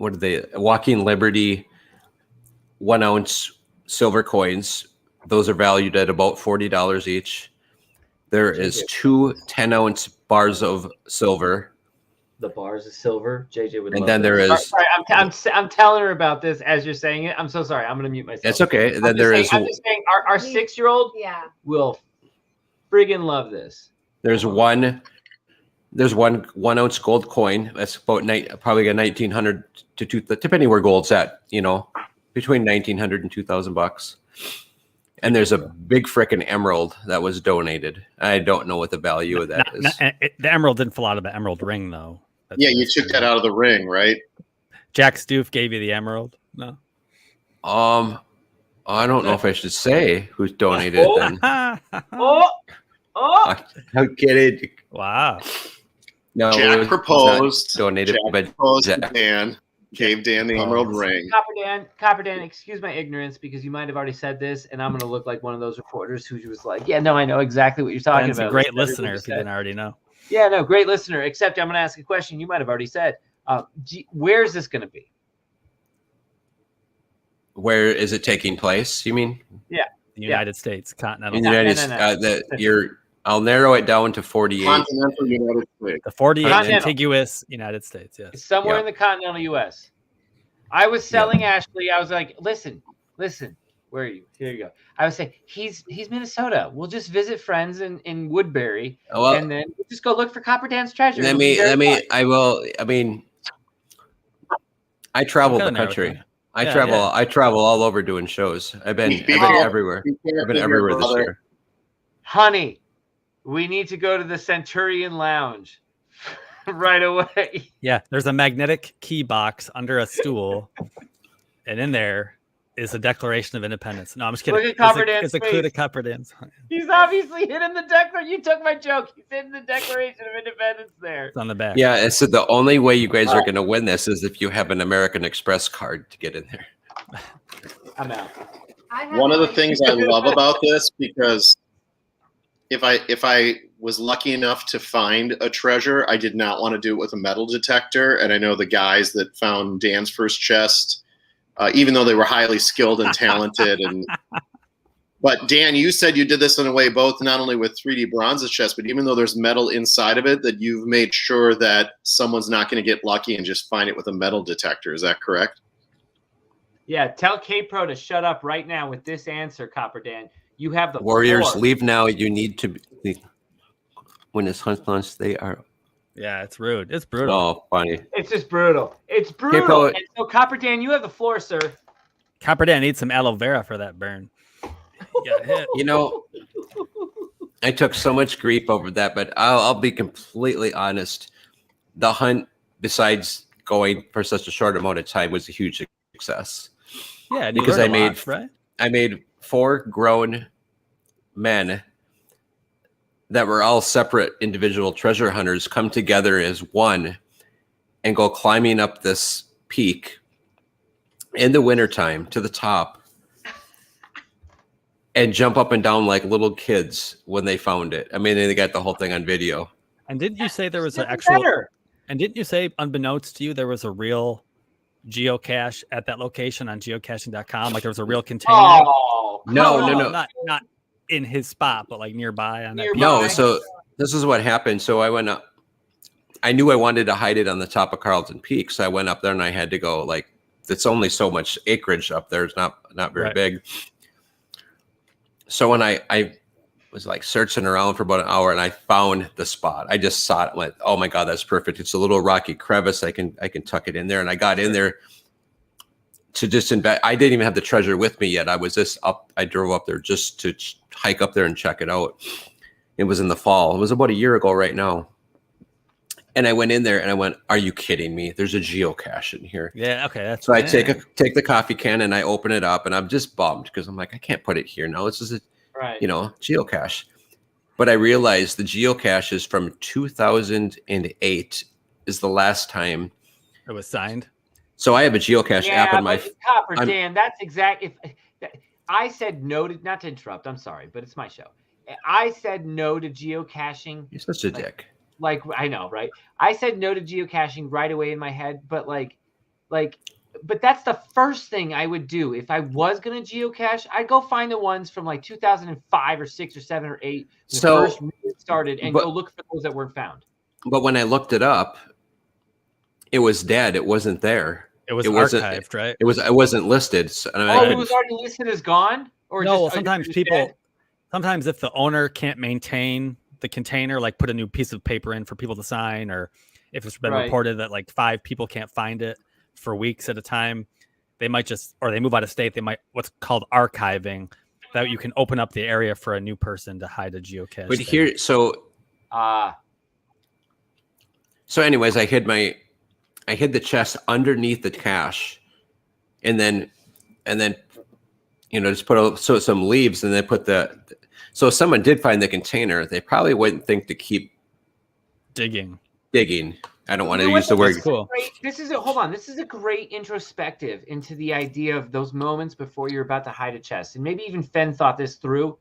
are they? Joaquin Liberty 1 ounce silver coins. Those are valued at about $40 each. There is 2 10-ounce bars of silver. The bars of silver, JJ would. And love then there this. is. Sorry, I'm telling her about this as you're saying it. I'm so sorry. I'm going to mute myself. It's okay. And then I'm just saying, our 6-year-old will friggin' love this. There's one 1 ounce gold coin. That's about probably a 1,900 to 2,000, depending where gold's at. You know, between 1,900 and $2,000. And there's a big frickin' emerald that was donated. I don't know what the value of that is. The emerald didn't fall out of the emerald ring, though. You took that out of the ring, right? Jack Stoof gave you the emerald? No. I don't know if I should say who's donated it then. I'm kidding. Wow. No, Jack proposed. Donated by Jack. Dan gave Dan the emerald ring. Copper Dan, excuse my ignorance, because you might have already said this, and I'm going to look like one of those reporters who was like, yeah, no, I know exactly what you're talking Ben's about. A great listener if you didn't already know. Yeah, no, great listener, except I'm going to ask a question you might have already said. Where's this going to be? Where is it taking place, you mean? Yeah. The United States, continental. In the United States. I'll narrow it down to 48. Continental United States. The 48 contiguous United States, yes. It's somewhere in the continental U.S. I was selling Ashley. I was like, listen. Where are you? Here you go. I was saying, he's Minnesota. We'll just visit friends in Woodbury, and then we'll just go look for Copper Dan's treasure. I travel the country. I travel all over doing shows. I've been everywhere. I've been everywhere this year. Honey, we need to go to the Centurion Lounge right away. Yeah, there's a magnetic key box under a stool, and in there is a Declaration of Independence. No, I'm just kidding. Look at Copper Dan's It's a clue to Copper Dan's. He's obviously hidden the Declaration. You took my joke. He's hidden the Declaration of Independence there. It's on the back. Yeah, so the only way you guys are going to win this is if you have an American Express card to get in there. I'm out. One of the things I love about this, because if I was lucky enough to find a treasure, I did not want to do it with a metal detector. And I know the guys that found Dan's first chest, even though they were highly skilled and talented. But Dan, you said you did this in a way, both not only with 3D bronze chest, but even though there's metal inside of it, that you've made sure that someone's not going to get lucky and just find it with a metal detector. Is that correct? Yeah, tell K-Pro to shut up right now with this answer, Copper Dan. You have the Warriors, floor. leave now. You need to be. when his hunts launch, they are. Yeah, it's rude. It's brutal. Oh, funny. It's just brutal. It's brutal. And so, Copper Dan, you have the floor, sir. Copper Dan needs some aloe vera for that burn. He got hit. You know, I took so much grief over that, but I'll be completely honest. The hunt, besides going for such a short amount of time, was a huge success. Yeah, because I made 4 grown men that were all separate individual treasure hunters come together as one and go climbing up this peak in the wintertime to the top and jump up and down like little kids when they found it. I mean, they got the whole thing on video. And didn't you say there was an actual and didn't you say, unbeknownst to you, there was a real geocache at that location on geocaching.com? Like there was a real container? Oh, no. Not in his spot, but like nearby on that. No, so this is what happened. So I went up. I knew I wanted to hide it on the top of Carlton Peak, so I went up there and I had to go. Like, it's only so much acreage up there; it's not very big. So when I was like searching around for about an hour, and I found the spot. I just saw it. And went, oh my god, that's perfect! It's a little rocky crevice. I can tuck it in there, and I got in there to just invest. I didn't even have the treasure with me yet. I was just up. I drove up there just to hike up there and check it out. It was in the fall. It was about a year ago right now. And I went in there and I went, are you kidding me? There's a geocache in here. Yeah, okay. So I take the coffee can and I open it up and I'm just bummed because I'm like, I can't put it here now. This is a geocache. But I realized the geocache is from 2008 is the last time it was signed. So I have a geocache app on my Copper Dan, that's exact. I said no to, not to interrupt, I'm sorry, but it's my show. I said no to geocaching. You're such a dick. Like, I know, right? I said no to geocaching right away in my head, but but that's the first thing I would do. If I was going to geocache, I'd go find the ones from like 2005 or 6 or 7 or 8 when first started and go look for those that weren't found. But when I looked it up, it was dead. It wasn't there. It wasn't archived, right? It wasn't listed. So, it was already listed as gone? Or no, just, sometimes if the owner can't maintain the container, like put a new piece of paper in for people to sign, or if it's been reported that like 5 people can't find it for weeks at a time, they might just, or they move out of state, they might what's called archiving, that you can open up the area for a new person to hide a geocache. But here, so anyways, I hid the chest underneath the cache, and then just put some leaves, and then put so if someone did find the container, they probably wouldn't think to keep digging. I don't want to use the word. Cool. This is a great introspective into the idea of those moments before you're about to hide a chest. And maybe even Fenn thought this through,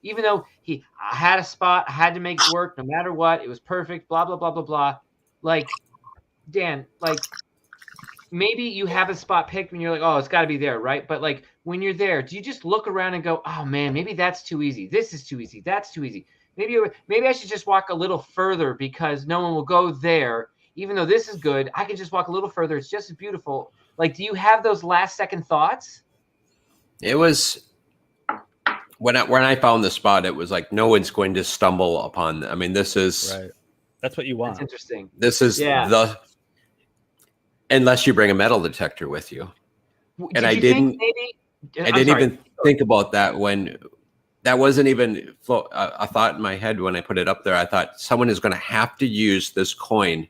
even though I had a spot, I had to make it work no matter what. It was perfect, blah, blah, blah, blah, blah. Like, Dan, like, maybe you have a spot picked when you're like, oh, it's got to be there, right? But like when you're there, do you just look around and go, oh man, maybe that's too easy. This is too easy. That's too easy. Maybe I should just walk a little further because no one will go there. Even though this is good, I can just walk a little further. It's just as beautiful. Like, do you have those last second thoughts? It was when I found the spot, it was like no one's going to stumble upon. I mean, this is right. That's what you want. That's interesting. This is unless you bring a metal detector with you. And I didn't even think about that when that wasn't even a thought in my head when I put it up there. I thought someone is going to have to use this coin.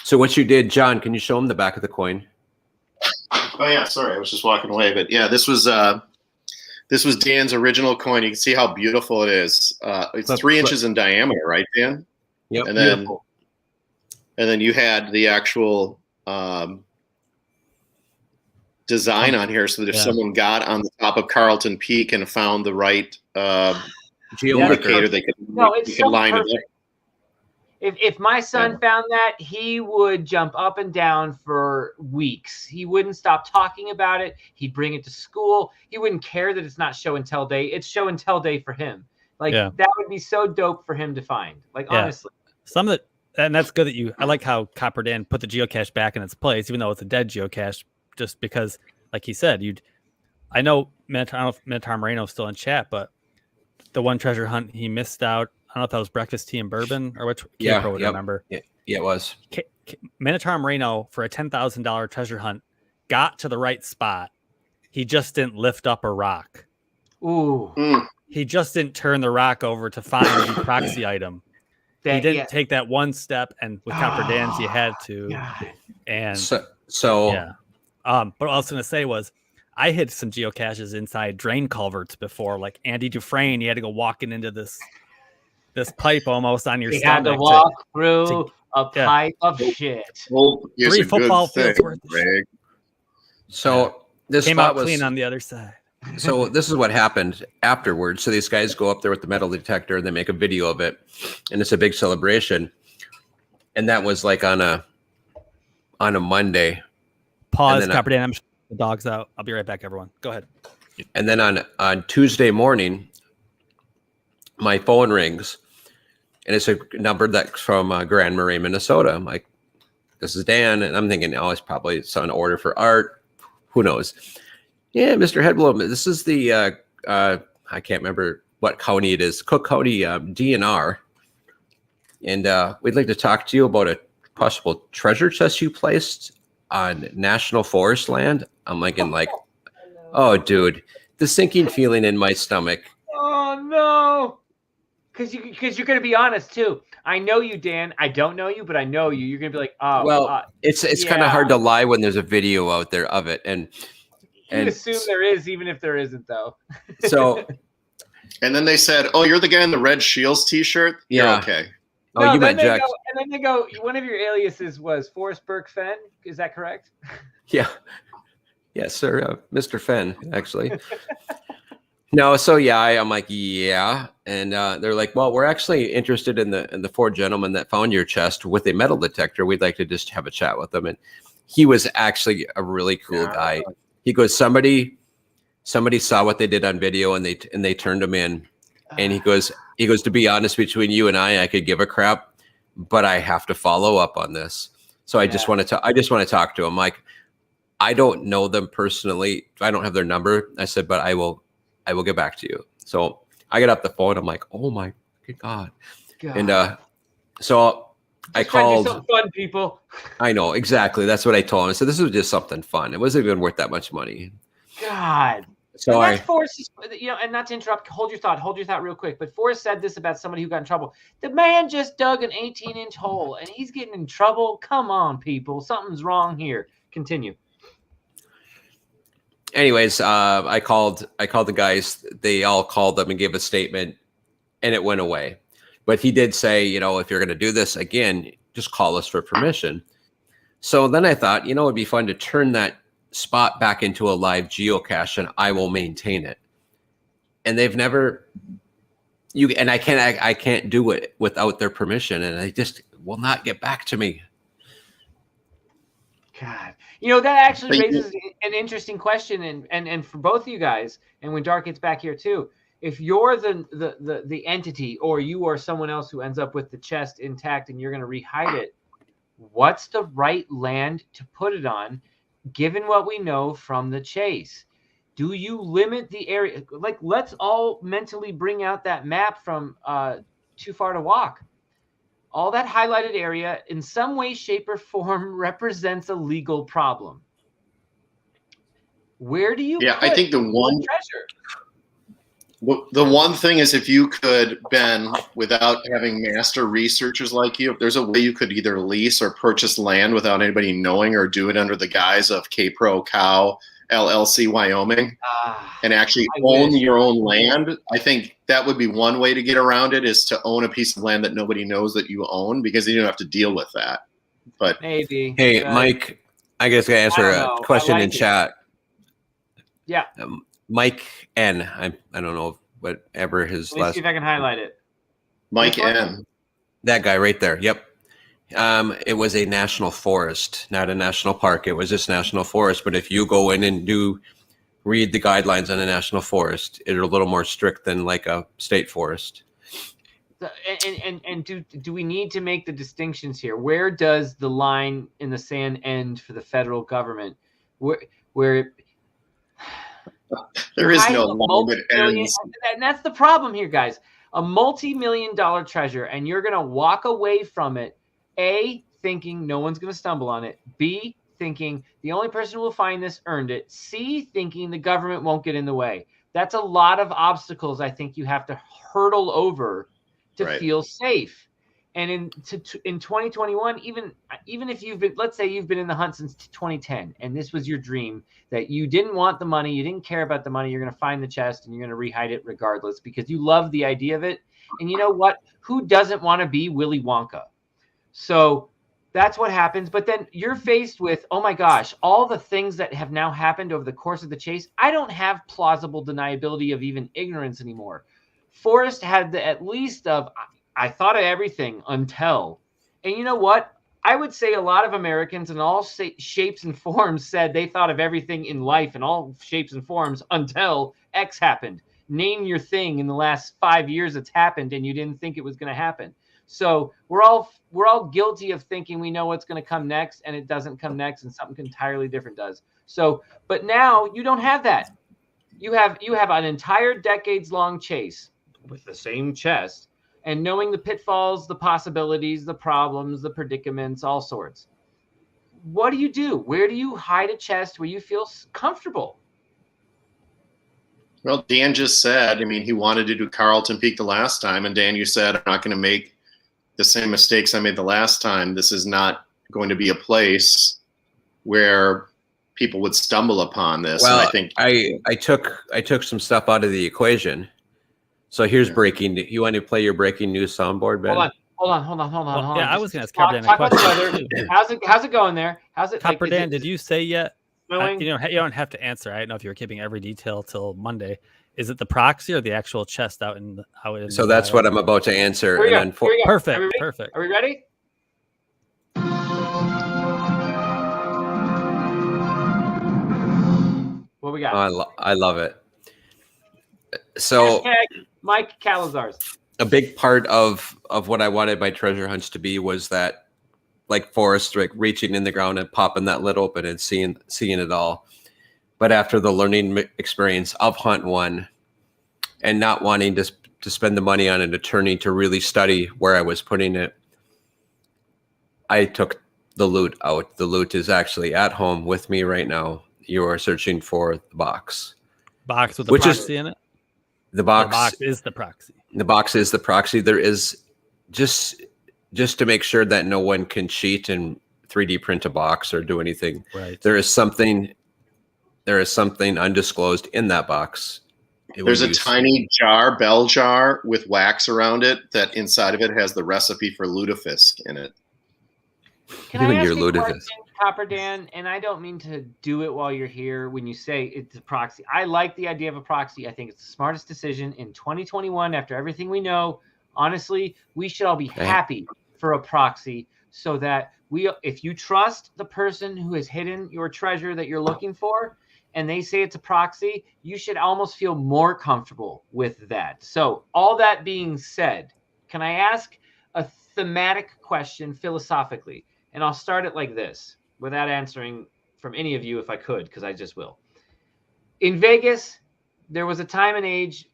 So what you did, John, can you show them the back of the coin? Oh yeah, sorry, I was just walking away. But yeah, this was Dan's original coin. You can see how beautiful it is. It's 3 inches in diameter, right, Dan? Yep. And then you had the actual design on here, so that if someone got on the top of Carlton Peak and found the right geomarker, they could line it up. If my son found that, he would jump up and down for weeks. He wouldn't stop talking about it. He'd bring it to school. He wouldn't care that it's not show and tell day. It's show and tell day for him. Like that would be so dope for him to find. Like honestly, and that's good that I like how Copper Dan put the geocache back in its place, even though it's a dead geocache. Just because, like he said, I know Minotaur Moreno is still in chat, but the one treasure hunt he missed out I don't know if that was Breakfast Tea and Bourbon or which Yeah, K-Pro would remember. Yeah, it was. Minotaur Moreno for a $10,000 treasure hunt got to the right spot. He just didn't lift up a rock. Ooh. He just didn't turn the rock over to find the proxy item. He didn't take that one step, and with Copper Dams, you had to. God. And so but what I was going to say was, I hid some geocaches inside drain culverts before, like Andy Dufresne. You had to go walking into this pipe almost on your stomach. You had to walk through a pipe of shit. 3 football fields worth. So this came spot out was clean on the other side. So this is what happened afterwards. So these guys go up there with the metal detector and they make a video of it, and it's a big celebration. And that was like on a Monday. Pause, Copper Dan. I'm the dog's out. I'll be right back, everyone. Go ahead. And then on Tuesday morning, my phone rings, and it's a number that's from Grand Marais, Minnesota. I'm like, this is Dan, and I'm thinking, oh, it's probably an order for art. Who knows? Yeah, Mr. Hedblum, this is the I can't remember what county it is, Cook County DNR, and we'd like to talk to you about a possible treasure chest you placed on national forest land. I'm thinking like, oh, dude, the sinking feeling in my stomach. Oh no, because you're gonna be honest too. I know you, Dan. I don't know you, but I know you. You're gonna be like, oh, well, it's kind of hard to lie when there's a video out there of it, and you assume there is, even if there isn't, though. So, and then they said, "Oh, you're the guy in the red Shields T-shirt." Yeah. You're okay. Oh, no, you meant Jack. And then they go, one of your aliases was Forrest Burke Fenn. Is that correct? Yeah. Yes, sir. Mr. Fenn, actually. No, so yeah, I'm like, yeah. And they're like, well, we're actually interested in the 4 gentlemen that found your chest with a metal detector. We'd like to just have a chat with them. And he was actually a really cool guy. He goes, somebody saw what they did on video and they turned him in. And he goes, to be honest, between you and I could give a crap, but I have to follow up on this. So I just want to talk to him. Like, I don't know them personally. I don't have their number. I said, but I will get back to you. So I get off the phone. I'm like, oh my God. And so I called. Something fun, people. I know, exactly. That's what I told him. I said, this was just something fun. It wasn't even worth that much money. God. So that's Forrest, and not to interrupt, hold your thought real quick. But Forrest said this about somebody who got in trouble. The man just dug an 18-inch hole and he's getting in trouble. Come on, people. Something's wrong here. Continue. Anyways, I called the guys. They all called them and gave a statement, and it went away. But he did say, if you're going to do this again, just call us for permission. So then I thought, it'd be fun to turn that spot back into a live geocache, and I will maintain it. And they've never, I can't do it without their permission, and they just will not get back to me. God, that actually raises an interesting question, and for both of you guys, and when Dark gets back here too, if you're the entity, or you are someone else who ends up with the chest intact and you're going to rehide it, what's the right land to put it on, given what we know from the chase? Do you limit the area? Like, let's all mentally bring out that map from Too Far to Walk. All that highlighted area in some way, shape, or form represents a legal problem. Where do you put I think the one treasure? The one thing is, if you could, Ben, without having master researchers like you, if there's a way you could either lease or purchase land without anybody knowing, or do it under the guise of K-Pro Cow LLC Wyoming, and actually own your own land, I think that would be one way to get around it, is to own a piece of land that nobody knows that you own, because you don't have to deal with that. But maybe. Hey, Mike, I guess I answer a question in chat. Yeah. Mike N. I don't know whatever his Let me see if I can highlight it. Mike N. That guy right there. Yep. It was a national forest, not a national park. It was just national forest. But if you go in and read the guidelines on a national forest, it's a little more strict than like a state forest. And do we need to make the distinctions here? Where does the line in the sand end for the federal government? Where there is no line that ends. And that's the problem here, guys. a multi-million-dollar treasure, and you're going to walk away from it, A, thinking no one's going to stumble on it, B, thinking the only person who will find this earned it, C, thinking the government won't get in the way. That's a lot of obstacles I think you have to hurdle over to feel safe. And in 2021, even if you've been, let's say you've been in the hunt since 2010, and this was your dream, that you didn't want the money, you didn't care about the money, you're going to find the chest and you're going to rehide it regardless because you love the idea of it. And you know what? Who doesn't want to be Willy Wonka? So that's what happens. But then you're faced with, oh my gosh, all the things that have now happened over the course of the chase. I don't have plausible deniability of even ignorance anymore. Forrest had at least of, I thought of everything until, and you know what? I would say a lot of Americans in all shapes and forms said they thought of everything in life in all shapes and forms until X happened. Name your thing in the last 5 years that's happened and you didn't think it was going to happen. So we're all guilty of thinking we know what's going to come next and it doesn't come next and something entirely different does. So, but now you don't have that. You have an entire decades-long chase with the same chest and knowing the pitfalls, the possibilities, the problems, the predicaments, all sorts. What do? Where do you hide a chest where you feel comfortable? Well, Dan just said, I mean, he wanted to do Carlton Peak the last time, and Dan, you said, I'm not going to make the same mistakes I made the last time. This is not going to be a place where people would stumble upon this. Well, and I think I took some stuff out of the equation. So here's breaking. You want to play your breaking news soundboard, Ben? Hold on. Yeah, I was going to ask Copper Dan a question. How's it going there? How's it? Copper Dan, did you say yet? You don't have to answer. I don't know if you were keeping every detail till Monday. Is it the proxy or the actual chest out in? So that's what I'm about to answer. Perfect. Are we ready? What we got? I love it. So Mike Calazars. A big part of what I wanted my treasure hunts to be was that, like Forrest, like reaching in the ground and popping that lid open and seeing it all. But after the learning experience of Hunt One, and not wanting to spend the money on an attorney to really study where I was putting it, I took the loot out. The loot is actually at home with me right now. You are searching for the box. Box with the proxy in it? The box is the proxy. The box is the proxy. There is just to make sure that no one can cheat and 3D print a box or do anything. Right. There is something undisclosed in that box. There's a tiny jar, bell jar, with wax around it that inside of it has the recipe for lutefisk in it. Can I ask you a question, Copper Dan? And I don't mean to do it while you're here when you say it's a proxy. I like the idea of a proxy. I think it's the smartest decision in 2021 after everything we know. Honestly, we should all be happy for a proxy so that if you trust the person who has hidden your treasure that you're looking for, and they say it's a proxy, you should almost feel more comfortable with that. So all that being said, can I ask a thematic question philosophically? And I'll start it like this without answering from any of you if I could, because I just will. In Vegas, there was a time and age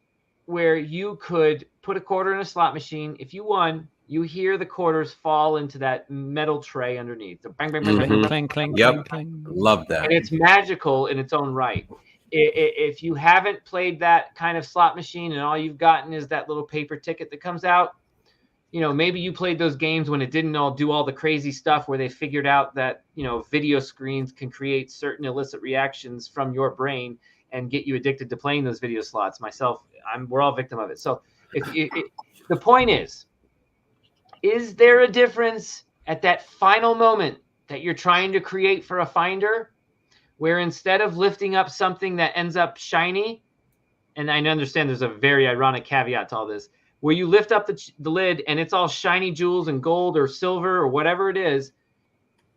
where you could put a quarter in a slot machine. If you won, you hear the quarters fall into that metal tray underneath. So bang, bang, bang, bang, clang, clang, yep. clang, clang. Love that. And it's magical in its own right. If you haven't played that kind of slot machine and all you've gotten is that little paper ticket that comes out, maybe you played those games when it didn't all do all the crazy stuff where they figured out that, video screens can create certain illicit reactions from your brain and get you addicted to playing those video slots. Myself, we're all victim of it. So the point is there a difference at that final moment that you're trying to create for a finder where instead of lifting up something that ends up shiny, and I understand there's a very ironic caveat to all this, where you lift up the lid and it's all shiny jewels and gold or silver or whatever it is,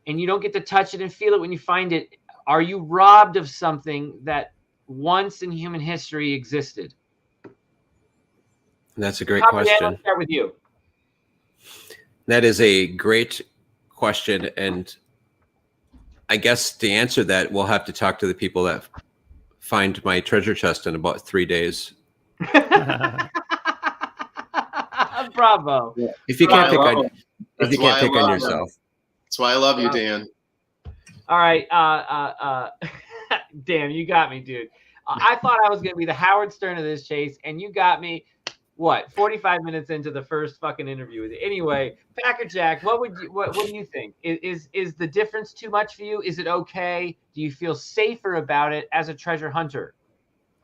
and you don't get to touch it and feel it when you find it, are you robbed of something that once in human history existed? That's a great question. I'll start with you. That is a great question. And I guess to answer that, we'll have to talk to the people that find my treasure chest in about 3 days. Bravo. If you can't pick on, if That's you why can't I pick on love yourself, That's why I love you, Dan. All right. Damn, you got me, dude. I thought I was going to be the Howard Stern of this chase, and you got me, 45 minutes into the first fucking interview with you. Anyway, Packer Jack, what do you think? Is the difference too much for you? Is it okay? Do you feel safer about it as a treasure hunter?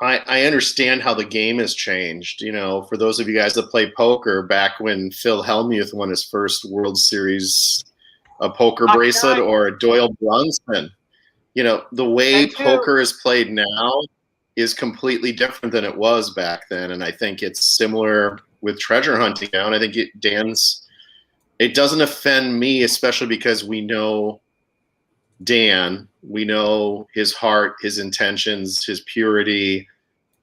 I understand how the game has changed. You know, for those of you guys that play poker, back when Phil Hellmuth won his first World Series poker bracelet, or Doyle Brunson, you know, the way poker is played now is completely different than it was back then. And I think it's similar with treasure hunting now. And I think it doesn't offend me, especially because we know Dan, we know his heart, his intentions, his purity.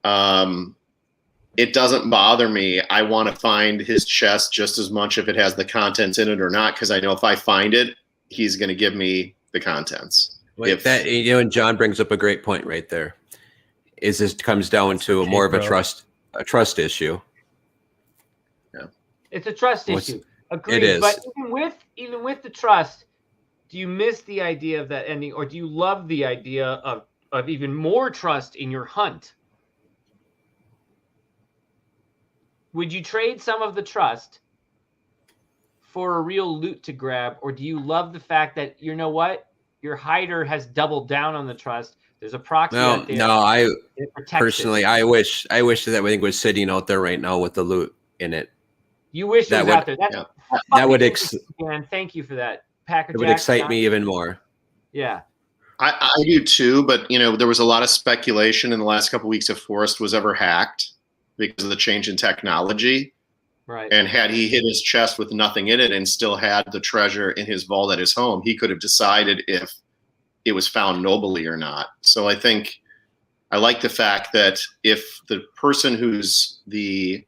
It doesn't bother me. I want to find his chest just as much if it has the contents in it or not, because I know if I find it, he's going to give me the contents. And John brings up a great point right there. Is this comes down to more of a trust issue? Yeah, it's a trust issue. Agreed. It is. But even with the trust, do you miss the idea of that ending, or do you love the idea of even more trust in your hunt? Would you trade some of the trust for a real loot to grab, or do you love the fact that, you know what, your hider has doubled down on the trust? There's a proxy out there. No, I personally, I wish that everything was sitting out there right now with the loot in it. You wish it was out there. That would man, thank you for that, Packer Jack. It would excite me even more. Yeah. I do too, but you know, there was a lot of speculation in the last couple of weeks if Forrest was ever hacked because of the change in technology. Right. And had he hit his chest with nothing in it and still had the treasure in his vault at his home, he could have decided if it was found nobly or not. So I think I like the fact that if the person who's the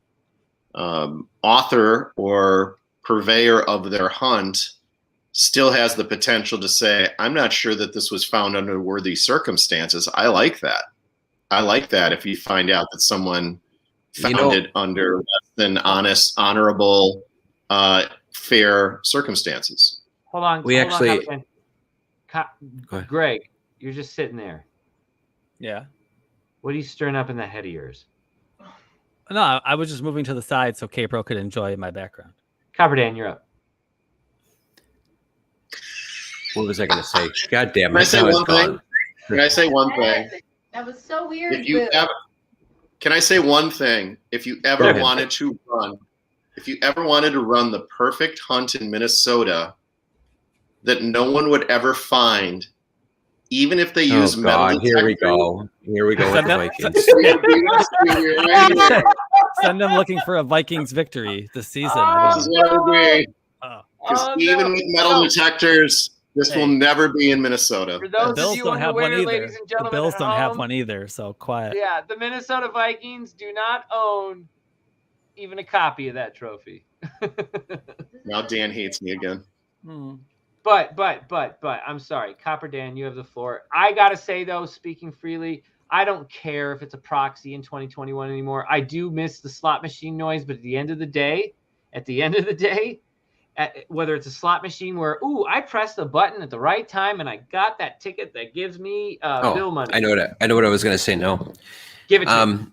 author or purveyor of their hunt still has the potential to say, I'm not sure that this was found under worthy circumstances. I like that. I like that if you find out that someone found it under less than honest, honorable, fair circumstances. Hold on. Greg, you're just sitting there. Yeah. What are you stirring up in that head of yours? No, I was just moving to the side so K-Pro could enjoy my background. Copperdan, you're up. What was I going to say? God damn it. Can I say one thing? That was so weird. Can I say one thing? If you ever wanted to run the perfect hunt in Minnesota that no one would ever find, even if they use metal detectors. Here we go with the Vikings. Send them looking for a Vikings victory this season. Even with metal detectors, this will never be in Minnesota. For those the Bills of you don't have one either. ladies and gentlemen, the Bills don't have one either, so quiet. Yeah, the Minnesota Vikings do not own even a copy of that trophy. Now Dan hates me again. But I'm sorry, Copperdan, you have the floor. I gotta say though, speaking freely, I don't care if it's a proxy in 2021 anymore. I do miss the slot machine noise, but at the end of the day, whether it's a slot machine where, I pressed the button at the right time and I got that ticket that gives me bill money. I know what I was going to say. No, give it to me.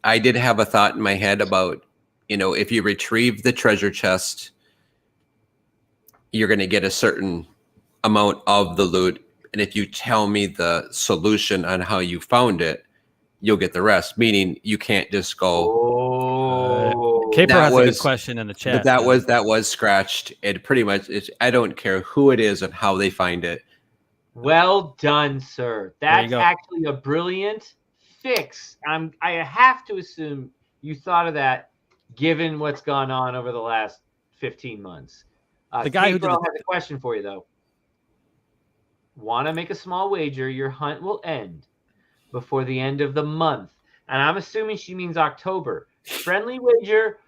I did have a thought in my head about, if you retrieve the treasure chest, you're going to get a certain amount of the loot. And if you tell me the solution on how you found it, you'll get the rest. Meaning you can't just go. Caper has a good question in the chat. But that was scratched. It pretty much I don't care who it is and how they find it. Well done, sir. That's actually a brilliant fix. I have to assume you thought of that, given what's gone on over the last 15 months. The guy Caper has a question for you though. Want to make a small wager? Your hunt will end before the end of the month, and I'm assuming she means October. Friendly wager,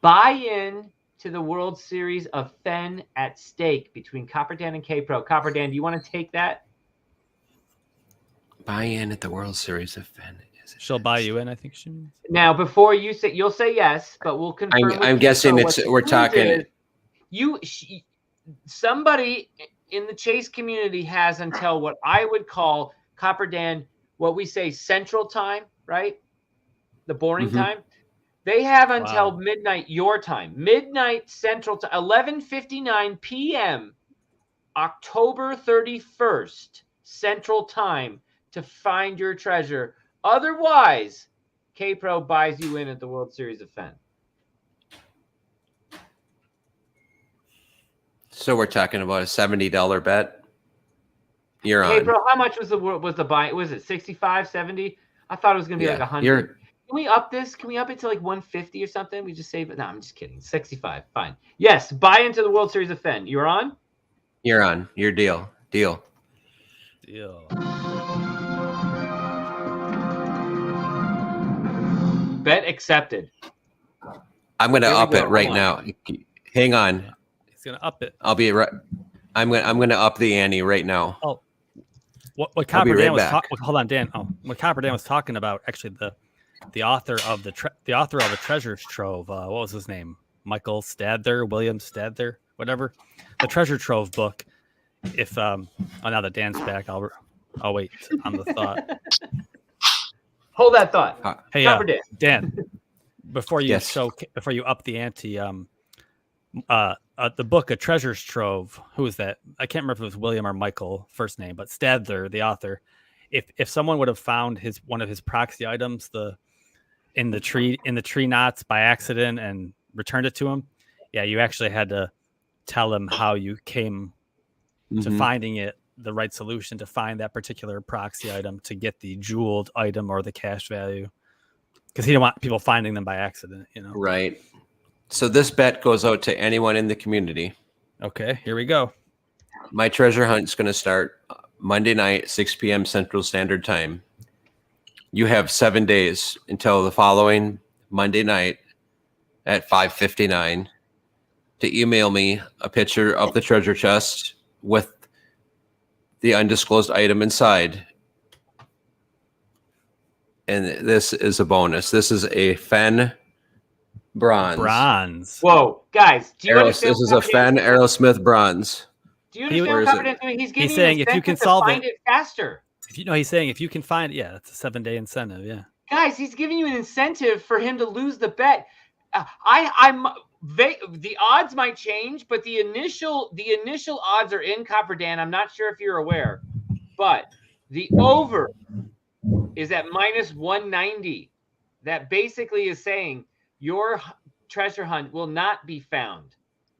buy in to the World Series of Fenn at stake between Copperdan and K-Pro. Copperdan, do you want to take that? Buy in at the World Series of Fenn. She'll buy you in, I think she means. Now, before you say, you'll say yes, but we'll confirm. I'm guessing we're talking. Somebody in the Chase community has until what I would call, Copper Dan, what we say Central Time, right? The boring time. They have until midnight your time, midnight Central Time, 11:59 p.m. October 31st Central Time to find your treasure. Otherwise, K-Pro buys you in at the World Series of Fenn. So we're talking about a $70 bet. You're on. K-Pro, how much was the buy? Was it 65, 70? I thought it was going to be like 100. Can we up this? Can we up it to like 150 or something? We just save it. No, I'm just kidding. 65. Fine. Yes, buy into the World Series of Fenn. You're on? You're on. Your deal. Deal. Bet accepted. I'm going to up it right now. Hang on. He's going to up it. I'll be right. I'm going to up the ante right now. Oh, what Copper Dan was talking. Hold on, Dan. Oh, what Copper Dan was talking about, actually, the author of the Treasures Trove. What was his name? Michael Stadler, William Stadler, whatever. The Treasure Trove book. If now that Dan's back, I'll wait on the thought. Hold that thought. Hey, Copper Dan, before you up the ante, the book A Treasures Trove. Who is that? I can't remember if it was William or Michael first name, but Stadler, the author. If someone would have found one of his proxy items in the tree knots by accident and returned it to him, yeah, you actually had to tell him how you came to finding it, the right solution to find that particular proxy item to get the jeweled item or the cash value, because he didn't want people finding them by accident, Right. So this bet goes out to anyone in the community. Okay, here we go. My treasure hunt is going to start Monday night, 6 p.m. Central Standard Time. You have 7 days until the following Monday night at 5:59 to email me a picture of the treasure chest with the undisclosed item inside. And this is a bonus. This is a Fenn bronze. Whoa, guys! Do you understand? This is a Fenn Aerosmith bronze. Do you understand what Copper doing? He's saying if you can solve find it faster. He's saying if you can find it, yeah, it's a 7-day incentive. Yeah, guys, he's giving you an incentive for him to lose the bet. The odds might change, but the initial odds are in, Copper Dan. I'm not sure if you're aware, but the over is at -190. That basically is saying your treasure hunt will not be found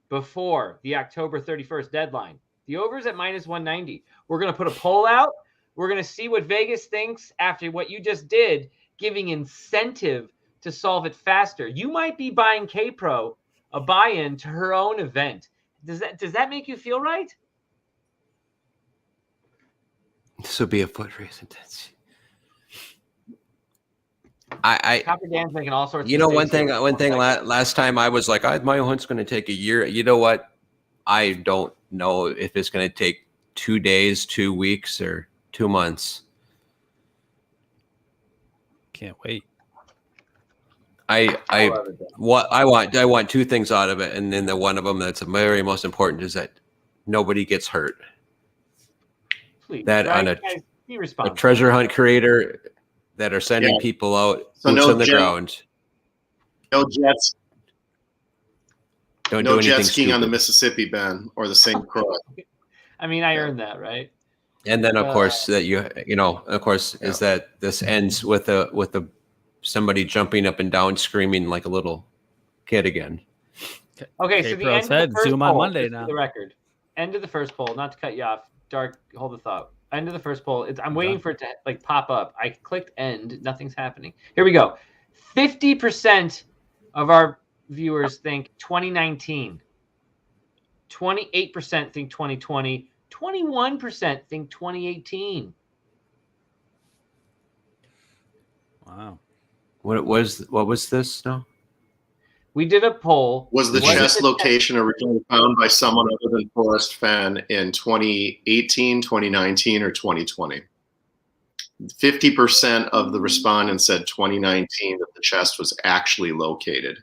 before the October 31st deadline. The over is at -190. We're going to put a poll out. We're going to see what Vegas thinks after what you just did, giving incentive to solve it faster. You might be buying K-Pro a buy-in to her own event. Does that make you feel right? This will be a foot race intense. Copper Dan's making all sorts. One thing. Last time I was like, my hunt's going to take a year. You know what? I don't know if it's going to take 2 days, 2 weeks, or 2 months. Can't wait. I want two things out of it, and then the one of them that's very most important is that nobody gets hurt. Please, that right? on a treasure hunt creator that are sending people out boots on the ground. No jets. Don't no do jet skiing stupid. on the Mississippi, Ben, or the St. Croix. I mean, I earned that, right? And then, of course, that is that this ends with somebody jumping up and down, screaming like a little kid again. Okay, so the end of the first Zoom poll, on Monday just now. for the record. End of the first poll, not to cut you off. Dark, hold the thought. End of the first poll. I'm waiting for it to pop up. I clicked end. Nothing's happening. Here we go. 50% of our viewers think 2019. 28% think 2020. 21% think 2018. Wow. What was this? No. We did a poll. Was the chest location originally found by someone other than Forrest Fenn in 2018, 2019, or 2020? 50% of the respondents said 2019 that the chest was actually located.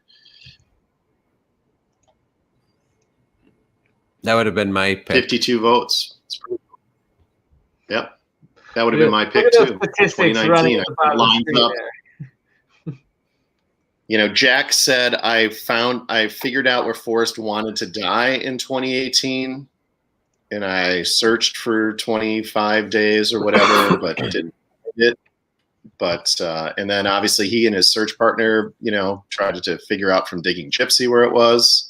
That would have been my pick. 52 votes. Yep. That would have been my pick too. Statistics running lines up. You know, Jack said I figured out where Forrest wanted to die in 2018, and I searched for 25 days or whatever, but didn't find it. But and then obviously he and his search partner, you know, tried to figure out from digging Gypsy where it was.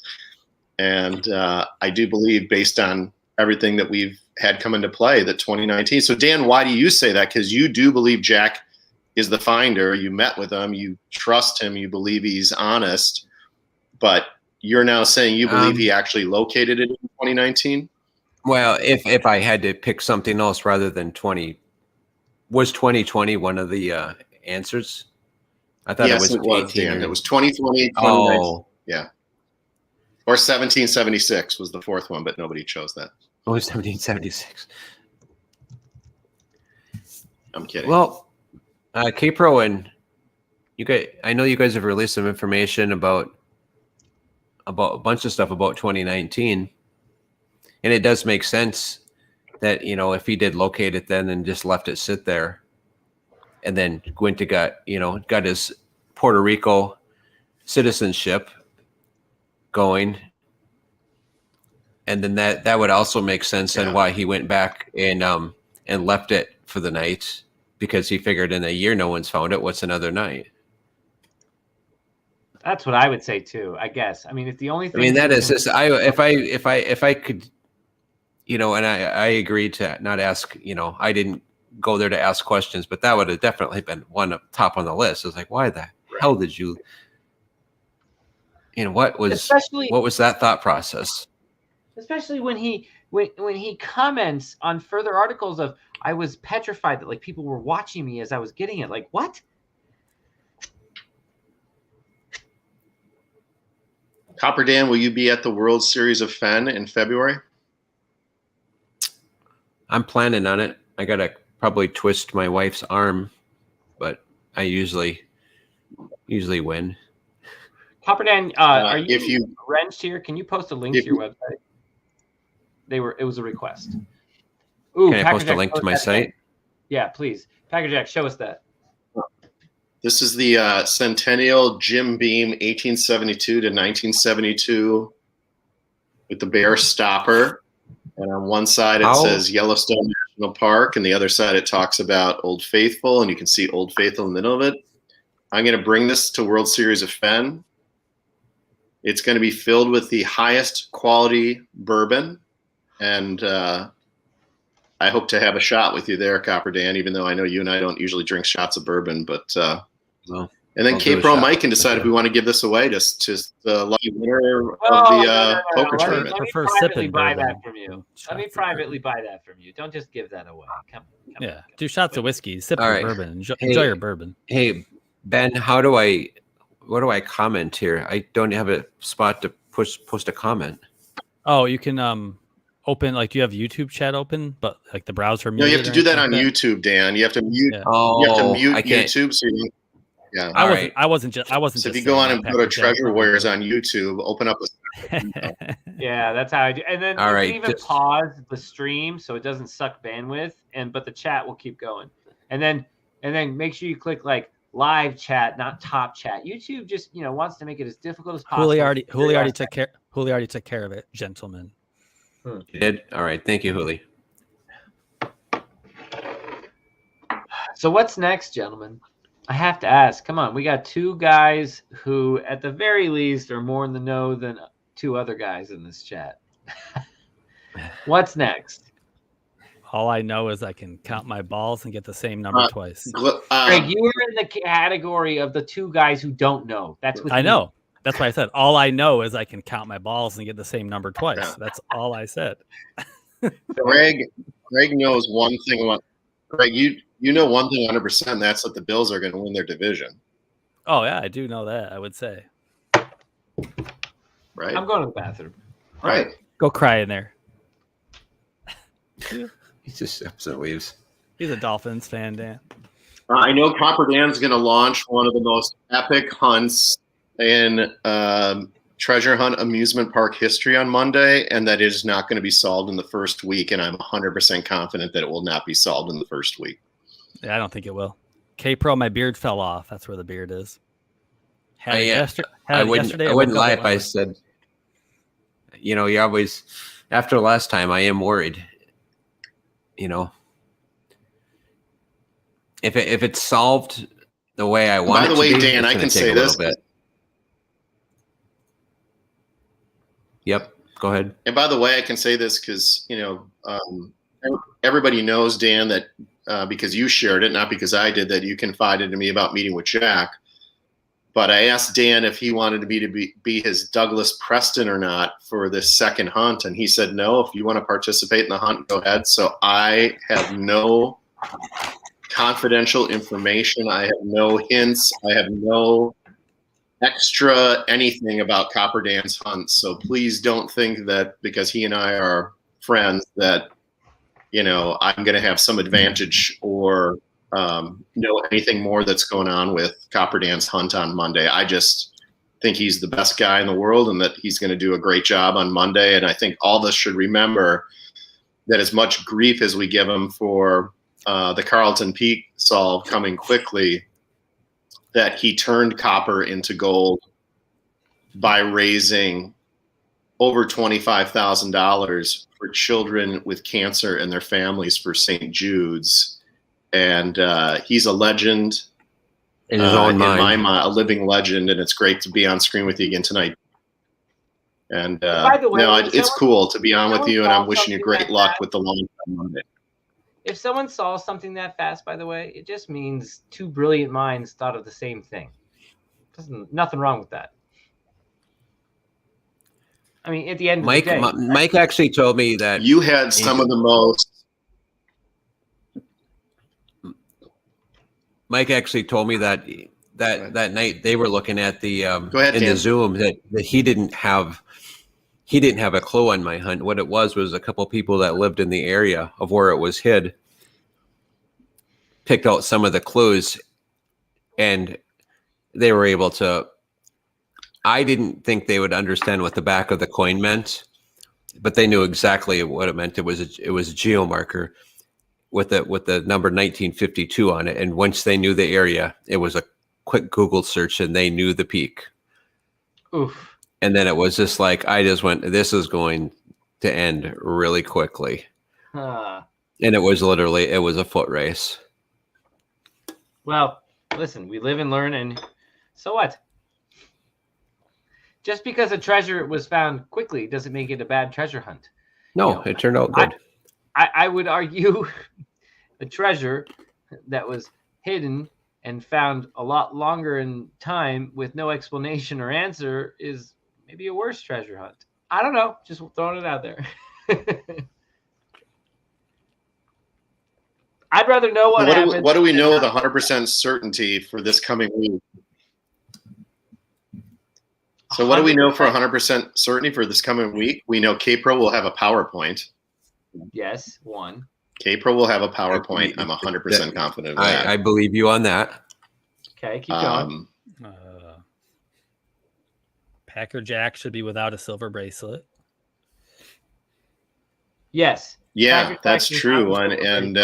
And I do believe, based on everything that we've had come into play, that 2019. So Dan, why do you say that? Because you do believe Jack is the finder. You met with him, you trust him, you believe he's honest, but you're now saying you believe he actually located it in 2019? Well, if I had to pick something else rather than 2020 one of the answers? I thought yes, it was 18. Dan. It was 2020, 2019. Oh. Yeah. Or 1776 was the fourth one, but nobody chose that. Oh, 1776. I'm kidding. Well, K-Pro and you guys, I know you guys have released some information about a bunch of stuff about 2019, and it does make sense that, you know, if he did locate it then and just left it sit there, and then Gwynta got his Puerto Rico citizenship going, and then that would also make sense on why he went back and left it for the night, because he figured in a year no one's found it. What's another night? That's what I would say too, I guess. I mean, if the only thing, I mean, that is just, if I could, you know, and I agreed to not ask, you know, I didn't go there to ask questions, but that would have definitely been one up top on the list. It's like, why the hell did you, you know, what was that thought process? Especially when he comments on further articles of, I was petrified that like people were watching me as I was getting it. Like, what? Copper Dan, will you be at the World Series of Fenn in February? I'm planning on it. I gotta probably twist my wife's arm, but I usually win. Copper Dan, are you wrenched here? Can you post a link to your website? It was a request. Ooh, can I post a link to my site? Yeah, please. Packer Jack, show us that. This is the Centennial Jim Beam 1872 to 1972 with the bear stopper. And on one side it says Yellowstone National Park, and the other side it talks about Old Faithful, and you can see Old Faithful in the middle of it. I'm going to bring this to World Series of Fenn. It's going to be filled with the highest quality bourbon, and I hope to have a shot with you there, Copper Dan, even though I know you and I don't usually drink shots of bourbon, but and then K-Pro Mike can decide if we want to give this away to the lucky winner of the poker tournament. Let me privately buy that from you. Let me privately buy that from you. Don't just give that away. Come on. Do shots of whiskey, sip your bourbon, enjoy your bourbon. Hey, Ben, what do I comment here? I don't have a spot to post a comment. Oh, you can open, like, do you have YouTube chat open, but like the browser? No, you have to do that on YouTube, Dan. You have to mute. Yeah. You have to mute YouTube. So you, yeah. I wasn't. So just if you go on and go to Treasure Wares on YouTube, open up a. Yeah, that's how I do. And then you can even pause the stream so it doesn't suck bandwidth, but the chat will keep going. And then make sure you click like live chat, not top chat. YouTube just wants to make it as difficult as possible. Huli already took care of it, gentlemen. You did? All right. Thank you, Huli. So what's next, gentlemen? I have to ask. Come on. We got two guys who, at the very least, are more in the know than two other guys in this chat. What's next? All I know is I can count my balls and get the same number twice. Greg, you were in the category of the two guys who don't know. That's what I know. That's why I said all I know is I can count my balls and get the same number twice. Yeah. That's all I said. Greg knows one thing about Greg. You know one thing 100%. That's that the Bills are going to win their division. Oh yeah, I do know that. I would say. Right. I'm going to the bathroom. Right. Go cry in there. He just ups and leaves. He's a Dolphins fan, Dan. I know Copper Dan's going to launch one of the most epic hunts in treasure hunt amusement park history on Monday, and that is not going to be solved in the first week. And I'm 100% confident that it will not be solved in the first week. Yeah, I don't think it will. K-Pro, my beard fell off. That's where the beard is. I wouldn't lie if I said, you always, after last time, I am worried. If it's solved the way I want it to be. By the way, Dan, I can say this. Yep, go ahead. And by the way, I can say this because, everybody knows, Dan, that because you shared it, not because I did, that you confided to me about meeting with Jack. But I asked Dan if he wanted me to be his Douglas Preston or not for this second hunt. And he said, no, if you want to participate in the hunt, go ahead. So I have no confidential information. I have no hints. I have no extra anything about Copper Dan's hunt. So please don't think that because he and I are friends that, I'm going to have some advantage or know anything more that's going on with Copper Dan's hunt on Monday. I just think he's the best guy in the world and that he's going to do a great job on Monday. And I think all of us should remember that as much grief as we give him for the Carlton Peak solve coming quickly, that he turned copper into gold by raising over $25,000 for children with cancer and their families for St. Jude's. And he's a legend in his own mind. In my mind, a living legend, and it's great to be on screen with you again tonight. And by the way, it's cool to be on with you, and I'm wishing you great luck with the launch on Monday. If someone saw something that fast, by the way, it just means two brilliant minds thought of the same thing. Nothing wrong with that. I mean, at the end of the day, Mike actually told me that you had some of the most. Mike actually told me that night they were looking at the ahead, in the Zoom that he didn't have a clue on my hunt. What it was a couple of people that lived in the area of where it was hid picked out some of the clues, and they were able to. I didn't think they would understand what the back of the coin meant, but they knew exactly what it meant. It was a geomarker with the number 1952 on it, and once they knew the area, it was a quick Google search, and they knew the peak. Oof. And then it was just like, I just went, this is going to end really quickly. And it was a foot race. Well, listen, we live and learn, and so what? Just because a treasure was found quickly doesn't make it a bad treasure hunt. No, it turned out good. I would argue a treasure that was hidden and found a lot longer in time with no explanation or answer is maybe a worse treasure hunt. I don't know. Just throwing it out there. I'd rather know what happens. What do we know with 100% certainty for this coming week? So what do we know for 100% certainty for this coming week? We know K-Pro will have a PowerPoint. Yes, one. K-Pro will have a PowerPoint. I'm 100% confident of that. I believe you on that. Okay, keep going. Packer Jack should be without a silver bracelet. Yes. Yeah, that's true. And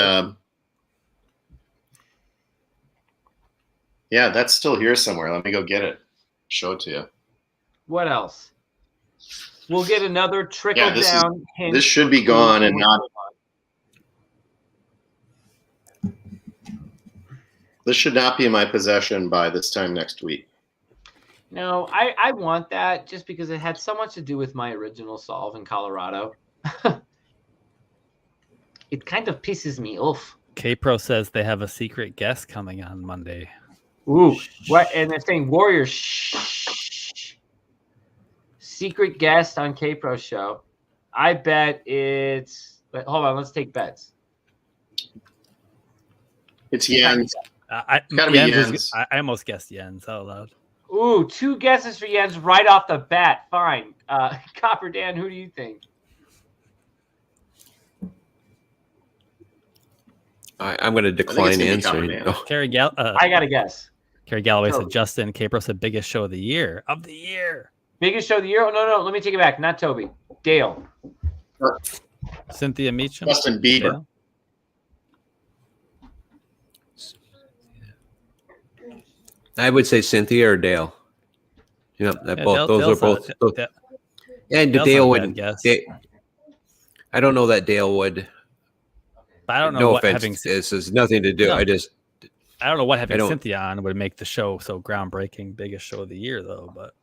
yeah, that's still here somewhere. Let me go get it. Show it to you. What else? We'll get another trickle down hint. This should be gone and not. This should not be in my possession by this time next week. No, I want that just because it had so much to do with my original solve in Colorado. It kind of pisses me off. K-Pro says they have a secret guest coming on Monday. Ooh, what? And they're saying Warriors. Secret guest on K-Pro show. I bet it's. But hold on, let's take bets. It's Jens. It's gotta be Jens. I almost guessed Jens out loud. Ooh, 2 guesses for Jens right off the bat. Fine. Copper Dan, who do you think? I'm going to decline answering. No. Carrie I got to guess. Carrie Galloway Toby. said Justin. Capro said biggest show of the year. Biggest show of the year? Oh, no. Let me take it back. Not Toby. Dale. Cynthia Meacham. Justin Bieber. Dale? I would say Cynthia or Dale. Yeah, both. Those are both. And Dale would guess. I don't know that Dale would. But I don't know. No what offense. Having, this has nothing to do. No. I don't know what having Cynthia on would make the show so groundbreaking, biggest show of the year, though. But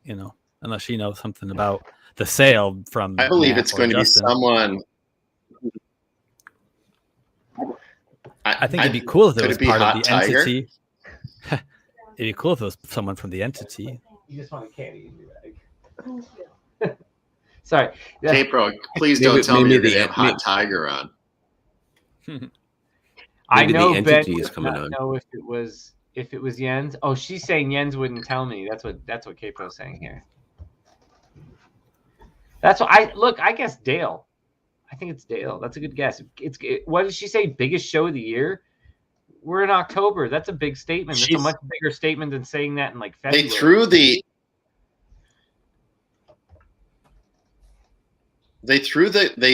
unless she knows something about the sale from. I believe Matt it's going to be someone. I think it'd be cool if it was part of the Tiger? entity. It'd be cool if it was someone from the entity. You just want a candy in your bag. Sorry. Capro, please don't tell me you're going to have Hot Tiger on. I know the Ben entity is would coming not on. know if it was Jens. Oh, she's saying Jens wouldn't tell me. That's what Capro's saying here. That's what I guess Dale. I think it's Dale. That's a good guess. What did she say? Biggest show of the year? We're in October. That's a big statement. That's a much bigger statement than saying that in like February. They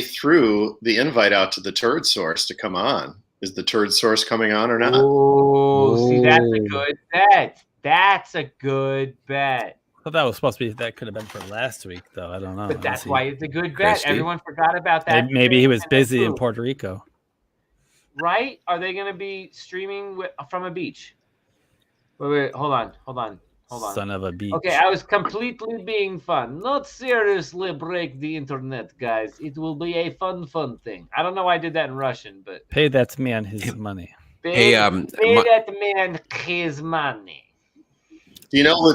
threw the invite out to the Turd Source to come on. Is the Turd Source coming on or not? Oh, see, that's a good bet. That's a good bet. I thought that was supposed to be. That could have been for last week, though. I don't know. But that's why it's a good bet. Everyone forgot about that. Maybe he was busy in Puerto Rico. Right? Are they going to be streaming from a beach? Wait. Hold on. Son of a beach. Okay, I was completely being fun. Not seriously break the internet, guys. It will be a fun thing. I don't know why I did that in Russian, but pay that man his money. Pay that man his money. Do you know who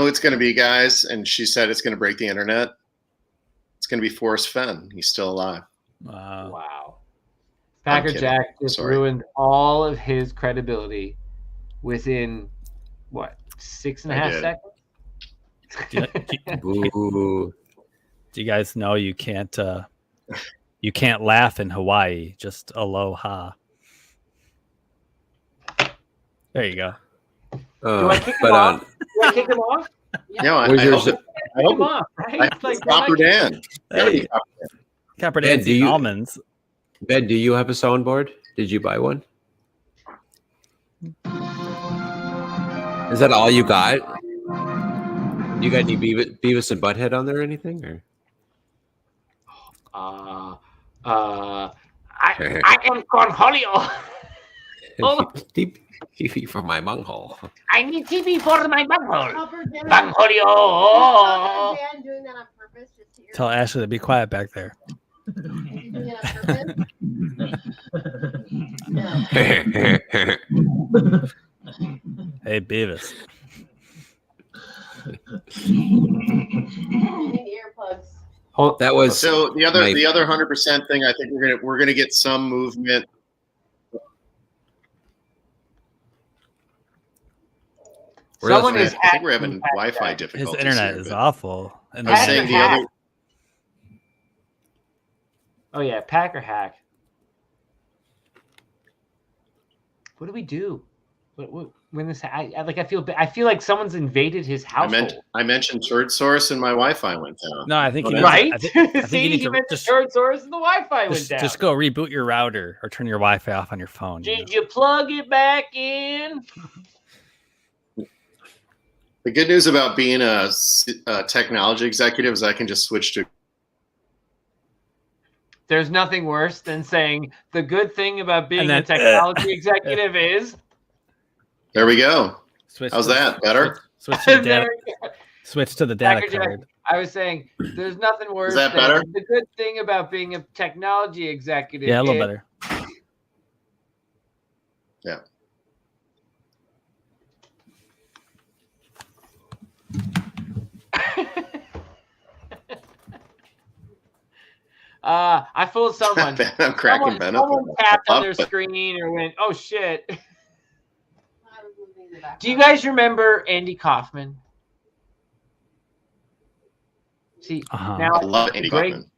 it's going to be, guys? And she said it's going to break the internet. It's going to be Forrest Fenn. He's still alive. Wow. Packer Jack just ruined all of his credibility within, 6.5 seconds? Do you guys know you can't laugh in Hawaii? Just aloha. There you go. Do I kick him off? Yeah, I hope him off, right? Like Copper Dan. Hey. Copper Dan's almonds. Ben, do you have a soundboard? Did you buy one? Is that all you got? You got any Beavis and Butthead on there or anything? Or? I am Cornholio. TV for my bunghole. I need TV for my bunghole. Bunghole. Doing that on purpose. Tell Ashley to be quiet back there. Hey, Beavis. Earplugs. That was so the other 100% thing. I think we're gonna get some movement. I think we're having Wi-Fi difficulties. His internet is awful. And I was saying the other. Oh yeah, Packer hack. What do we do? When this, I feel like someone's invaded his household. I mentioned Turd Source and my Wi-Fi went down. No, I think right. See, you mentioned Turd Source and the Wi-Fi went down. Just go reboot your router or turn your Wi-Fi off on your phone. Did you plug it back in? The good news about being a technology executive is I can just switch to. There's nothing worse than saying the good thing about being a technology executive is. There we go. How's that? Better? Switch to the data card. I was saying there's nothing worse. Is that better? The good thing about being a technology executive. Yeah, a little better. Yeah. I fooled someone. I'm cracking Ben up. Someone tapped on their screen or went, "Oh shit." Do you guys remember Andy Kaufman? See, now I love Andy Kaufman.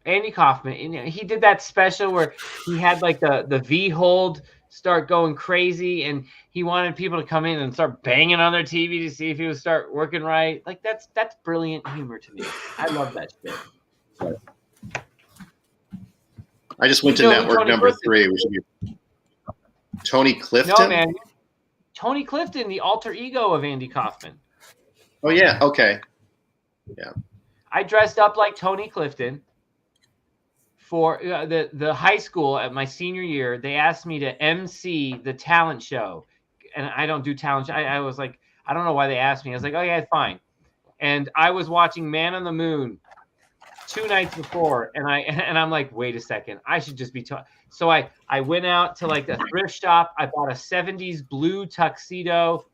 Andy Kaufman. And he did that special where he had like the V hold start going crazy, and he wanted people to come in and start banging on their TV to see if he would start working right. Like that's brilliant humor to me. I love that shit. I just went to network number 3, which would be Tony Clifton. No, man. Tony Clifton, the alter ego of Andy Kaufman. Oh, yeah. Okay. Yeah. I dressed up like Tony Clifton for the high school at my senior year. They asked me to MC the talent show. And I don't do talent show. I was like, I don't know why they asked me. I was like, oh, yeah, fine. And I was watching Man on the Moon 2 nights before, and I'm like, wait a second, I should just be so I went out to like the thrift shop. I bought a 70s blue tuxedo.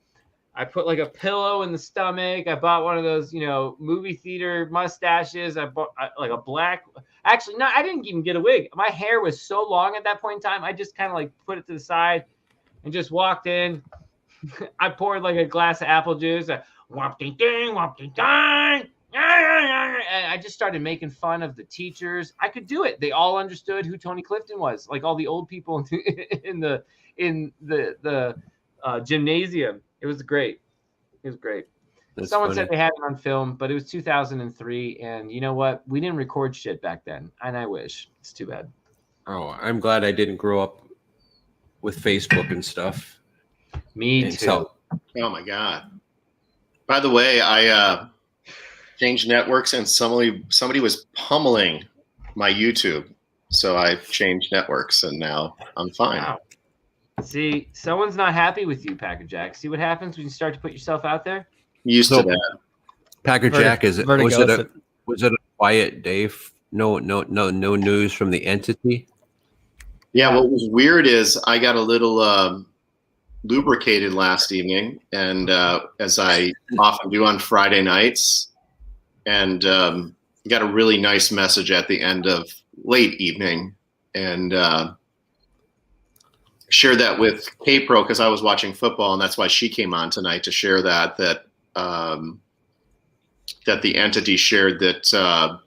I put like a pillow in the stomach. I bought one of those, movie theater mustaches. I bought like a black, actually, no, I didn't even get a wig. My hair was so long at that point in time. I just kind of like put it to the side and just walked in. I poured like a glass of apple juice. And I just started making fun of the teachers. I could do it. They all understood who Tony Clifton was. Like all the old people in the gymnasium. It was great. It was great. Someone said they had it on film, but it was 2003. And you know what? We didn't record shit back then. And I wish. It's too bad. Oh, I'm glad I didn't grow up with Facebook and stuff. Me too. Oh my God. By the way, I changed networks, and somebody was pummeling my YouTube, so I changed networks, and now I'm fine. Wow. See, someone's not happy with you, Packer Jack. See what happens when you start to put yourself out there? Used to that. Packer Jack, was it a quiet day? No news from the entity. Yeah, what was weird is I got a little lubricated last evening, and as I often do on Friday nights, and got a really nice message at the end of late evening, and shared that with K-Pro because I was watching football, and that's why she came on tonight to share that the entity shared that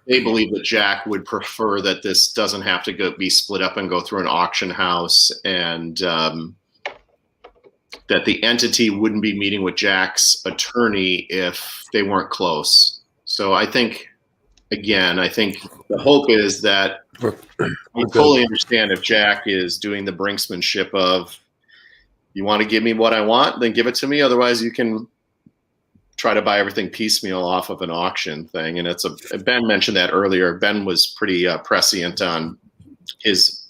they believe that Jack would prefer that this doesn't have to be split up and go through an auction house, and that the entity wouldn't be meeting with Jack's attorney if they weren't close. So I think the hope is that we fully understand if Jack is doing the brinksmanship of, you want to give me what I want, then give it to me. Otherwise, you can try to buy everything piecemeal off of an auction thing. And Ben mentioned that earlier. Ben was pretty prescient on his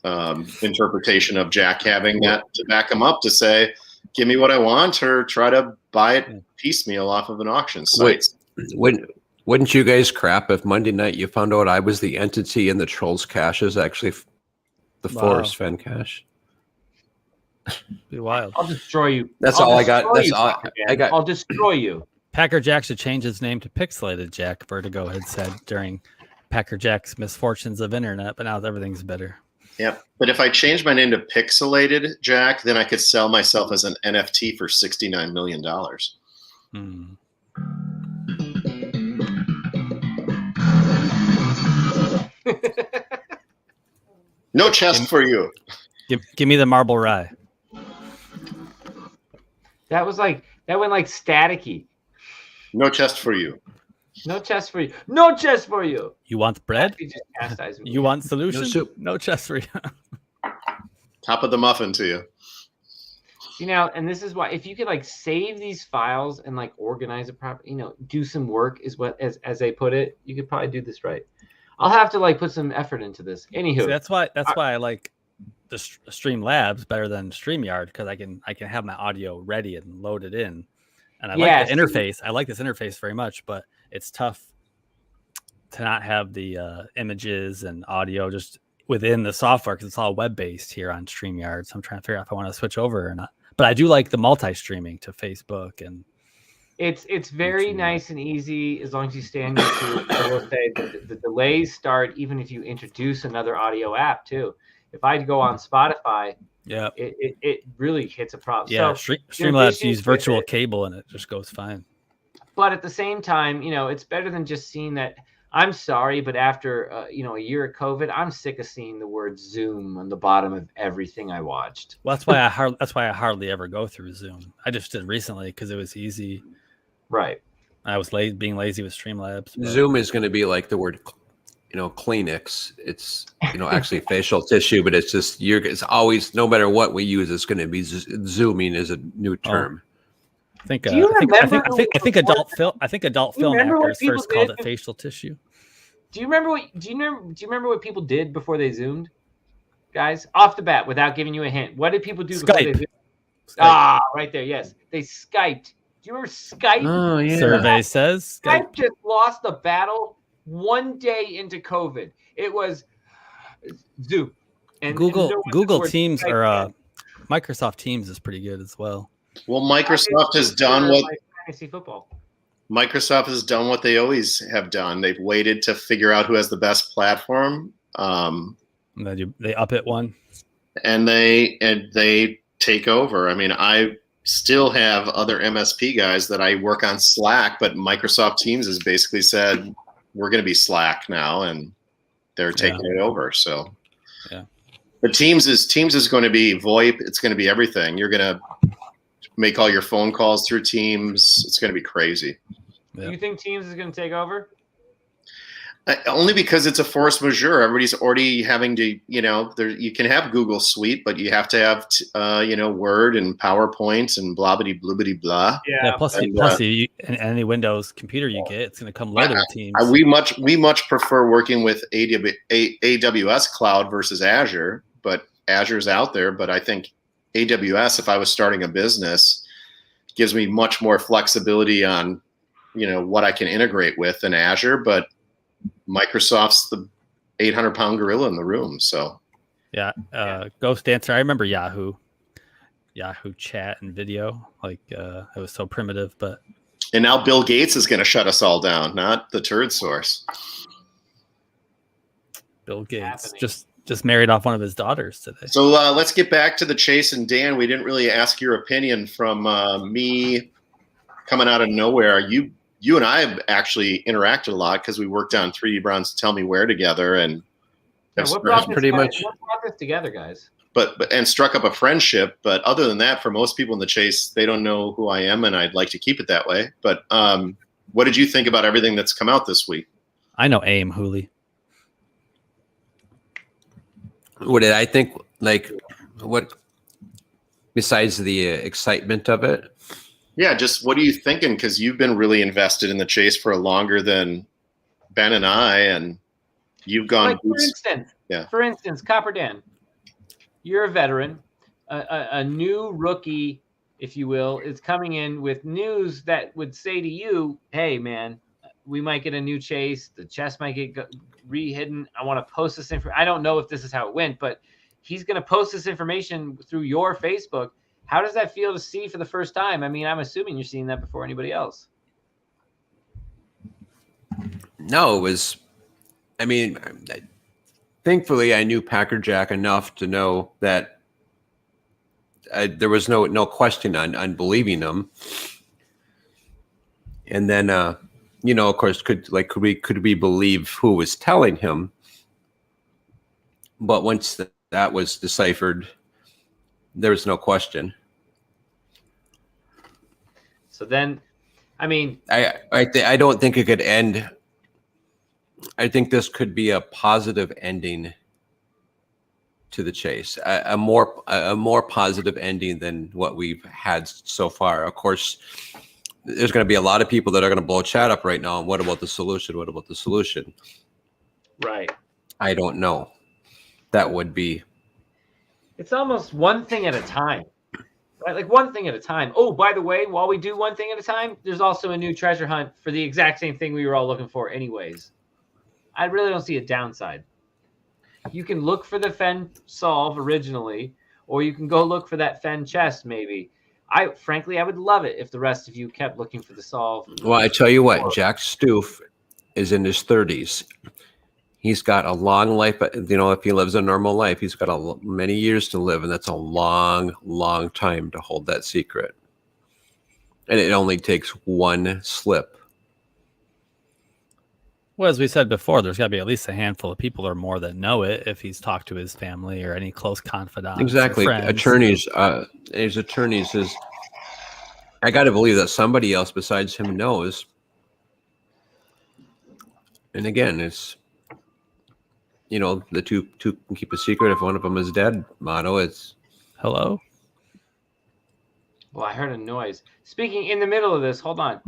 interpretation of Jack having that to back him up to say, give me what I want, or try to buy it piecemeal off of an auction site. Wouldn't you guys crap if Monday night you found out I was the entity and the Trolls cash is actually the Forest Fenn cash? Be wild. I'll destroy you. That's all I got. That's all I got. I'll destroy you. Packer Jack should change his name to Pixelated Jack, Vertigo had said during Packer Jack's misfortunes of internet, but now everything's better. Yep. But if I change my name to Pixelated Jack, then I could sell myself as an NFT for $69 million. No chest for you. Give me the marble rye. That went like staticky. No chest for you. No chest for you. No chest for you. You want bread? You just chastised me. You want solution? No soup. No chest for you. Top of the muffin to you. See now, and this is why if you could like save these files and like organize it properly, do some work is what as they put it, you could probably do this right. I'll have to like put some effort into this. Anywho, see, that's why I like the Streamlabs better than StreamYard, because I can have my audio ready and load it in, and I like the interface. I like this interface very much, but it's tough to not have the images and audio just within the software because it's all web based here on StreamYard. So I'm trying to figure out if I want to switch over or not. But I do like the multi-streaming to Facebook, and it's very nice and easy as long as you stay on YouTube. I will say the delays start even if you introduce another audio app too. If I go on Spotify, it really hits a problem. Yeah, so, Streamlabs use virtual cable and it just goes fine. But at the same time, it's better than just seeing that I'm sorry, but after a year of COVID, I'm sick of seeing the word Zoom on the bottom of everything I watched. Well, that's why I hardly ever go through Zoom. I just did recently because it was easy. Right. I was being lazy with Streamlabs. But... Zoom is going to be like the word, Kleenex. It's actually facial tissue, but it's just it's always, no matter what we use, it's going to be zooming is a new term. I think Do you remember? I think adult film actors first called it facial tissue. Do you remember what people did before they Zoomed? Guys, off the bat, without giving you a hint, what did people do before they Zoomed? Ah, right there. Yes, they Skyped. Do you remember Skype? Oh, yeah. Survey says Skype just lost the battle one day into COVID. It was Zoom. And Google Teams or Microsoft Teams is pretty good as well. Well, Microsoft has done what fantasy football. Microsoft has done what they always have done. They've waited to figure out who has the best platform. And then they up it one. And they take over. I mean, I still have other MSP guys that I work on Slack, but Microsoft Teams has basically said we're going to be Slack now, and they're taking it over. So, yeah. But Teams is going to be VoIP. It's going to be everything. You're going to make all your phone calls through Teams. It's going to be crazy. Yeah. Do you think Teams is going to take over? Only because it's a force majeure. Everybody's already having to, you can have Google Suite, but you have to have, Word and PowerPoint and blah-bitty, bloobity, blah. Yeah. Plus, any Windows computer you get, it's going to come loaded with Teams. We much prefer working with AWS Cloud versus Azure, but Azure's out there. But I think AWS, if I was starting a business, gives me much more flexibility on, what I can integrate with in Azure, but Microsoft's the 800-pound gorilla in the room. So, yeah, Ghost Dancer. I remember Yahoo chat and video. Like it was so primitive, and now Bill Gates is going to shut us all down, not the turd source. Bill Gates just married off one of his daughters today. So let's get back to the chase. And Dan, we didn't really ask your opinion from me coming out of nowhere. You and I have actually interacted a lot because we worked on 3D Bronze Tell Me Where together, and what brought this together, guys? And struck up a friendship. But other than that, for most people in the chase, they don't know who I am, and I'd like to keep it that way. But what did you think about everything that's come out this week? I know Aim Hooley. What did I think? Like, what besides the excitement of it? Yeah, just what are you thinking? Because you've been really invested in the chase for longer than Ben and I, and you've gone. Like for instance, Copper Dan, you're a veteran, a new rookie, if you will, is coming in with news that would say to you, "Hey, man, we might get a new chase. The chest might get re-hidden. I want to post this information." I don't know if this is how it went, but he's going to post this information through your Facebook. How does that feel to see for the first time? I mean, I'm assuming you're seeing that before anybody else. No, it was, thankfully I knew Packer Jack enough to know that there was no question on believing him. And then, of course, could we believe who was telling him? But once that was deciphered, there was no question. So then, I don't think it could end. I think this could be a positive ending to the chase, a more positive ending than what we've had so far. Of course, there's going to be a lot of people that are going to blow chat up right now. And what about the solution? What about the solution? Right. I don't know. That would be. It's almost one thing at a time, right? Like one thing at a time. Oh, by the way, while we do one thing at a time, there's also a new treasure hunt for the exact same thing we were all looking for anyways. I really don't see a downside. You can look for the Fenn solve originally, or you can go look for that Fenn chest maybe. I would love it if the rest of you kept looking for the solve. Well, I tell you what, Jack Stoof is in his 30s. He's got a long life, if he lives a normal life, he's got many years to live, and that's a long, long time to hold that secret. And it only takes one slip. Well, as we said before, there's got to be at least a handful of people or more that know it if he's talked to his family or any close confidants. Exactly. Or friends. Attorneys, his attorney says, I got to believe that somebody else besides him knows. And again, it's, the two can keep a secret if one of them is dead motto. It's hello. Well, I heard a noise. Speaking in the middle of this, hold on.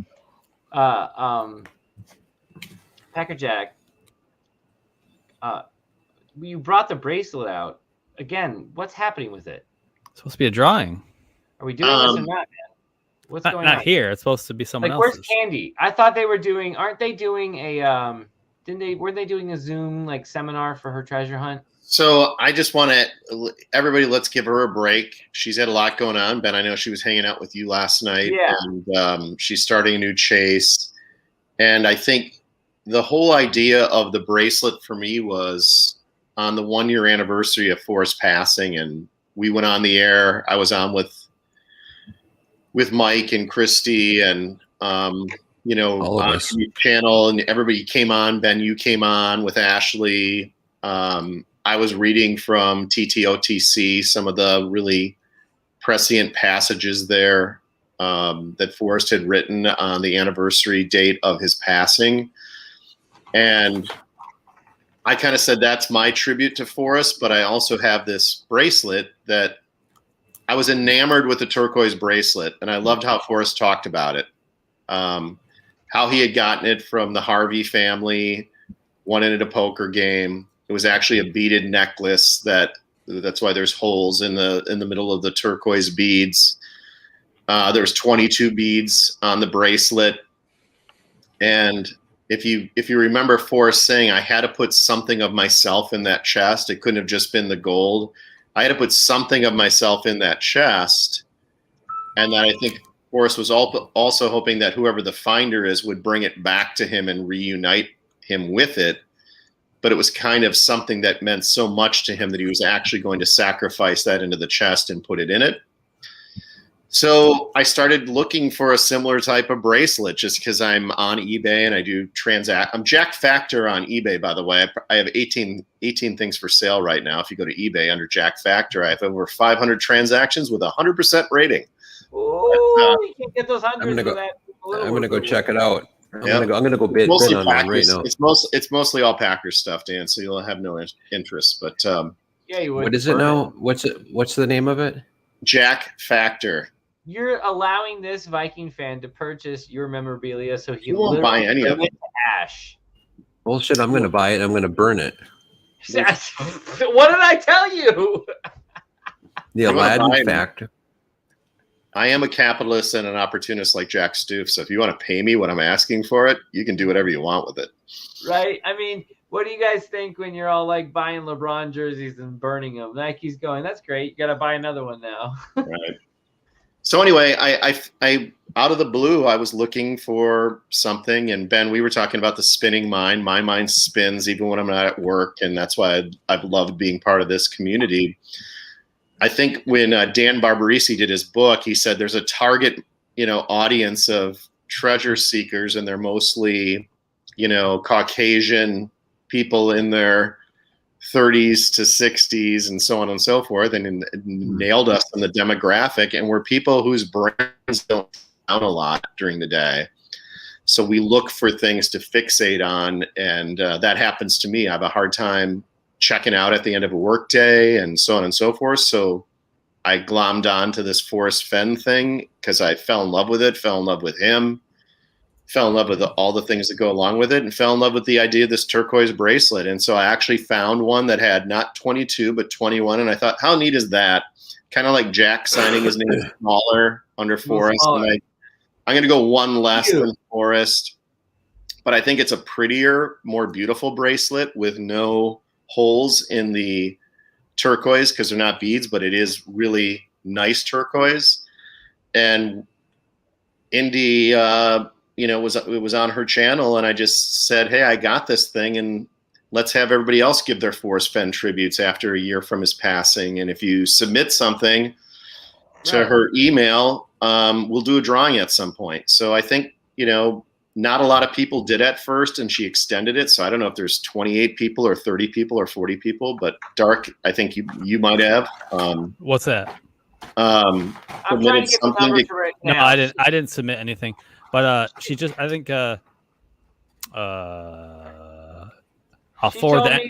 Packer Jack, you brought the bracelet out. Again, what's happening with it? It's supposed to be a drawing. Are we doing this or not, man? What's going on? Not here. It's supposed to be someone else's. Where's Candy? I thought they were doing, aren't they doing a, weren't they doing a Zoom seminar for her treasure hunt? So I just want to, everybody, let's give her a break. She's had a lot going on. Ben, I know she was hanging out with you last night. Yeah. And she's starting a new chase. And I think the whole idea of the bracelet for me was on the 1-year anniversary of Forrest passing, and we went on the air. I was on with Mike and Christy and all of us. The channel, and everybody came on. Ben, you came on with Ashley. I was reading from TTOTC some of the really prescient passages there that Forrest had written on the anniversary date of his passing. And I kind of said that's my tribute to Forrest, but I also have this bracelet that I was enamored with the turquoise bracelet, and I loved how Forrest talked about it. How he had gotten it from the Harvey family, won it at a poker game. It was actually a beaded necklace that's why there's holes in the middle of the turquoise beads. There's 22 beads on the bracelet. And if you remember Forrest saying, I had to put something of myself in that chest. It couldn't have just been the gold. I had to put something of myself in that chest. And that I think Forrest was also hoping that whoever the finder is would bring it back to him and reunite him with it. But it was kind of something that meant so much to him that he was actually going to sacrifice that into the chest and put it in it. So I started looking for a similar type of bracelet just because I'm on eBay and I do I'm Jack Factor on eBay, by the way. I have 18 things for sale right now. If you go to eBay under Jack Factor, I have over 500 transactions with 100% rating. Oh, you can't get those hundreds. I'm gonna go check it out. I'm gonna go bid mostly on that right now. It's mostly all Packers stuff, Dan. So you'll have no interest. But yeah, you would. What is it now? What's the name of it? Jack Factor. You're allowing this Viking fan to purchase your memorabilia, so he won't buy any of it. Ash. Bullshit! I'm gonna buy it. I'm gonna burn it. What did I tell you? The Aladdin factor. I am a capitalist and an opportunist like Jack Stoof. So if you want to pay me what I'm asking for it, you can do whatever you want with it. Right. I mean, what do you guys think when you're all buying LeBron jerseys and burning them? Nike's going, that's great. You got to buy another one now. Right. So anyway, I out of the blue, I was looking for something. And Ben, we were talking about the spinning mind. My mind spins even when I'm not at work. And that's why I've loved being part of this community. I think when Dan Barbarisi did his book, he said there's a target, audience of treasure seekers, and they're mostly, Caucasian people in their 30s to 60s and so on and so forth, and nailed us in the demographic. And we're people whose brains don't down a lot during the day. So we look for things to fixate on, and that happens to me. I have a hard time checking out at the end of a work day and so on and so forth. So I glommed on to this Forrest Fenn thing because I fell in love with it, fell in love with him, fell in love with all the things that go along with it, and fell in love with the idea of this turquoise bracelet. And so I actually found one that had not 22, but 21. And I thought, how neat is that? Kind of like Jack signing his name smaller under Forrest. And I'm going to go one less than Forrest. But I think it's a prettier, more beautiful bracelet with no holes in the turquoise because they're not beads, but it is really nice turquoise. And Indy, it was on her channel, and I just said, hey, I got this thing, and let's have everybody else give their Forrest Fenn tributes after a year from his passing. And if you submit something to her email, we'll do a drawing at some point. So I think, Not a lot of people did at first, and she extended it. So I don't know if there's 28 people or 30 people or 40 people, but Dark, I think you might have. What's that? I'm trying to get the number for right now. No, I didn't submit anything, but she just, I think, I'll forward that.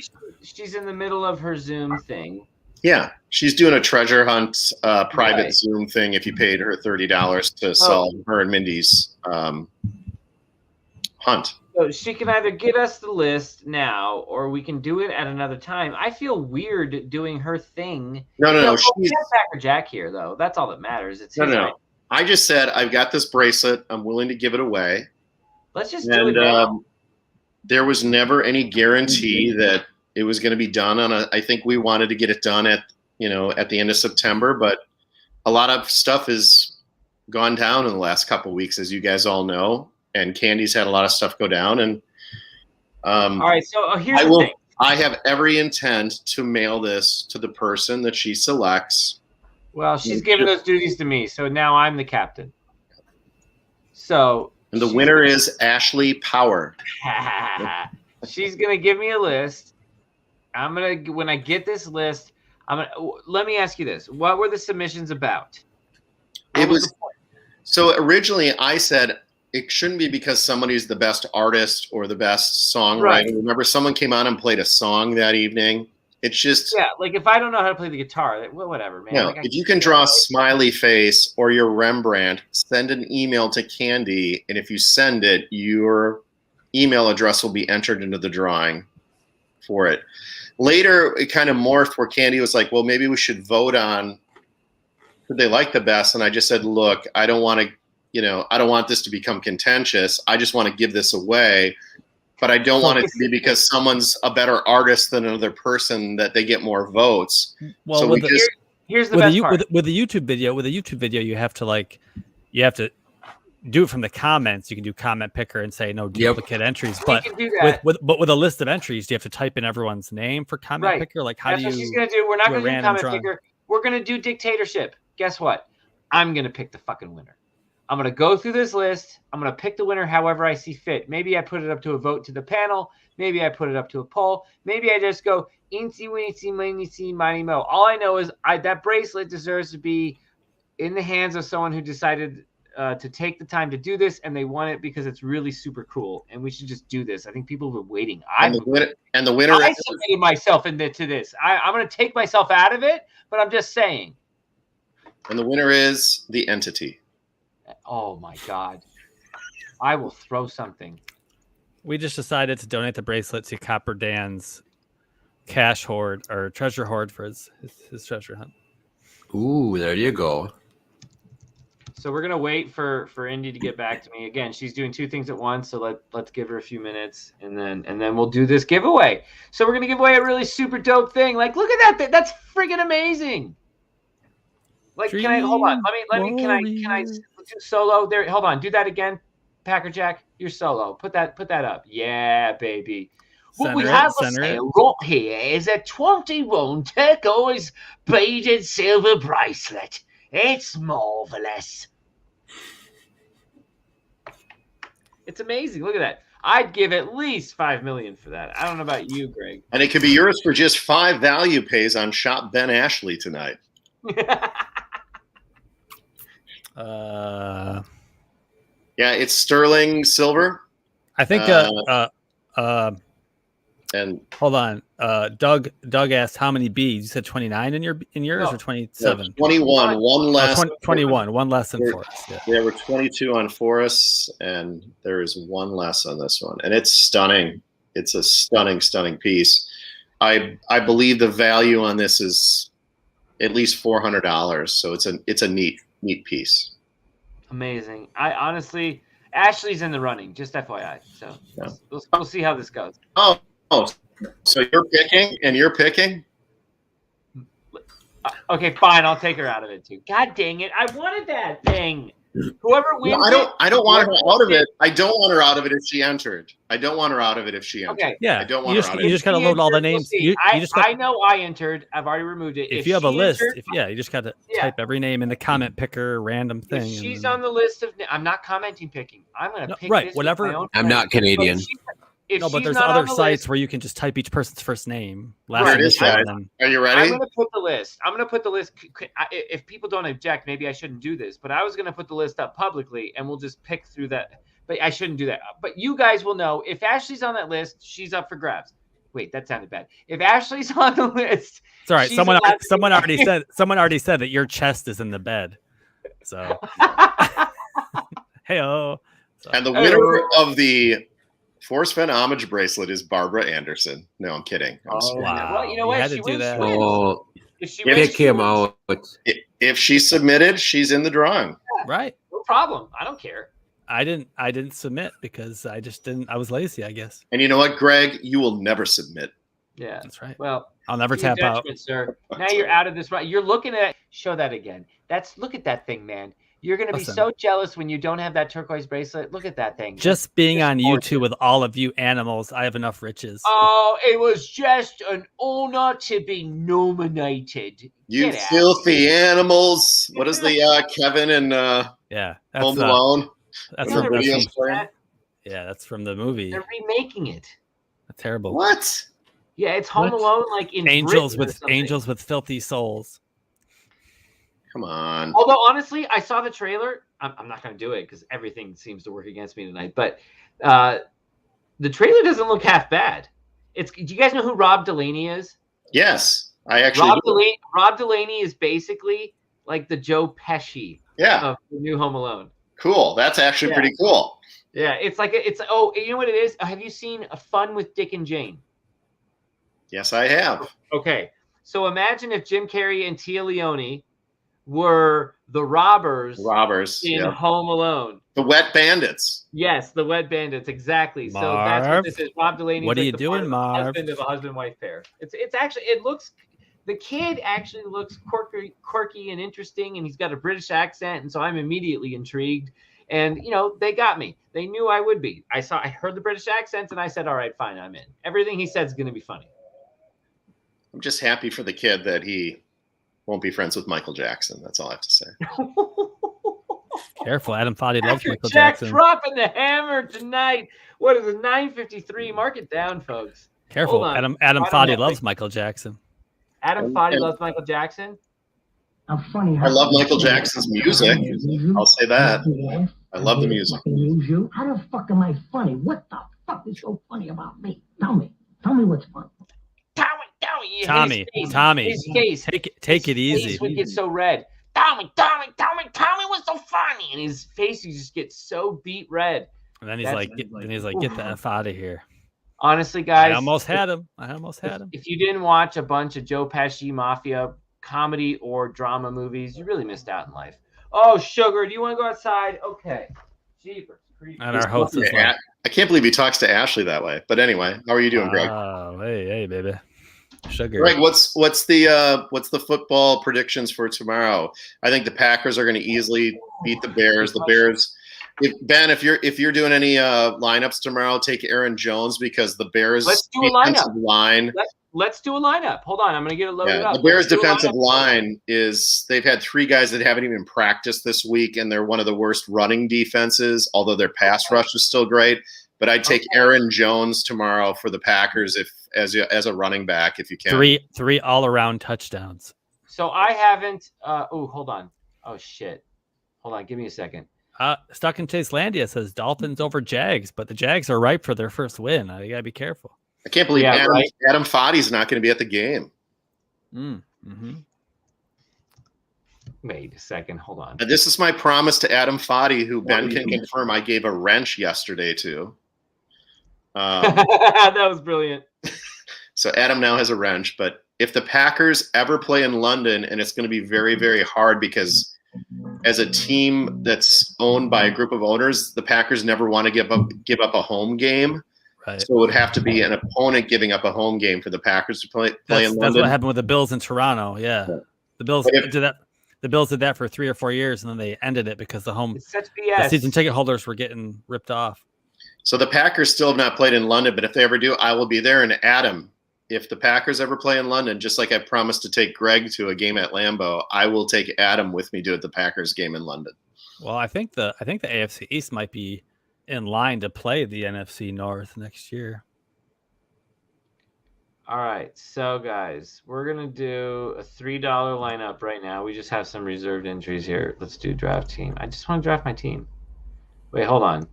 She's in the middle of her Zoom thing. Yeah, she's doing a treasure hunt private Zoom thing. If you paid her $30 to solve her and Mindy's hunt. So she can either get us the list now, or we can do it at another time. I feel weird doing her thing. No. She's Packer Jack here, though. That's all that matters. It's no. I just said I've got this bracelet. I'm willing to give it away. Let's just do it now. There was never any guarantee that it was going to be done on I think we wanted to get it done at the end of September, but a lot of stuff has gone down in the last couple of weeks, as you guys all know, and Candy's had a lot of stuff go down. And all right, so here's the thing. I have every intent to mail this to the person that she selects. Well, she's giving those duties to me, so now I'm the captain. So. And the winner is Ashley Power. She's gonna give me a list. When I get this list, let me ask you this. What were the submissions about? So originally I said it shouldn't be because somebody's the best artist or the best songwriter. Right. Remember, someone came on and played a song that evening. It's just like if I don't know how to play the guitar, whatever, man. No, if you can draw a smiley face or your Rembrandt, send an email to Candy, and if you send it, your email address will be entered into the drawing for it. Later, it kind of morphed where Candy was like, well, maybe we should vote on who they like the best. And I just said, look, I don't want this to become contentious. I just want to give this away. But I don't want it to be because someone's a better artist than another person that they get more votes. Well, so here's the best part. With a YouTube video, you have to do it from the comments. You can do comment picker and say no duplicate entries. But with a list of entries, do you have to type in everyone's name for comment picker? Like That's what she's gonna do. We're not gonna do comment picker. We're gonna do dictatorship. Guess what? I'm gonna pick the fucking winner. I'm going to go through this list. I'm going to pick the winner however I see fit. Maybe I put it up to a vote to the panel. Maybe I put it up to a poll. Maybe I just go, eensy, weensy, meensy, miny, mo. All I know is that bracelet deserves to be in the hands of someone who decided to take the time to do this, and they want it because it's really super cool, and we should just do this. I think people have been waiting. And the winner I submitted myself to this. I'm going to take myself out of it, but I'm just saying. And the winner is the entity. Oh my God. I will throw something. We just decided to donate the bracelet to Copper Dan's cash hoard or treasure hoard for his treasure hunt. Ooh, there you go. So we're gonna wait for Indy to get back to me. Again, she's doing two things at once, so let's give her a few minutes and then we'll do this giveaway. So we're gonna give away a really super dope thing. Like, look at that. That's friggin' amazing. Like, can I hold on? Can I do solo there? Hold on, do that again, Packer Jack. You're solo. Put that up. Yeah, baby. What we have for sale right here is a 21 turquoise beaded silver bracelet. It's marvelous. It's amazing. Look at that. I'd give at least $5 million for that. I don't know about you, Greg. And it could be yours for just 5 value pays on Shop Ben Ashley tonight. Yeah, it's sterling silver. I think and hold on. Doug asked how many beads. You said 29 in yours or 27? 21. One less. 21. One less than Forrest. Yeah. There were 22 on Forrest, and there is one less on this one, and it's stunning. It's a stunning piece. I believe the value on this is at least $400. So it's a neat piece. Amazing. I honestly, Ashley's in the running, just FYI. So yeah. We'll see how this goes. Oh, so you're picking? Okay, fine. I'll take her out of it too. God dang it. I wanted that thing. Whoever wins, I don't want her out of it. I don't want her out of it if she entered. I don't want her out of it if she entered. Okay. Yeah, I don't want her out of it. You just got to load all the names. I know I entered. I've already removed it. If you have a list, you just got to type every name in the comment picker, random thing. If she's on the list of, I'm not commenting picking. I'm going to pick right, this whatever. with my own I'm not Canadian. But there's other sites where you can just type each person's first name. Here it is, guys. Are you ready? I'm going to put the list. If people don't object, maybe I shouldn't do this, but I was going to put the list up publicly and we'll just pick through that. But I shouldn't do that. But you guys will know if Ashley's on that list, she's up for grabs. Wait, that sounded bad. If Ashley's on the list, it's all right. Someone already said that your chest is in the bed. So, hey-o. And the winner of the Force Fenn homage bracelet is Barbara Anderson. No, I'm kidding. Wow. Well, you know what? She wins. Oh, pick him out. If she submitted, she's in the drawing. Right. No problem. I don't care. I didn't submit because I just didn't. I was lazy, I guess. And you know what, Greg? You will never submit. Yeah, that's right. Well, I'll never tap out, sir. Now you're out of this. Right? You're looking at. Show that again. Look at that thing, man. You're going to be so jealous when you don't have that turquoise bracelet. Look at that thing. Just being on YouTube with all of you animals, I have enough riches. Oh, it was just an honor to be nominated. You filthy animals. What is the Kevin and Home Alone? That's from that's from the movie. They're remaking it. That's terrible. What? Yeah, it's Home Alone, like in angels with filthy souls. Come on. Although honestly, I saw the trailer. I'm not going to do it because everything seems to work against me tonight. But the trailer doesn't look half bad. Do you guys know who Rob Delaney is? Yes, I actually. Rob Delaney is basically like the Joe Pesci of the new Home Alone. Cool. That's actually pretty cool. Yeah, it's like you know what it is? Have you seen A Fun with Dick and Jane? Yes, I have. Okay, so imagine if Jim Carrey and Tia Leone were the robbers in Home Alone. The Wet Bandits. Yes, the Wet Bandits, exactly. Marv, so that's what this is. Rob Delaney. What are you doing, Marv? Husband of a husband-wife pair. It's actually the kid actually looks quirky and interesting, and he's got a British accent, and so I'm immediately intrigued. And they got me. They knew I would be. I heard the British accent, and I said, "All right, fine, I'm in." Everything he said is going to be funny. I'm just happy for the kid that he won't be friends with Michael Jackson. That's all I have to say. Careful, Adam Foddy loves Michael Jackson. Dropping the hammer tonight. What is it? 9:53. Mark it down, folks. Careful, Adam Foddy loves Michael Jackson. Adam Foddy loves Michael Jackson. I love Michael Jackson's music. I'll say that. I love the music. How the fuck am I funny? What the fuck is so funny about me? Tell me what's funny. Tommy, his face. Take it easy. His face would get so red. Tommy was so funny, and his face would just get so beat red. And then he's like, get the F out of here. Honestly, guys, I almost had him. If you didn't watch a bunch of Joe Pesci mafia comedy or drama movies, you really missed out in life. Oh, sugar, do you want to go outside? Okay. Jeepers. And our host is like, I can't believe he talks to Ashley that way. But anyway, how are you doing, Greg? Oh, hey, baby. Sugar. Greg, what's the football predictions for tomorrow? I think the Packers are going to easily beat the Bears. The Bears. If you're doing any lineups tomorrow, take Aaron Jones because the Bears defensive line. Let's do a lineup. Hold on, I'm going to get it loaded up. The Bears defensive line they've had 3 guys that haven't even practiced this week, and they're one of the worst running defenses, although their pass rush is still great. But I'd take Aaron Jones tomorrow for the Packers as a running back if you can. 3 all-around touchdowns. So I haven't hold on. Oh shit. Hold on, give me a second. Stuck in Chase Landia says Dolphins over Jags, but the Jags are ripe for their first win. You got to be careful. I can't believe Adam Foddy's not going to be at the game. Mm-hmm. Wait a second. Hold on. This is my promise to Adam Foddy, who Ben can confirm I gave a wrench yesterday to. That was brilliant. So Adam now has a wrench. But if the Packers ever play in London, and it's going to be very, very hard because as a team that's owned by a group of owners, the Packers never want to give up a home game. Right. So it would have to be an opponent giving up a home game for the Packers to play in London. That's what happened with the Bills in Toronto. Yeah. The Bills did that. the Bills did that for 3 or 4 years, and then they ended it because It's such BS. the season ticket holders were getting ripped off. So the Packers still have not played in London, but if they ever do, I will be there. And Adam, if the Packers ever play in London, just like I promised to take Greg to a game at Lambeau, I will take Adam with me to the Packers game in London. Well, I think the AFC East might be in line to play the NFC North next year. All right, so guys, we're gonna do a $3 lineup right now. We just have some reserved entries here. Let's do draft team. I just want to draft my team. Wait, hold on.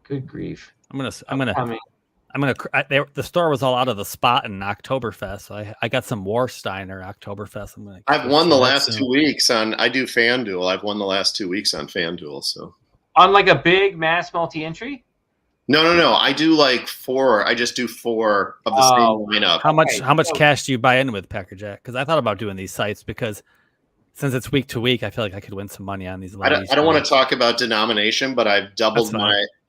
Good grief! The store was all out of the spot in Oktoberfest, so I got some Warsteiner Oktoberfest. I've won the last 2 weeks on. I do FanDuel. I've won the last 2 weeks on FanDuel. So on like a big mass multi-entry. No. I do like 4. I just do 4 of the same lineup. How much cash do you buy in with Packer Jack? Because I thought about doing these sites because since it's week to week, I feel like I could win some money on these. I don't want to talk about denomination, but I've doubled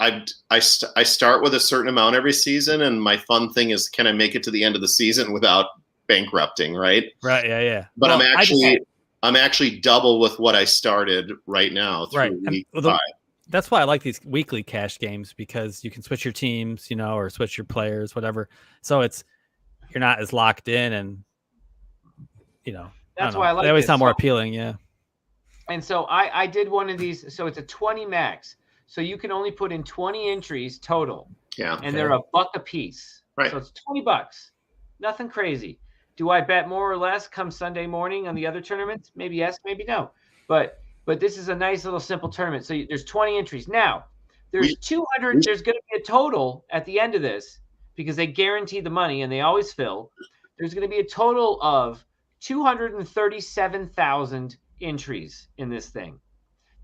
I start with a certain amount every season, and my fun thing is, can I make it to the end of the season without bankrupting? Right. Right. Yeah. But I'm actually double with what I started right now through week 5. That's why I like these weekly cash games, because you can switch your teams, or switch your players, whatever. So you're not as locked in, and that's why I like. They always sound more appealing, yeah. And so I did one of these. So it's a 20 max. So you can only put in 20 entries total. Yeah. And they're $1 a piece. Right. So it's $20. Nothing crazy. Do I bet more or less come Sunday morning on the other tournaments? Maybe yes, maybe no. But this is a nice little simple tournament. So there's 20 entries. Now, there's 200. There's going to be a total at the end of this, because they guarantee the money and they always fill. There's going to be a total of 237,000 entries in this thing.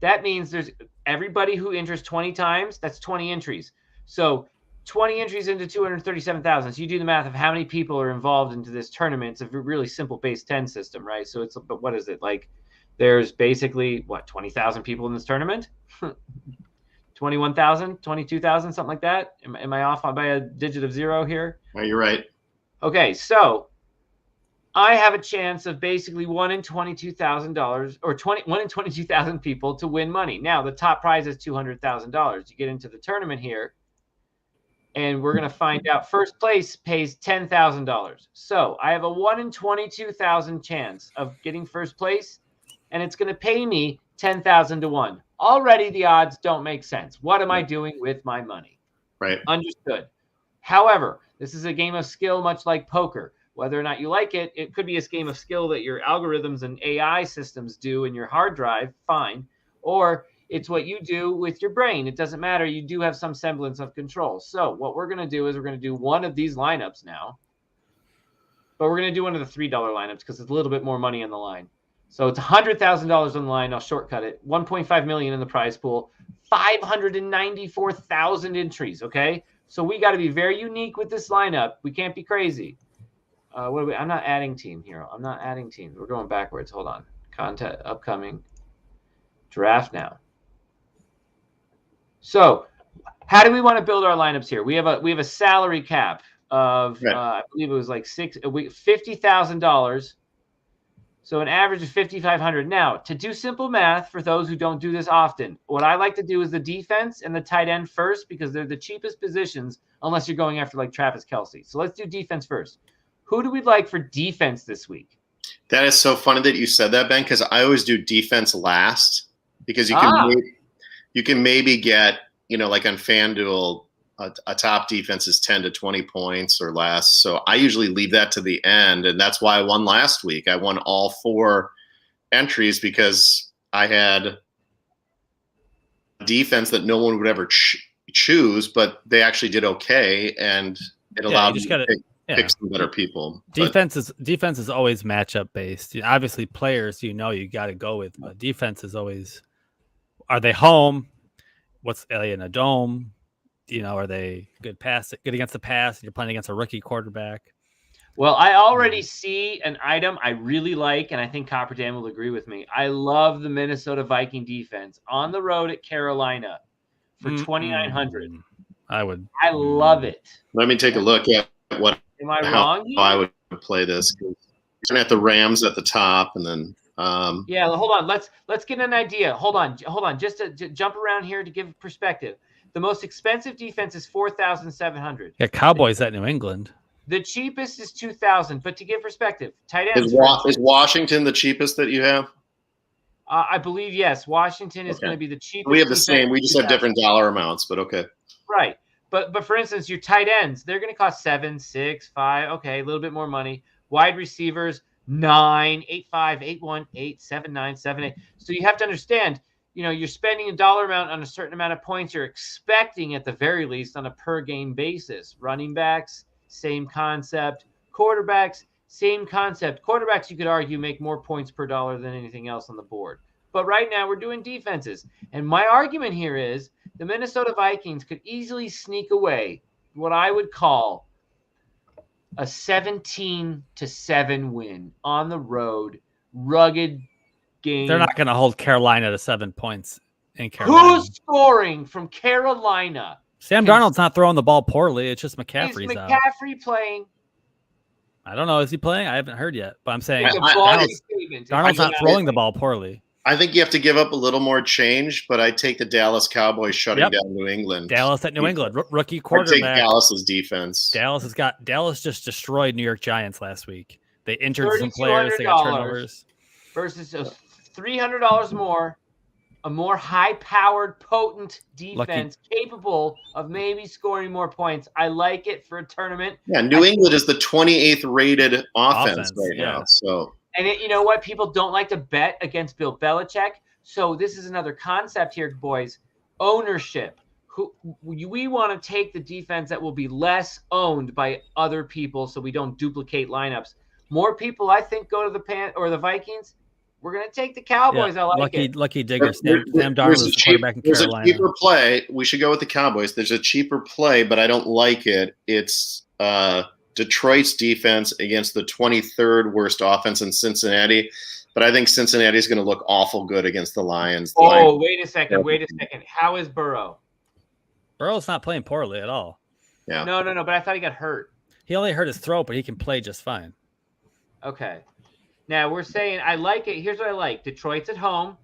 That means there's everybody who enters 20 times, that's 20 entries. So 20 entries into 237,000. So you do the math of how many people are involved into this tournament. It's a really simple base 10 system, right? So but what is it? Like there's basically 20,000 people in this tournament? 21,000, 22,000, something like that. Am I off by a digit of 0 here? Oh, you're right. Okay, so I have a chance of basically $1 in $22,000 or 1 in 22,000 people to win money. Now, the top prize is $200,000. You get into the tournament here, and we're going to find out first place pays $10,000. So I have a 1 in 22,000 chance of getting first place, and it's going to pay me 10,000 to 1. Already the odds don't make sense. What am I doing with my money? Right. Understood. However, this is a game of skill, much like poker. Whether or not you like it, it could be a game of skill that your algorithms and AI systems do in your hard drive, fine. Or it's what you do with your brain. It doesn't matter. You do have some semblance of control. So what we're going to do is we're going to do one of these lineups now. But we're going to do one of the $3 lineups because it's a little bit more money on the line. So it's $100,000 on the line. I'll shortcut it. 1.5 million in the prize pool. 594,000 entries, okay? So we got to be very unique with this lineup. We can't be crazy. I'm not adding team here. I'm not adding teams. We're going backwards. Hold on. Content upcoming. Draft now. So, how do we want to build our lineups here? We have a salary cap of I believe it was like $50,000. So an average of $5,500. Now, to do simple math for those who don't do this often, what I like to do is the defense and the tight end first, because they're the cheapest positions unless you're going after like Travis Kelce. So let's do defense first. Who do we like for defense this week? That is so funny that you said that, Ben, because I always do defense last, because you can maybe get, like on FanDuel, a top defense is 10 to 20 points or less. So I usually leave that to the end, and that's why I won last week. I won all 4 entries because I had a defense that no one would ever choose, but they actually did okay, and it allowed me to pick some better people. Defense is always matchup based. Obviously, players you got to go with, but defense is always: are they home? What's in a dome? Are they good against the pass? You're playing against a rookie quarterback. Well, I already see an item I really like, and I think Copper Dan will agree with me. I love the Minnesota Viking defense on the road at Carolina for $2,900. I love it. Let me take a look at Am I wrong? How I would play this. Looking at the Rams at the top, and then Yeah, hold on. Let's get an idea. Hold on. Just to jump around here to give perspective. The most expensive defense is 4,700. Yeah, Cowboys at New England. The cheapest is 2,000. But to give perspective, tight ends. Is Washington the cheapest that you have? I believe yes. Washington is going to be the cheapest. We have the same. We just have different dollar amounts, but okay. Right. But for instance, your tight ends, they're going to cost 7, 6, 5. Okay, a little bit more money. Wide receivers, 9, 8, 5, 8, 1, 8, 7, 9, 7, 8. So you have to understand, you're spending a dollar amount on a certain amount of points you're expecting at the very least on a per game basis. Running backs, same concept. Quarterbacks, same concept. Quarterbacks, you could argue, make more points per dollar than anything else on the board. But right now we're doing defenses. And my argument here is the Minnesota Vikings could easily sneak away what I would call a 17-7 win on the road, rugged game. They're not going to hold Carolina to 7 points in Carolina. Who's scoring from Carolina? Sam Darnold's not throwing the ball poorly. It's just McCaffrey's out. Is McCaffrey playing? I don't know. Is he playing? I haven't heard yet. But I'm saying Darnold's not throwing the ball poorly. I think you have to give up a little more change, but I take the Dallas Cowboys shutting down New England. Dallas at New England, rookie quarterback. I take Dallas's defense. Dallas just destroyed New York Giants last week. They injured some players. They got turnovers. Versus $300 more, a more high-powered, potent defense capable of maybe scoring more points. I like it for a tournament. Yeah, New England is the 28th rated offense right now. So. And you know what? People don't like to bet against Bill Belichick. So this is another concept here, boys. Ownership. We want to take the defense that will be less owned by other people so we don't duplicate lineups. More people, I think, go to the Vikings. We're going to take the Cowboys. I like it. Lucky digger. Sam Darnold is the quarterback in Carolina. There's a cheaper play. We should go with the Cowboys. There's a cheaper play, but I don't like it. It's Detroit's defense against the 23rd worst offense in Cincinnati. But I think Cincinnati is going to look awful good against the Lions. Wait a second. How is Burrow? Burrow's not playing poorly at all. Yeah. No. But I thought he got hurt. He only hurt his throat, but he can play just fine. Okay. Now we're saying I like it. Here's what I like. Detroit's at home.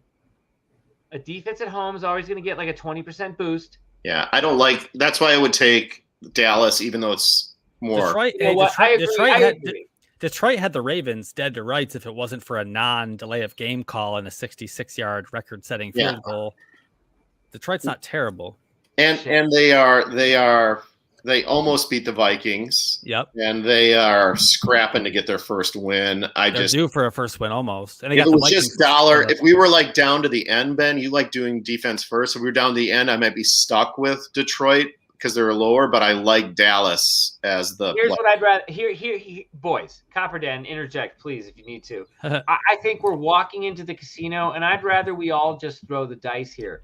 A defense at home is always going to get like a 20% boost. Yeah, I don't like. That's why I would take Dallas, even though it's more. Detroit had the Ravens dead to rights if it wasn't for a non-delay of game call and a 66-yard record-setting field goal. Detroit's not terrible. And they almost beat the Vikings. Yep. And they are scrapping to get their first win. They're due for a first win almost. And if it was just dollar, if we were like down to the end, Ben, you like doing defense first. If we were down to the end, I might be stuck with Detroit because they're lower, but I like Dallas as the. Here's what I'd rather. Here, boys, Copper Dan, interject, please, if you need to. I think we're walking into the casino, and I'd rather we all just throw the dice here.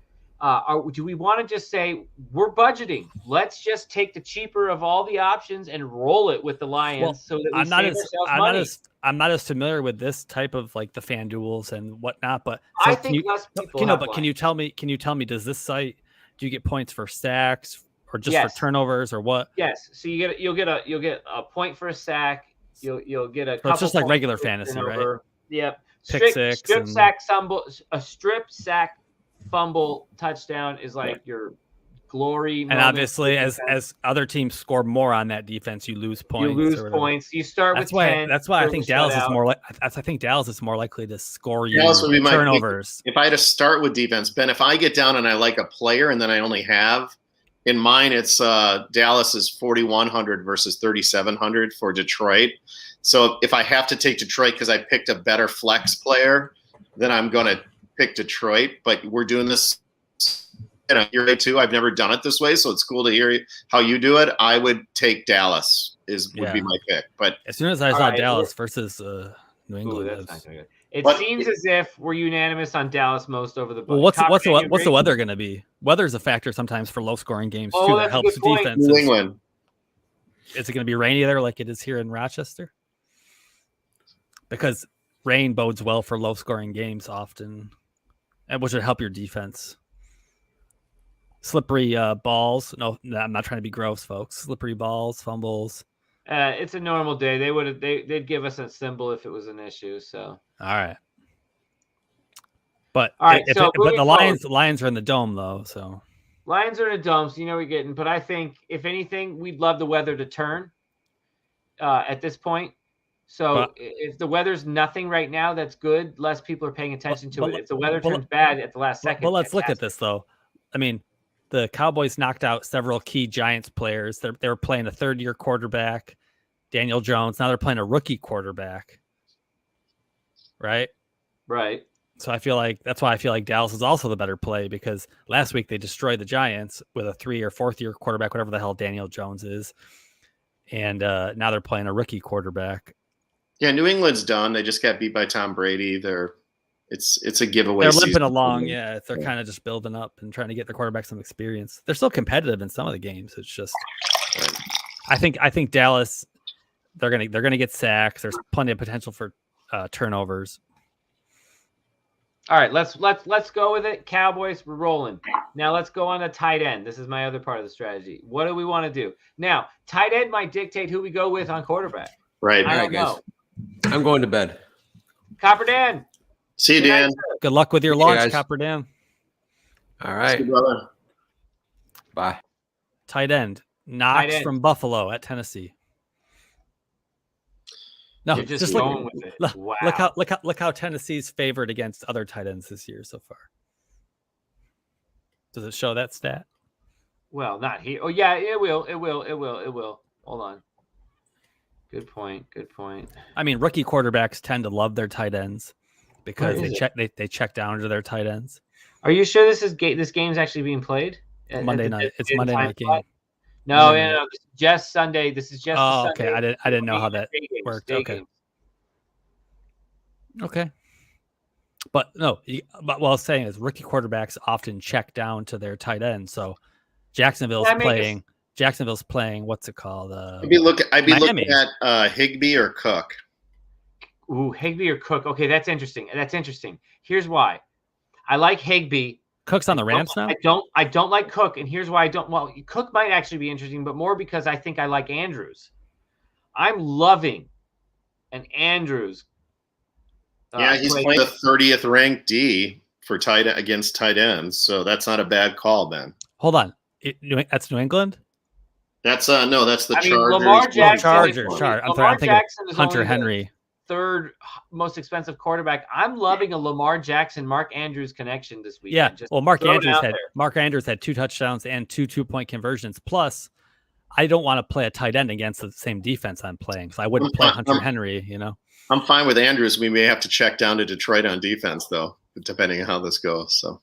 Do we want to just say we're budgeting? Let's just take the cheaper of all the options and roll it with the Lions, so that we save ourselves money. I'm not as familiar with this type of like the FanDuels and whatnot, but I think less people. Can you tell me? Does this site? Do you get points for sacks or just for turnovers or what? Yes. So you'll get a point for a sack. You'll get a. So it's just like regular fantasy, right? Yep. Strip sack. Fumble touchdown is like your glory. And obviously, as other teams score more on that defense, you lose points. You start with 10. That's why I think Dallas is more like. I think Dallas is more likely to score you turnovers. If I had to start with defense, Ben, if I get down and I like a player and then I only have in mine, it's Dallas is 4,100 versus 3,700 for Detroit. So if I have to take Detroit because I picked a better flex player, then I'm going to pick Detroit. But we're doing this year too. I've never done it this way, so it's cool to hear how you do it. I would take Dallas would be my pick. But as soon as I saw Dallas versus New England, it seems as if we're unanimous on Dallas most over the board. Well, what's the weather going to be? Weather's a factor sometimes for low scoring games too. That helps defenses. New England. Is it going to be rainy there like it is here in Rochester? Because rain bodes well for low scoring games often, and which would help your defense. Slippery balls. No, I'm not trying to be gross, folks. Slippery balls, fumbles. It's a normal day. They'd give us a symbol if it was an issue. So all right. But all right, but the Lions are in the dome though, so Lions are in the dome, so you know we're getting. But I think if anything, we'd love the weather to turn at this point. So if the weather's nothing right now, that's good. Less people are paying attention to it. If the weather turns bad at the last second, but let's look at this though. I mean, the Cowboys knocked out several key Giants players. They were playing a third-year quarterback, Daniel Jones. Now they're playing a rookie quarterback, right? Right. So that's why I feel like Dallas is also the better play, because last week they destroyed the Giants with a 3- or 4th-year quarterback, whatever the hell Daniel Jones is, and now they're playing a rookie quarterback. Yeah, New England's done. They just got beat by Tom Brady. It's a giveaway. They're limping along. Yeah, they're kind of just building up and trying to get their quarterback some experience. They're still competitive in some of the games. It's just, I think Dallas, they're gonna get sacks. There's plenty of potential for turnovers. All right, let's go with it. Cowboys, we're rolling. Now let's go on to tight end. This is my other part of the strategy. What do we want to do? Now, tight end might dictate who we go with on quarterback. Right. I don't know. I'm going to bed. Copper Dan. See you, Dan. Good luck with your launch, Copper Dan. All right. See you, brother. Bye. Tight end. Knox from Buffalo at Tennessee. No, you're just going with it. Wow. Look how Tennessee's favored against other tight ends this year so far. Does it show that stat? Well, not here. Oh yeah, it will. Hold on. Good point. I mean, rookie quarterbacks tend to love their tight ends because they check down to their tight ends. Are you sure this game's actually being played? Monday night. It's Monday night game. No, this is just Sunday. This is just. Oh, Sunday. okay. I didn't know how that worked. Okay. Okay. But no, but what I was saying is rookie quarterbacks often check down to their tight end. So Jacksonville's playing. What's it called? I'd be looking at Higbee or Cook. Ooh, Higbee or Cook. Okay, that's interesting. Here's why. I like Higbee. Cook's on the Rams now? I don't like Cook, and here's why I don't. Well, Cook might actually be interesting, but more because I think I like Andrews. I'm loving an Andrews. Yeah, he's playing the 30th ranked D for against tight ends, so that's not a bad call, Ben. Hold on, that's New England. That's that's the Chargers. Lamar Jackson. I'm thinking Hunter Henry. Third most expensive quarterback. I'm loving a Lamar Jackson, Mark Andrews connection this week. Yeah, Mark Andrews had 2 touchdowns and 2 2-point conversions. Plus, I don't want to play a tight end against the same defense I'm playing, so I wouldn't play Hunter Henry. I'm fine with Andrews. We may have to check down to Detroit on defense, though, depending on how this goes. So,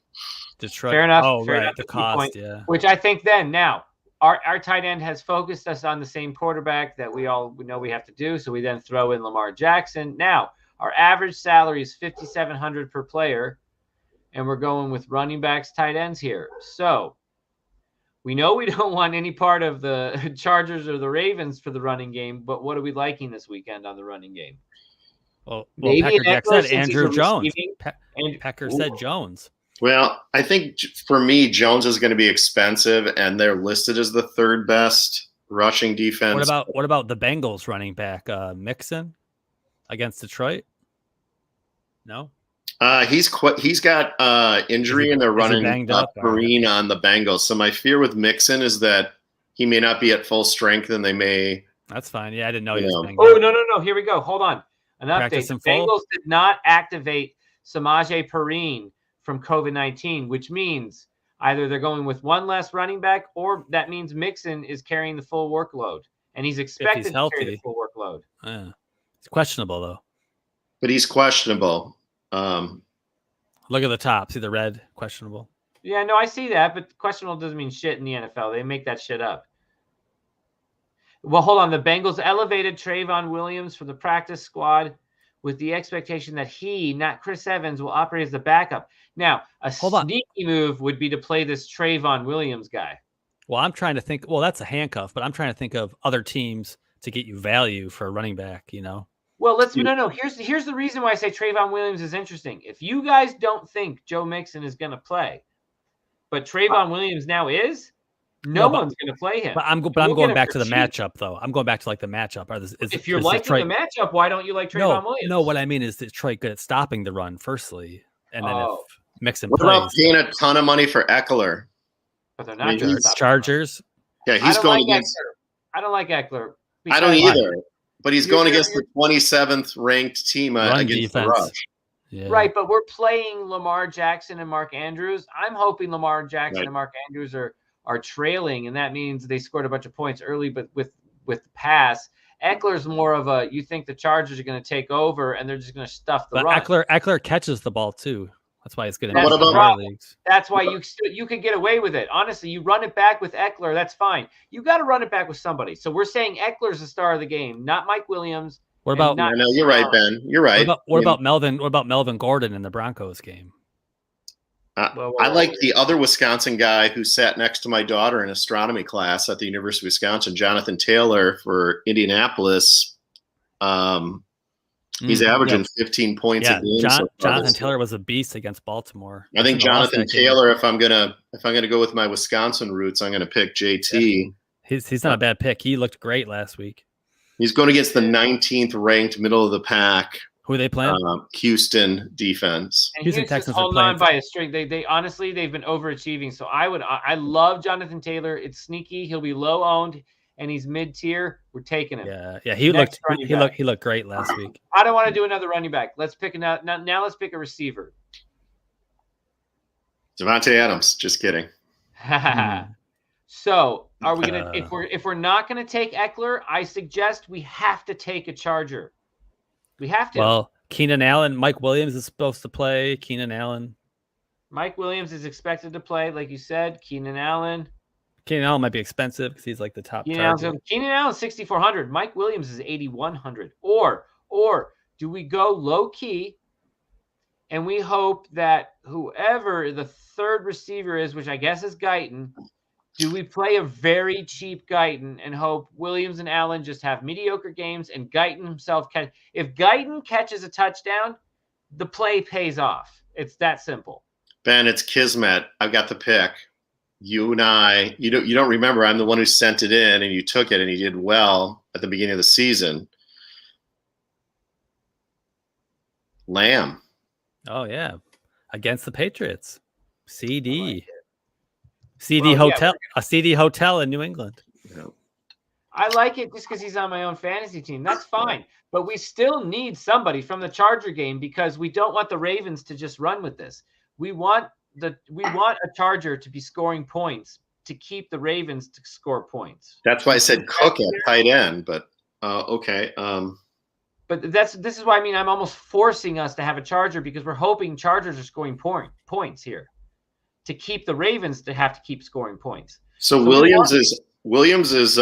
Detroit. Fair enough. Oh, fair right, enough, the cost. Yeah. Which I think then now. Our tight end has focused us on the same quarterback that we know we have to do. So we then throw in Lamar Jackson. Now, our average salary is $5,700 per player, and we're going with running backs, tight ends here. So we know we don't want any part of the Chargers or the Ravens for the running game, but what are we liking this weekend on the running game? Well Packer Jack said Andrew Jones. Packer said Jones. Well, I think for me, Jones is going to be expensive, and they're listed as the 3rd best rushing defense. What about the Bengals running back Mixon against Detroit? No, he's got injury, and they're running Perine on the Bengals. So my fear with Mixon is that he may not be at full strength, and they may. That's fine. Yeah, I didn't know he was. Oh no! Here we go. Hold on. An update. The Bengals did not activate Samaje Perine from COVID-19, which means either they're going with one less running back, or that means Mixon is carrying the full workload, and he's expected to carry the full workload. It's questionable though. But he's questionable. Look at the top. See the red? Questionable. Yeah, no, I see that, but questionable doesn't mean shit in the NFL. They make that shit up. Well, hold on. The Bengals elevated Trayvon Williams from the practice squad with the expectation that he, not Chris Evans, will operate as the backup. Now, sneaky move would be to play this Trayvon Williams guy. Well, I'm trying to think. Well, that's a handcuff, but I'm trying to think of other teams to get you value for a running back. Well, no. Here's the reason why I say Trayvon Williams is interesting. If you guys don't think Joe Mixon is going to play, but Trayvon Williams now is, no one's going to play him. But I'm going back to the matchup, though. I'm going back to the matchup. If you're liking the matchup, why don't you like Trayvon Williams? No, what I mean is Detroit good at stopping the run, firstly. And then mixing What plays. about paying a ton of money for Eckler? But they're I not mean, gonna he's- stop Chargers. Yeah, he's I don't going like against. Eckler. I don't like Eckler. I don't because- either. But he's You're- going you're- against the 27th ranked team Run against the defense. rush. Yeah. Right, but we're playing Lamar Jackson and Mark Andrews. I'm hoping Lamar Jackson Right. and Mark Andrews are trailing, and that means they scored a bunch of points early, but with the pass. Eckler's more of a, you think the Chargers are going to take over and they're just going to stuff the But run. Eckler catches the ball too. That's why it's good in That's the PPR leagues. That's why you could get away with it. Honestly, you run it back with Eckler, that's fine. You got to run it back with somebody. So we're saying Eckler's the star of the game, not Mike Williams. What about not- I know you're right, Ben. You're right. what about Melvin? What about Melvin Gordon in the Broncos game? I like the other Wisconsin guy who sat next to my daughter in astronomy class at the University of Wisconsin, Jonathan Taylor for Indianapolis. He's averaging 15 points a game. Jonathan Taylor was a beast against Baltimore. I think Jonathan Taylor, if I'm gonna go with my Wisconsin roots, I'm gonna pick JT. He's not a bad pick. He looked great last week. He's going against the 19th ranked middle of the pack Who are they playing? Houston defense. And Houston Houston's Texans are holding playing on by a string. They honestly, they've been overachieving. So I love Jonathan Taylor. It's sneaky. He'll be low owned and he's mid tier. We're taking him. Yeah. He Next running back. looked great last week. I don't want to do another running back. Let's pick now. Let's pick a receiver. Devontae Adams. Just kidding. So are we gonna if we're not gonna take Eckler, I suggest we have to take a Charger. We have to. Well, Keenan Allen, Mike Williams is supposed to play. Keenan Allen. Mike Williams is expected to play, like you said. Keenan Allen might be expensive because he's like the top Keenan target. Allen 6,400. Mike Williams is 8,100. Or do we go low key and we hope that whoever the third receiver is, which I guess is Guyton, do we play a very cheap Guyton and hope Williams and Allen just have mediocre games and Guyton himself can? If Guyton catches a touchdown, the play pays off. It's that simple. Ben, it's Kismet. I've got the pick. You and I, you don't remember. I'm the one who sent it in, and you took it, and you did well at the beginning of the season. Lamb. Oh yeah, against the Patriots. CD. Well, a CD hotel in New England. I like it just because he's on my own fantasy team. That's fine. But we still need somebody from the Charger game because we don't want the Ravens to just run with this. We want a Charger to be scoring points to keep the Ravens to score points. That's why I said Cook at tight end, but okay. But this is why I'm almost forcing us to have a Charger because we're hoping Chargers are scoring points here to keep the Ravens to have to keep scoring points. So Williams is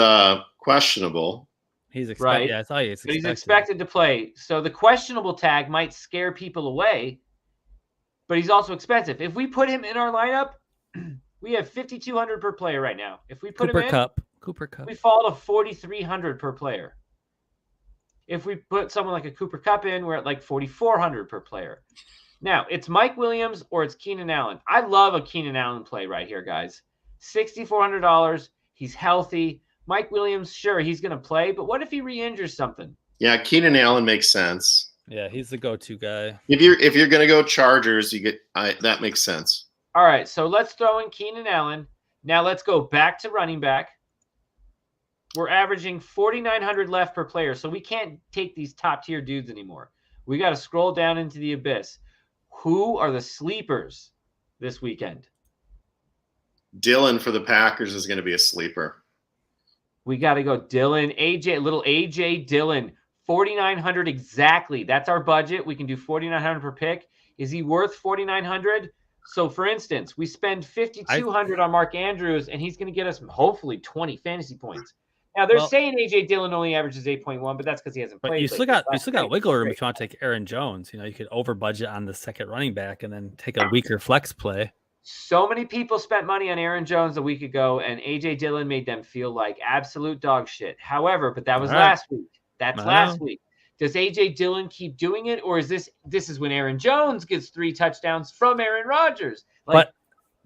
questionable. He's expected. Right. Yeah, I thought But he's expected to play. So the questionable tag might scare people away, but he's also expensive. If we put him in our lineup, we have 5,200 per player right now. If we put him in, Cooper Kupp, we fall to 4,300 per player. If we put someone like a Cooper Kupp in, we're at like 4,400 per player. Now, it's Mike Williams or it's Keenan Allen. I love a Keenan Allen play right here, guys. $6,400. He's healthy. Mike Williams, sure, he's going to play, but what if he re-injures something? Yeah, Keenan Allen makes sense. Yeah, he's the go-to guy. If you're going to go Chargers, that makes sense. All right, so let's throw in Keenan Allen. Now let's go back to running back. We're averaging 4,900 left per player, so we can't take these top-tier dudes anymore. We got to scroll down into the abyss. Who are the sleepers this weekend? Dillon for the Packers is going to be a sleeper. We got to go Dillon, little AJ Dillon, 4,900 exactly. That's our budget. We can do 4,900 per pick. Is he worth 4,900? So, for instance, we spend 5,200 on Mark Andrews, and he's going to get us hopefully 20 fantasy points. Now they're saying AJ Dillon only averages 8.1, but that's because he hasn't played. But you still got wiggle room if you want to take Aaron Jones. You could over budget on the second running back and then take a weaker flex play. So many people spent money on Aaron Jones a week ago, and AJ Dillon made them feel like absolute dog shit. However, but that was last week. That's last week. Does AJ Dillon keep doing it, or is this is when Aaron Jones gets 3 touchdowns from Aaron Rodgers? But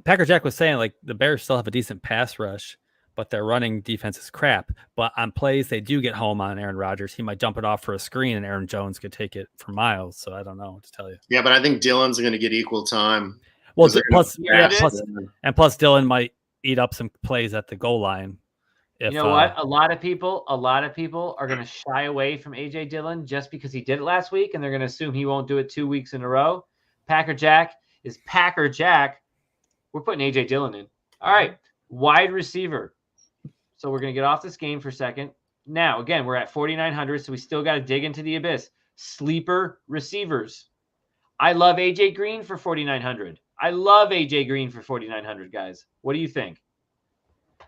Packer Jack was saying like the Bears still have a decent pass rush, but their running defense is crap. But on plays they do get home on Aaron Rodgers, he might dump it off for a screen, and Aaron Jones could take it for miles. So I don't know what to tell you. Yeah, but I think Dillon's going to get equal time. Well, 'Cause they're plus gonna- plus Dylan might eat up some plays at the goal line. If, you know what? A lot of people are going to shy away from AJ Dillon just because he did it last week, and they're going to assume he won't do it 2 weeks in a row. Packer Jack is Packer Jack. We're putting AJ Dillon in. All right, wide receiver. So we're going to get off this game for a second. Now, again, we're at 4,900, so we still got to dig into the abyss. Sleeper receivers. I love AJ Green for 4,900. I love AJ Green for 4,900, guys. What do you think?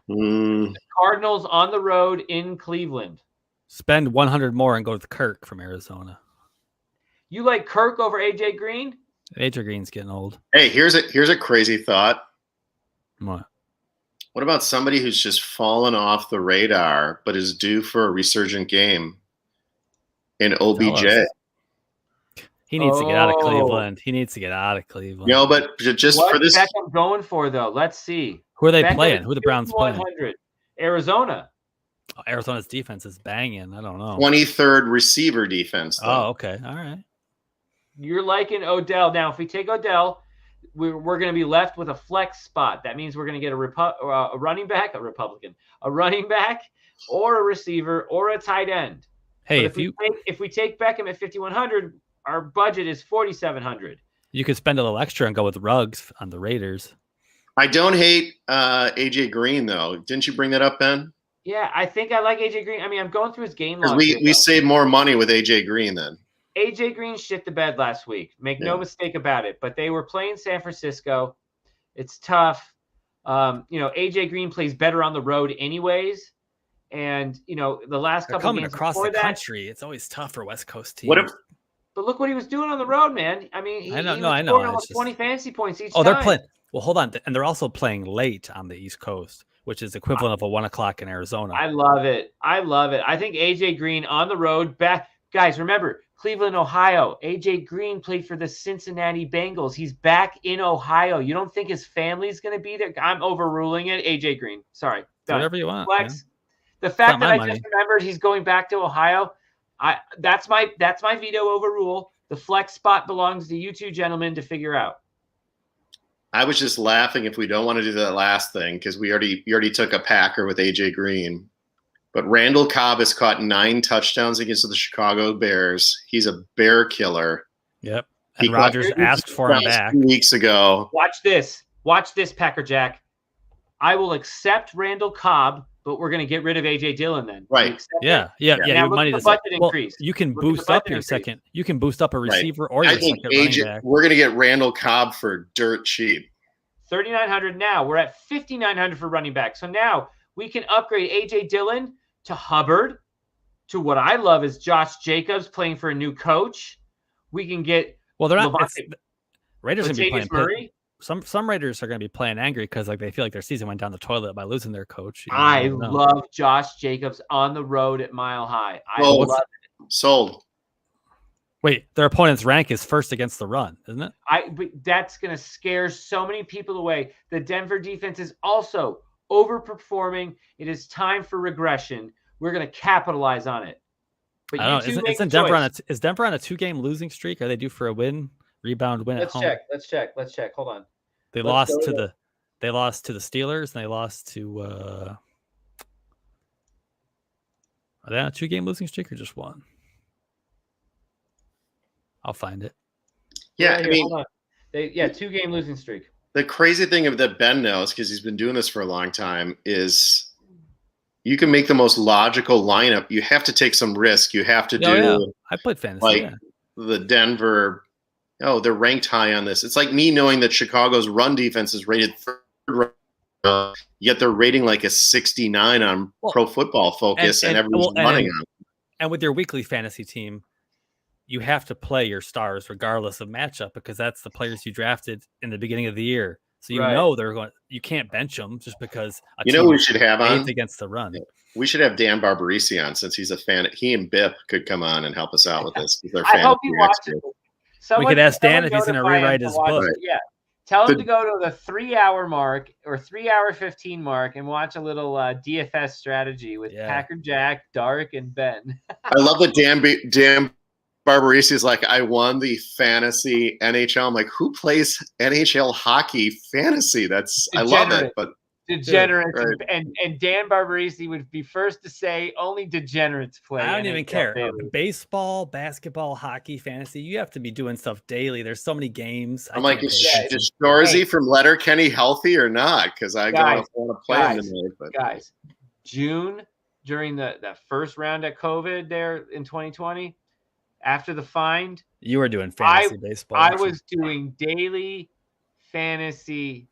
The Cardinals on the road in Cleveland. Spend 100 more and go with Kirk from Arizona. You like Kirk over AJ Green? AJ Green's getting old. Hey, here's a crazy thought. What? What about somebody who's just fallen off the radar but is due for a resurgent game in OBJ? He needs to get out of Cleveland. He needs to get out of Cleveland. No, but just What's for this. Beckham going for, though? Let's see. Who are they Beckham playing? is Who are the Browns playing? 5,100. Arizona. Oh, Arizona's defense is banging. I don't know. 23rd receiver defense. Though. Oh, okay. All right. You're liking Odell. Now, if we take Odell, we're going to be left with a flex spot. That means we're going to get a running back, a running back, or a receiver, or a tight end. Hey, if we take Beckham at 5,100, our budget is 4,700. You could spend a little extra and go with Ruggs on the Raiders. I don't hate AJ Green though. Didn't you bring that up, Ben? Yeah, I think I like AJ Green. I mean, I'm going through his game log. We save more money with AJ Green then. AJ Green shit the bed last week. Make no mistake about it. But they were playing San Francisco. It's tough. AJ Green plays better on the road anyways. And the last couple coming games across the country, it's always tough for West Coast teams. But look what he was doing on the road, man. I mean, he was scoring almost 20 fantasy points each time. They're playing. Well, hold on. And they're also playing late on the East Coast, which is equivalent of a 1 o'clock in Arizona. I love it. I think AJ Green on the road back. Guys, remember, Cleveland, Ohio. AJ Green played for the Cincinnati Bengals. He's back in Ohio. You don't think his family's going to be there? I'm overruling it. AJ Green. Sorry. Whatever you want. Flex. Man. The fact that I just remembered he's going back to Ohio, that's my veto overrule. The flex spot belongs to you two gentlemen to figure out. I was just laughing if we don't want to do that last thing because we already took a Packer with AJ Green. But Randall Cobb has caught 9 touchdowns against the Chicago Bears. He's a bear killer. Yep. And Rodgers asked for him back 2 weeks ago. Watch this, Packer Jack. I will accept Randall Cobb, but we're going to get rid of AJ Dillon then. Right. Yeah. Now look at the budget increase. You can boost up your second. You can boost up a receiver or your second running back. We're going to get Randall Cobb for dirt cheap. 3,900 now. We're at 5,900 for running back. So now we can upgrade AJ Dillon to Hubbard, to what I love is Josh Jacobs playing for a new coach. We can get they're not. Raiders going to be playing Murray. Some Raiders are going to be playing angry because they feel like their season went down the toilet by losing their coach. I love Josh Jacobs on the road at Mile High. I love it. Sold. Wait, their opponent's rank is first against the run, isn't it? But that's going to scare so many people away. The Denver defense is also overperforming. It is time for regression. We're going to capitalize on it. But I don't know. Isn't Denver is Denver on a 2-game losing streak? Are they due for a rebound win at home? Let's check. Hold on. They lost to the Steelers and they lost to are they on a 2-game losing streak or just one? I'll find it. Yeah, I mean 2-game losing streak. The crazy thing that Ben knows, because he's been doing this for a long time, is you can make the most logical lineup. You have to take some risk. You have to do. Yeah. I played fantasy. The Denver. Oh, they're ranked high on this. It's like me knowing that Chicago's run defense is rated third, yet they're rating like a 69 on Pro Football Focus, and everyone's running on. And with your weekly fantasy team, you have to play your stars regardless of matchup because that's the players you drafted in the beginning of the year. So know they're going. You can't bench them just because. We should have on against the run. We should have Dan Barbarisi on since he's a fan. He and Bip could come on and help us out with this. I hope he watches. We could ask Dan if he's going to rewrite his book. Right. Yeah, tell him to go to the 3-hour mark or 3-hour 15 mark and watch a little DFS strategy with Packer Jack, Dark, and Ben. I love that Dan Barbarisi is like, I won the fantasy NHL. I'm like, who plays NHL hockey fantasy? I love it, but degenerates, right. and Dan Barbarisi would be first to say only degenerates play. I don't even NHL care. daily. Baseball, basketball, hockey, fantasy. You have to be doing stuff daily. There's so many games. I'm like, is Shorzy from Letterkenny healthy or not? Because I don't want to play him tonight. But guys, June during that first round of COVID there in 2020, after the find, you were doing fantasy baseball. I was doing daily fantasy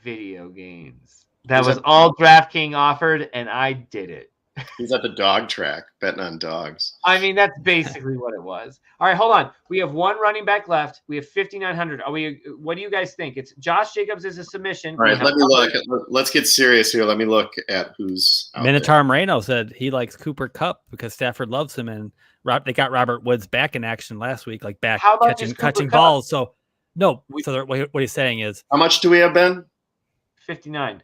video games. That was all DraftKings offered, and I did it. He's at the dog track betting on dogs. I mean, that's basically what it was. All right, hold on. We have one running back left. We have 5,900. What do you guys think? It's Josh Jacobs is a submission. All right, let me look. Let's get serious here. Let me look at who's out Minotaur Moreno said he likes Cooper Kupp because Stafford loves him, and they got Robert Woods back in action last week, like back catching balls. So no. So what he's saying is, how much do we have, Ben? 59.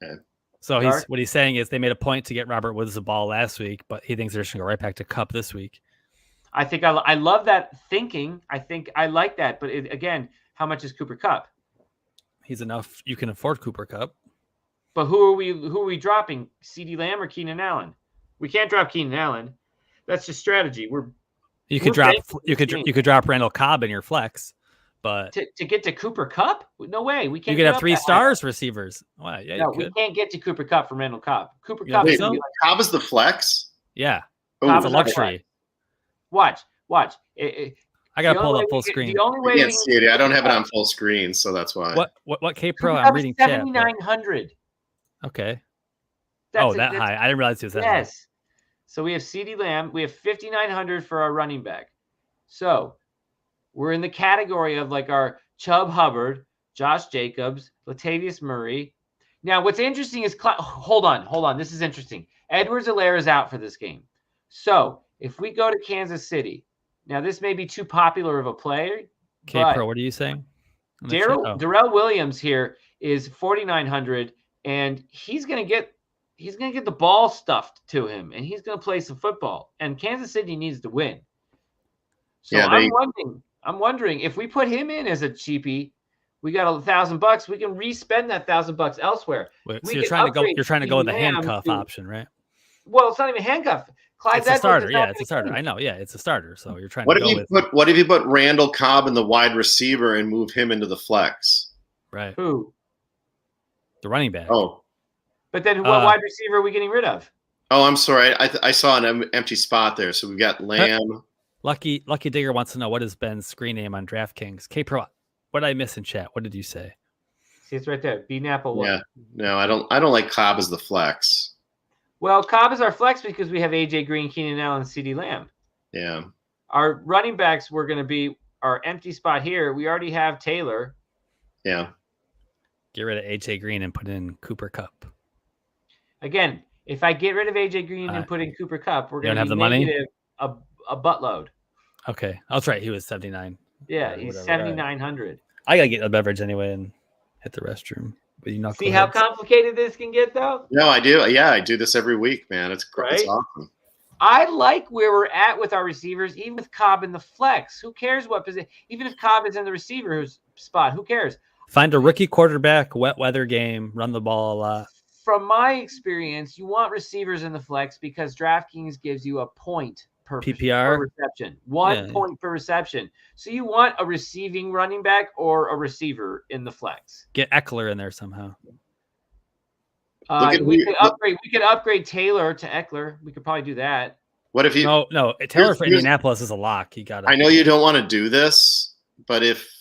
Okay. So what he's saying is they made a point to get Robert Woods the ball last week, but he thinks they're just going to go right back to Kupp this week. I think I love that thinking. I think I like that. But again, how much is Cooper Kupp? He's enough. You can afford Cooper Kupp. But who are we dropping? CeeDee Lamb or Keenan Allen? We can't drop Keenan Allen. That's just strategy. You could drop Randall Cobb in your flex. But to get to Cooper Kupp, no way. We can't. You could have 3 stars receivers. Wow, yeah, no, we can't get to Cooper Kupp from Randall Cobb. Cooper Kupp. Cobb is the flex. Yeah, it's a luxury. Watch. I gotta pull up full screen. The only way I can't see it. I don't have it on full screen, so that's why. What K Pro? I'm reading chat. 7,900. Okay. That high. I didn't realize it was that high. Yes. So we have CeeDee Lamb. We have 5,900 for our running back. So we're in the category of like our Chubb Hubbard, Josh Jacobs, Latavius Murray. Now, what's interesting is hold on. This is interesting. Edwards-Helaire is out for this game. So if we go to Kansas City, now this may be too popular of a player. K-Pro, what are you saying? Darrell Williams here is 4,900, and he's gonna get the ball stuffed to him, and he's gonna play some football. And Kansas City needs to win. So I'm wondering if we put him in as a cheapie, we got $1,000. We can respend that $1,000 elsewhere. So you're trying to go with the handcuff option, right? Well, it's not even handcuff. It's a starter. Yeah, it's a starter. I know. Yeah, it's a starter. So you're trying. What if you put Randall Cobb in the wide receiver and move him into the flex? Right. Who? The running back. Oh. But then what wide receiver are we getting rid of? Oh, I'm sorry. I saw an empty spot there. So we've got Lamb. Lucky Digger wants to know what is Ben's screen name on DraftKings. K-Pro, what did I miss in chat? What did you say? See, it's right there. B-Napple. Yeah. No, I don't like Cobb as the flex. Well, Cobb is our flex because we have AJ Green, Keenan Allen, and CeeDee Lamb. Yeah. Our running backs were going to be our empty spot here. We already have Taylor. Yeah. Get rid of AJ Green and put in Cooper Kupp. Again, if I get rid of AJ Green and put in Cooper Kupp, we're going to have the money. A buttload. Okay, that's right. He was 79. Yeah, he's 7,900. I gotta get a beverage anyway and hit the restroom. But see how complicated this can get, though. No, I do. Yeah, I do this every week, man. It's great. Right? It's awesome. I like where we're at with our receivers, even with Cobb in the flex. Who cares what position? Even if Cobb is in the receiver's spot, who cares? Find a rookie quarterback, wet weather game, run the ball a lot. From my experience, you want receivers in the flex because DraftKings gives you a point per PPR reception. 1 point per reception. So you want a receiving running back or a receiver in the flex. Get Eckler in there somehow. We could upgrade Taylor to Eckler. We could probably do that. What if you No, Taylor for Indianapolis is a lock. I know you don't want to do this, but if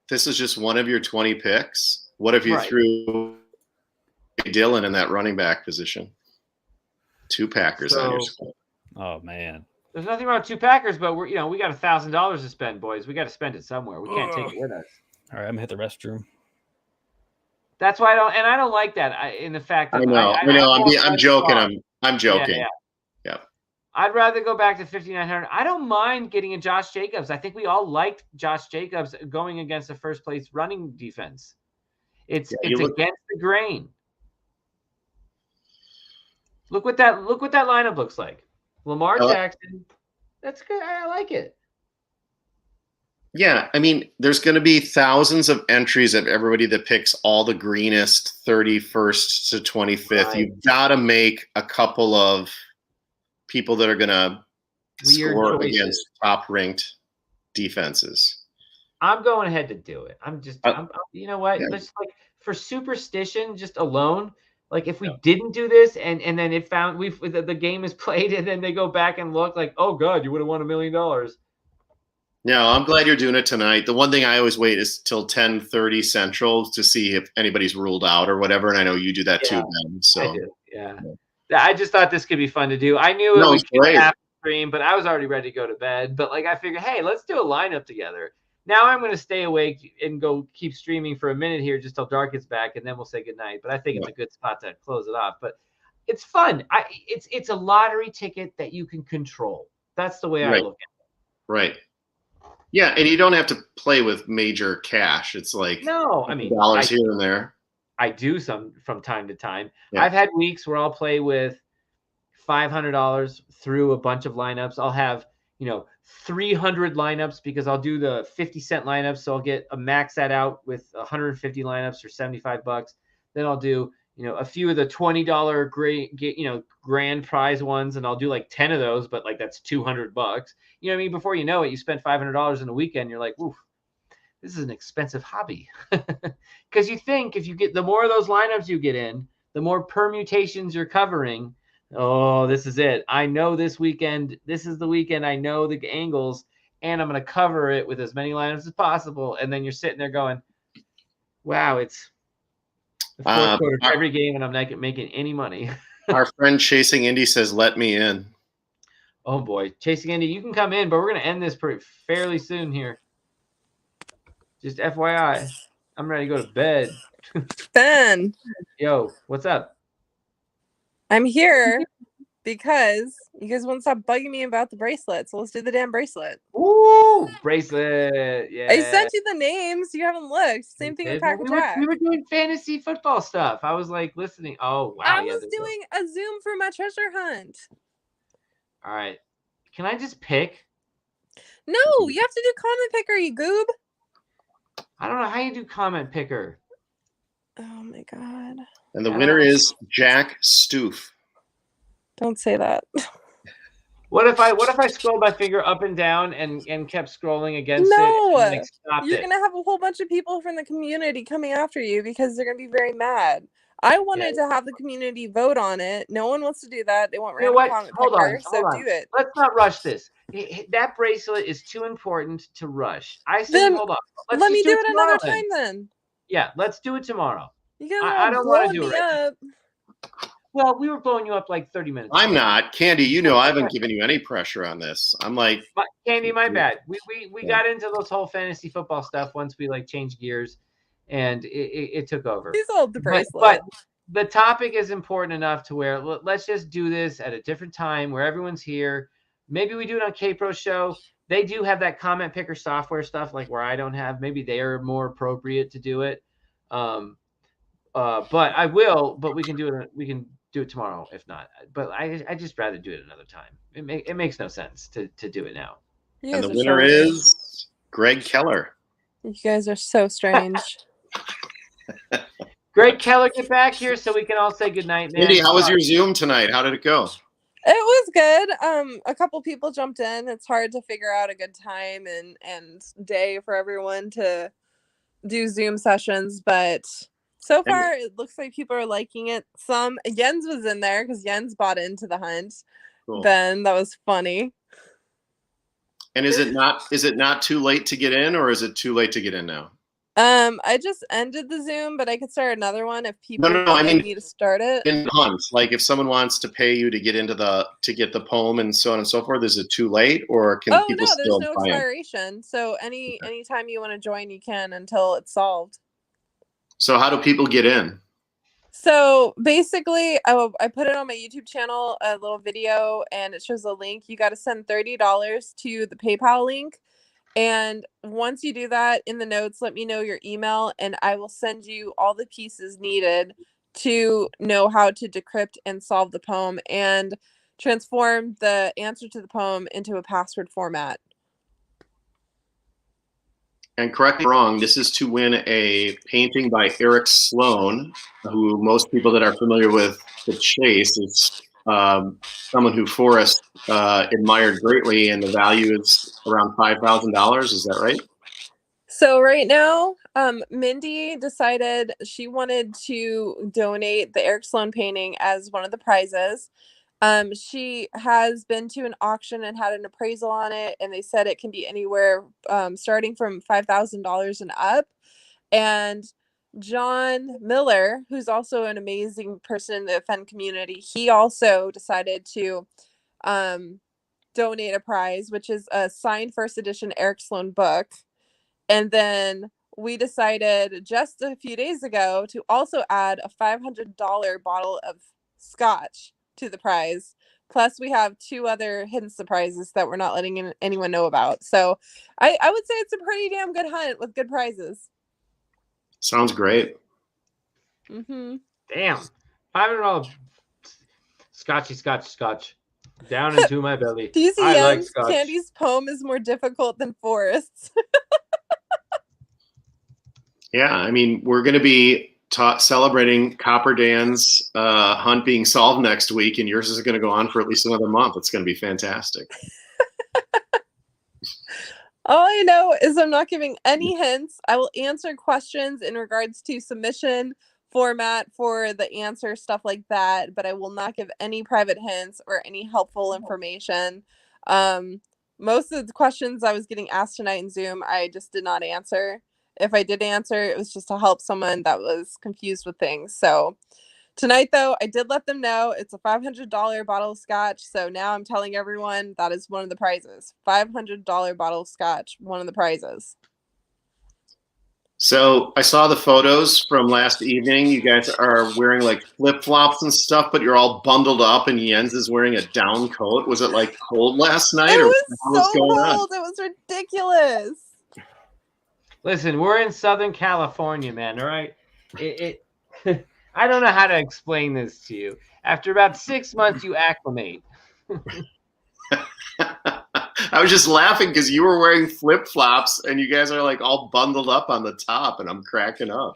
this is just one of your 20 picks, what if you threw Dillon in that running back position? 2 Packers on your squad. Oh man. There's nothing wrong with 2 Packers, but we got $1,000 to spend, boys. We got to spend it somewhere. We can't take it with us. All right, I'm gonna hit the restroom. That's why I don't like that. In the fact that I'm joking. I'm joking. Yeah. I'd rather go back to 5,900. I don't mind getting a Josh Jacobs. I think we all liked Josh Jacobs going against the first place running defense. It's against the grain. Look what that lineup looks like. Lamar Jackson, That's good. I like it. Yeah, I mean, there's going to be thousands of entries of everybody that picks all the greenest 31st to 25th. Right. You've got to make a couple of people that are going to score choices against top-ranked defenses. I'm going ahead to do it. You know what? Yeah. Let's like for superstition, just alone. Like if we didn't do this and then it found the game is played and then they go back and look like, oh God, you would have won $1 million. No, I'm glad you're doing it tonight. The one thing I always wait is till 10:30 Central to see if anybody's ruled out or whatever. And I know you do that too, Ben. So I do. Yeah. I just thought this could be fun to do. I knew it was great. Half stream, but I was already ready to go to bed. But like I figured, hey, let's do a lineup together. Now I'm going to stay awake and go keep streaming for a minute here just till Dark gets back, and then we'll say goodnight. But I think it's a good spot to close it off. But it's fun. It's a lottery ticket that you can control. That's the way I look at it. Right. Yeah, and you don't have to play with major cash. It's like dollars here and there. I do some from time to time. Yeah. I've had weeks where I'll play with $500 through a bunch of lineups. I'll have 300 lineups because I'll do the 50-cent lineups. So I'll get a max that out with 150 lineups for $75. Then I'll do, a few of the $20 grand prize ones. And I'll do like 10 of those, but like that's $200. You know what I mean? Before you know it, you spend $500 in a weekend. You're like, oof, this is an expensive hobby. Because you think if you get, the more of those lineups you get in, the more permutations you're covering. Oh, this is it. I know this weekend. This is the weekend. I know the angles, and I'm going to cover it with as many lineups as possible. And then you're sitting there going, wow, it's the fourth quarter of every game, and I'm not making any money. Our friend Chasing Indy says, let me in. Oh, boy. Chasing Indy, you can come in, but we're going to end this fairly soon here. Just FYI, I'm ready to go to bed. Ben. Yo, what's up? I'm here because you guys won't stop bugging me about the bracelet. So let's do the damn bracelet. Ooh, bracelet. Yeah. I sent you the names. You haven't looked. Same thing with Pack and Jack. We were doing fantasy football stuff. I was like listening. Oh, wow. I was doing a Zoom for my treasure hunt. All right. Can I just pick? No, you have to do comment picker, you goob. I don't know how you do comment picker. Oh, my God. And the winner is Jack Stoof. Don't say that. What if I scrolled my finger up and down and kept scrolling against it? No, you're gonna have a whole bunch of people from the community coming after you because they're gonna be very mad. I wanted to have the community vote on it. No one wants to do that. They want random comment picker, so do it. Let's not rush this. That bracelet is too important to rush. I say, hold on. Let me do it another time then. Yeah, let's do it tomorrow. I don't want to do it right. Well, we were blowing you up like 30 minutes. I'm not. Candy, I haven't given you any pressure on this. I'm like... Candy, my bad. We got into this whole fantasy football stuff once we changed gears, and it took over. He's old the bracelet. But the topic is important enough to where let's just do this at a different time where everyone's here. Maybe we do it on K-Pro's show. They do have that comment picker software stuff like where I don't have. Maybe they are more appropriate to do it. But I will. But we can do it. We can do it tomorrow if not. But I just rather do it another time. It makes no sense to do it now. And the winner is Greg Keller. You guys are so strange. Greg Keller, get back here so we can all say goodnight, man. Andy, how was your Zoom tonight? How did it go? It was good. A couple people jumped in. It's hard to figure out a good time and day for everyone to do Zoom sessions, but so far it looks like people are liking it. Some Jens was in there because Jens bought into the hunt. Cool. Ben, that was funny. And is it not too late to get in, or is it too late to get in now? I just ended the Zoom, but I could start another one if people need me to start it. In hunts, like if someone wants to pay you to get into to get the poem and so on and so forth, is it too late, or can people still? There's no expiration. So anytime you want to join, you can until it's solved. So how do people get in? So basically, I put it on my YouTube channel, a little video, and it shows a link. You got to send $30 to the PayPal link. And once you do that, in the notes, let me know your email, and I will send you all the pieces needed to know how to decrypt and solve the poem. And transform the answer to the poem into a password format. And correct me if I'm wrong, this is to win a painting by Eric Sloan, who most people that are familiar with the chase is someone who Forrest admired greatly, and the value is around $5,000. Is that right? So right now, Mindy decided she wanted to donate the Eric Sloan painting as one of the prizes. She has been to an auction and had an appraisal on it, and they said it can be anywhere starting from $5,000 and up. And John Miller, who's also an amazing person in the Fenn community, he also decided to donate a prize, which is a signed first edition Eric Sloan book. And then we decided just a few days ago to also add a $500 bottle of scotch to the prize. Plus, we have 2 other hidden surprises that we're not letting anyone know about. So I would say it's a pretty damn good hunt with good prizes. Sounds great. Mm-hmm. Damn. $500 scotch. Down into my belly. Do you see I like Jens? scotch. Candy's poem is more difficult than Forrest's. Yeah, I mean, we're going to be celebrating Copper Dan's hunt being solved next week, and yours is going to go on for at least another month. It's going to be fantastic. All I know is I'm not giving any hints. I will answer questions in regards to submission format for the answer, stuff like that, but I will not give any private hints or any helpful information. Most of the questions I was getting asked tonight in Zoom, I just did not answer. If I did answer, it was just to help someone that was confused with things. So tonight, though, I did let them know it's a $500 bottle of scotch. So now I'm telling everyone that is one of the prizes. $500 bottle of scotch, one of the prizes. So I saw the photos from last evening. You guys are wearing like flip-flops and stuff, but you're all bundled up, and Jens is wearing a down coat. Was it like cold last night? It or was what was so going cold. on? It was ridiculous. Listen, we're in Southern California, man. All right. I don't know how to explain this to you. After about 6 months, you acclimate. I was just laughing because you were wearing flip-flops and you guys are like all bundled up on the top, and I'm cracking up.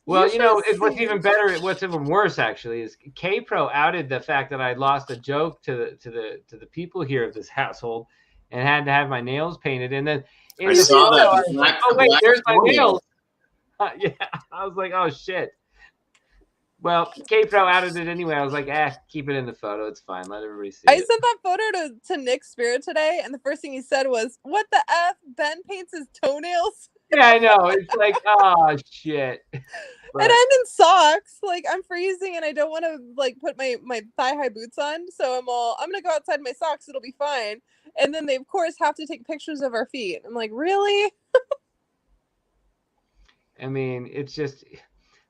Well, you know, what's even better, what's even worse actually, is K-Pro outed the fact that I lost a joke to the people here of this household and had to have my nails painted. And then I saw that. Oh wait, there's my nails. Yeah, I was like, oh shit. Well, K-Pro outed it anyway. I was like, keep it in the photo. It's fine. Let everybody see I it. sent that photo to Nick Spirit today, and the first thing he said was, "What the F? Ben paints his toenails?" Yeah, I know. It's like, oh shit. And I'm in socks, like I'm freezing, and I don't want to like put my thigh-high boots on. So I'm gonna go outside in my socks. It'll be fine. And then they of course have to take pictures of our feet. I'm like, really? I mean, it's just,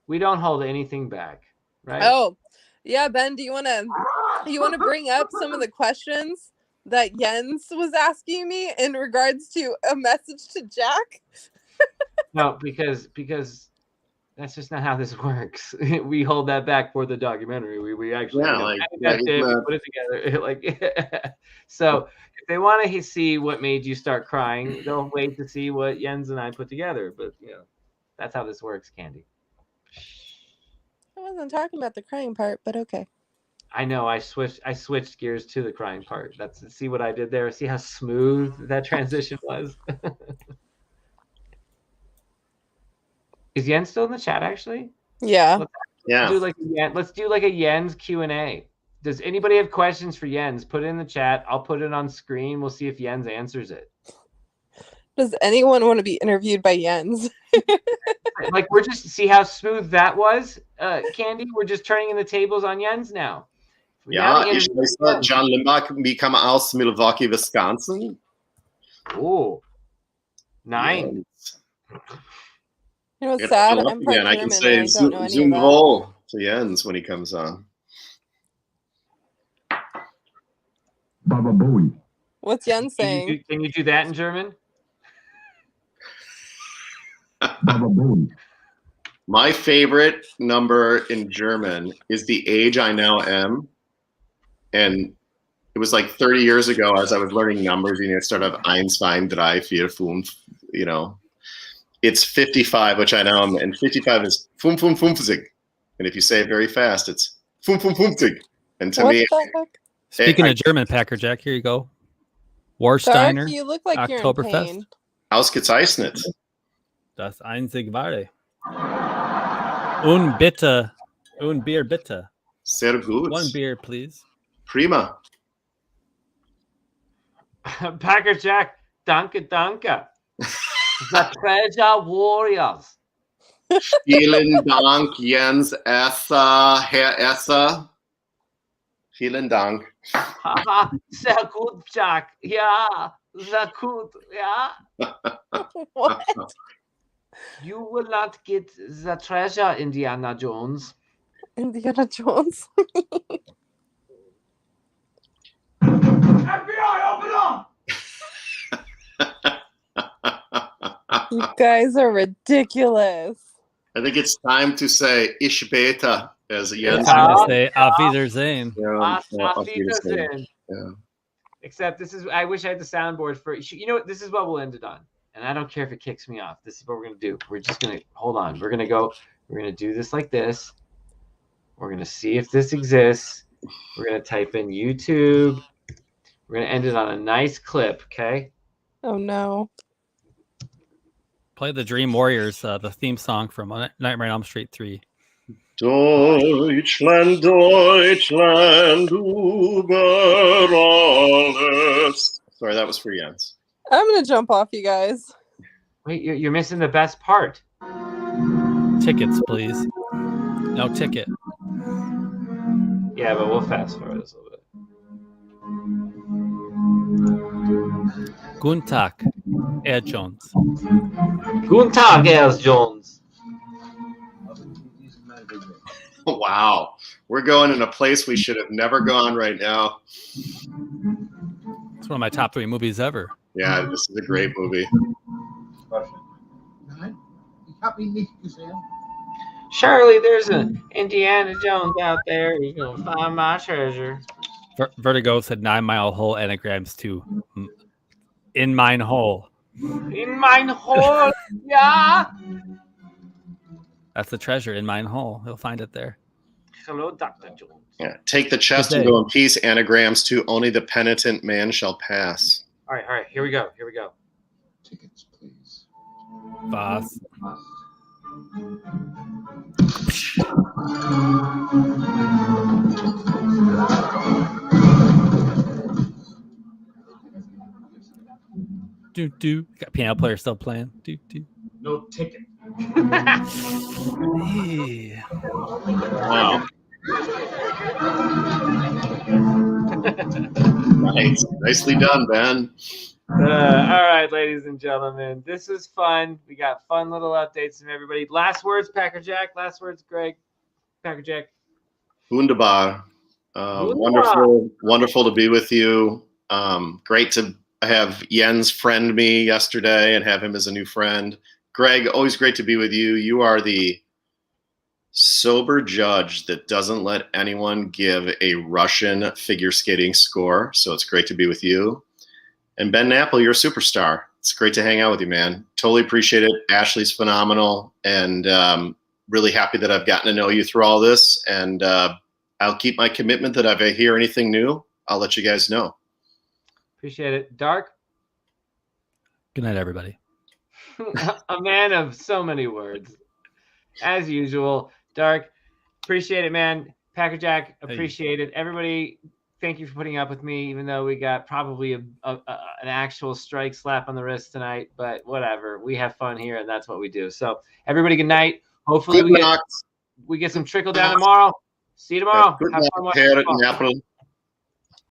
we don't hold anything back, right? Oh, yeah, Ben. Do you want to bring up some of the questions that Jens was asking me in regards to a message to Jack? No, because that's just not how this works. We hold that back for the documentary. We actually we put it together. Like, so if they want to see what made you start crying, they'll wait to see what Jens and I put together. But you know, that's how this works, Candy. I wasn't talking about the crying part, but okay. I know. I switched gears to the crying part. See what I did there. See how smooth that transition was. Is Jens still in the chat? Actually, yeah. Let's do like a Jens Q&A. Does anybody have questions for Jens? Put it in the chat. I'll put it on screen. We'll see if Jens answers it. Does anyone want to be interviewed by Jens? Like, we're just see how smooth that was, Candy. We're just turning in the tables on Jens now. Ja, ich heiße John Limbach, wie kann man aus Milwaukee, Wisconsin? Oh, nine. You know what's sad? I'm part German. I can say I don't know any Zoom of Vol to Jens when he comes on. Baba Booey. What's Jens saying? Can you do that in German? Baba Booey. My favorite number in German is The Age I Now Am. And it was like 30 years ago as I was learning numbers, you know, start of 1, 2, 3, 4, 5, you know. It's 55, which I know, and 55 is 55. And if you say it very fast, it's 55. And to What me, the heck? Speaking of German, Packer Jack, here you go. Warsteiner. Dark, you look like you're in Oktoberfest. pain. Ausgezeichnet. Das einzig wahre. Un bitte. Un Bier bitte. Sehr gut. One beer, please. Prima. Packer Jack, danke, danke. The Treasure Warriors. Vielen Dank, Jens Esser, Herr Esser. Vielen Dank. Haha, sehr gut, Jack. Ja, sehr gut. Ja. What? You will not get the treasure, Indiana Jones. Indiana Jones. FBI, open up! You guys are ridiculous. I think it's time to say Ich bete as Jens. It's time to say Auf Wiedersehen. Auf Auf Wiedersehen. Wiedersehen. Yeah. Except this is, I wish I had the soundboard for, you know what, this is what we'll end it on. And I don't care if it kicks me off. This is what we're going to do. We're just going to, hold on. We're going to do this like this. We're going to see if this exists. We're going to type in YouTube. We're going to end it on a nice clip, okay? Oh no. Play the Dream Warriors, the theme song from Nightmare on Elm Street 3. Deutschland, Deutschland, über alles. Sorry, that was for Jens. I'm gonna jump off, you guys. Wait, you're missing the best part. Tickets, please. No ticket. Yeah, but we'll fast forward this a little bit. Guten Tag, Herr Jones. Guten Tag, Herr Jones. Wow. We're going in a place we should have never gone right now. It's one of my top 3 movies ever. Yeah, this is a great movie. Surely there's an Indiana Jones out there who's going to find my treasure. Vertigo said 9 Mile Hole anagrams too. In mine hole. In mine hole, yeah. That's the treasure in mine hole. He'll find it there. Hello, Dr. Jones. Yeah. Take the chest and go in peace. Anagrams to only the penitent man shall pass. All right. Here we go. Tickets, please. Boss. Do. Got piano player still playing. Do. No ticket. Hey. Wow. Nice. Nicely done, Ben. All right, ladies and gentlemen. This was fun. We got fun little updates from everybody. Last words, Packer Jack. Last words, Greg. Packer Jack. Wunderbar. Wonderful to be with you. Great to have Jens friend me yesterday and have him as a new friend. Greg, always great to be with you. You are the sober judge that doesn't let anyone give a Russian figure skating score. So it's great to be with you. And Ben Napple, you're a superstar. It's great to hang out with you, man. Totally appreciate it. Ashley's phenomenal. And really happy that I've gotten to know you through all this. And I'll keep my commitment that if I hear anything new, I'll let you guys know. Appreciate it. Dark. Good night, everybody. A man of so many words. As usual. Dark. Appreciate it, man. Packer Jack, appreciate it. Everybody, thank you for putting up with me, even though we got probably an actual strike slap on the wrist tonight. But whatever. We have fun here, and that's what we do. So everybody, good night. Hopefully we get some trickle down tomorrow. See you tomorrow. Good Have night, fun watching football. Napple.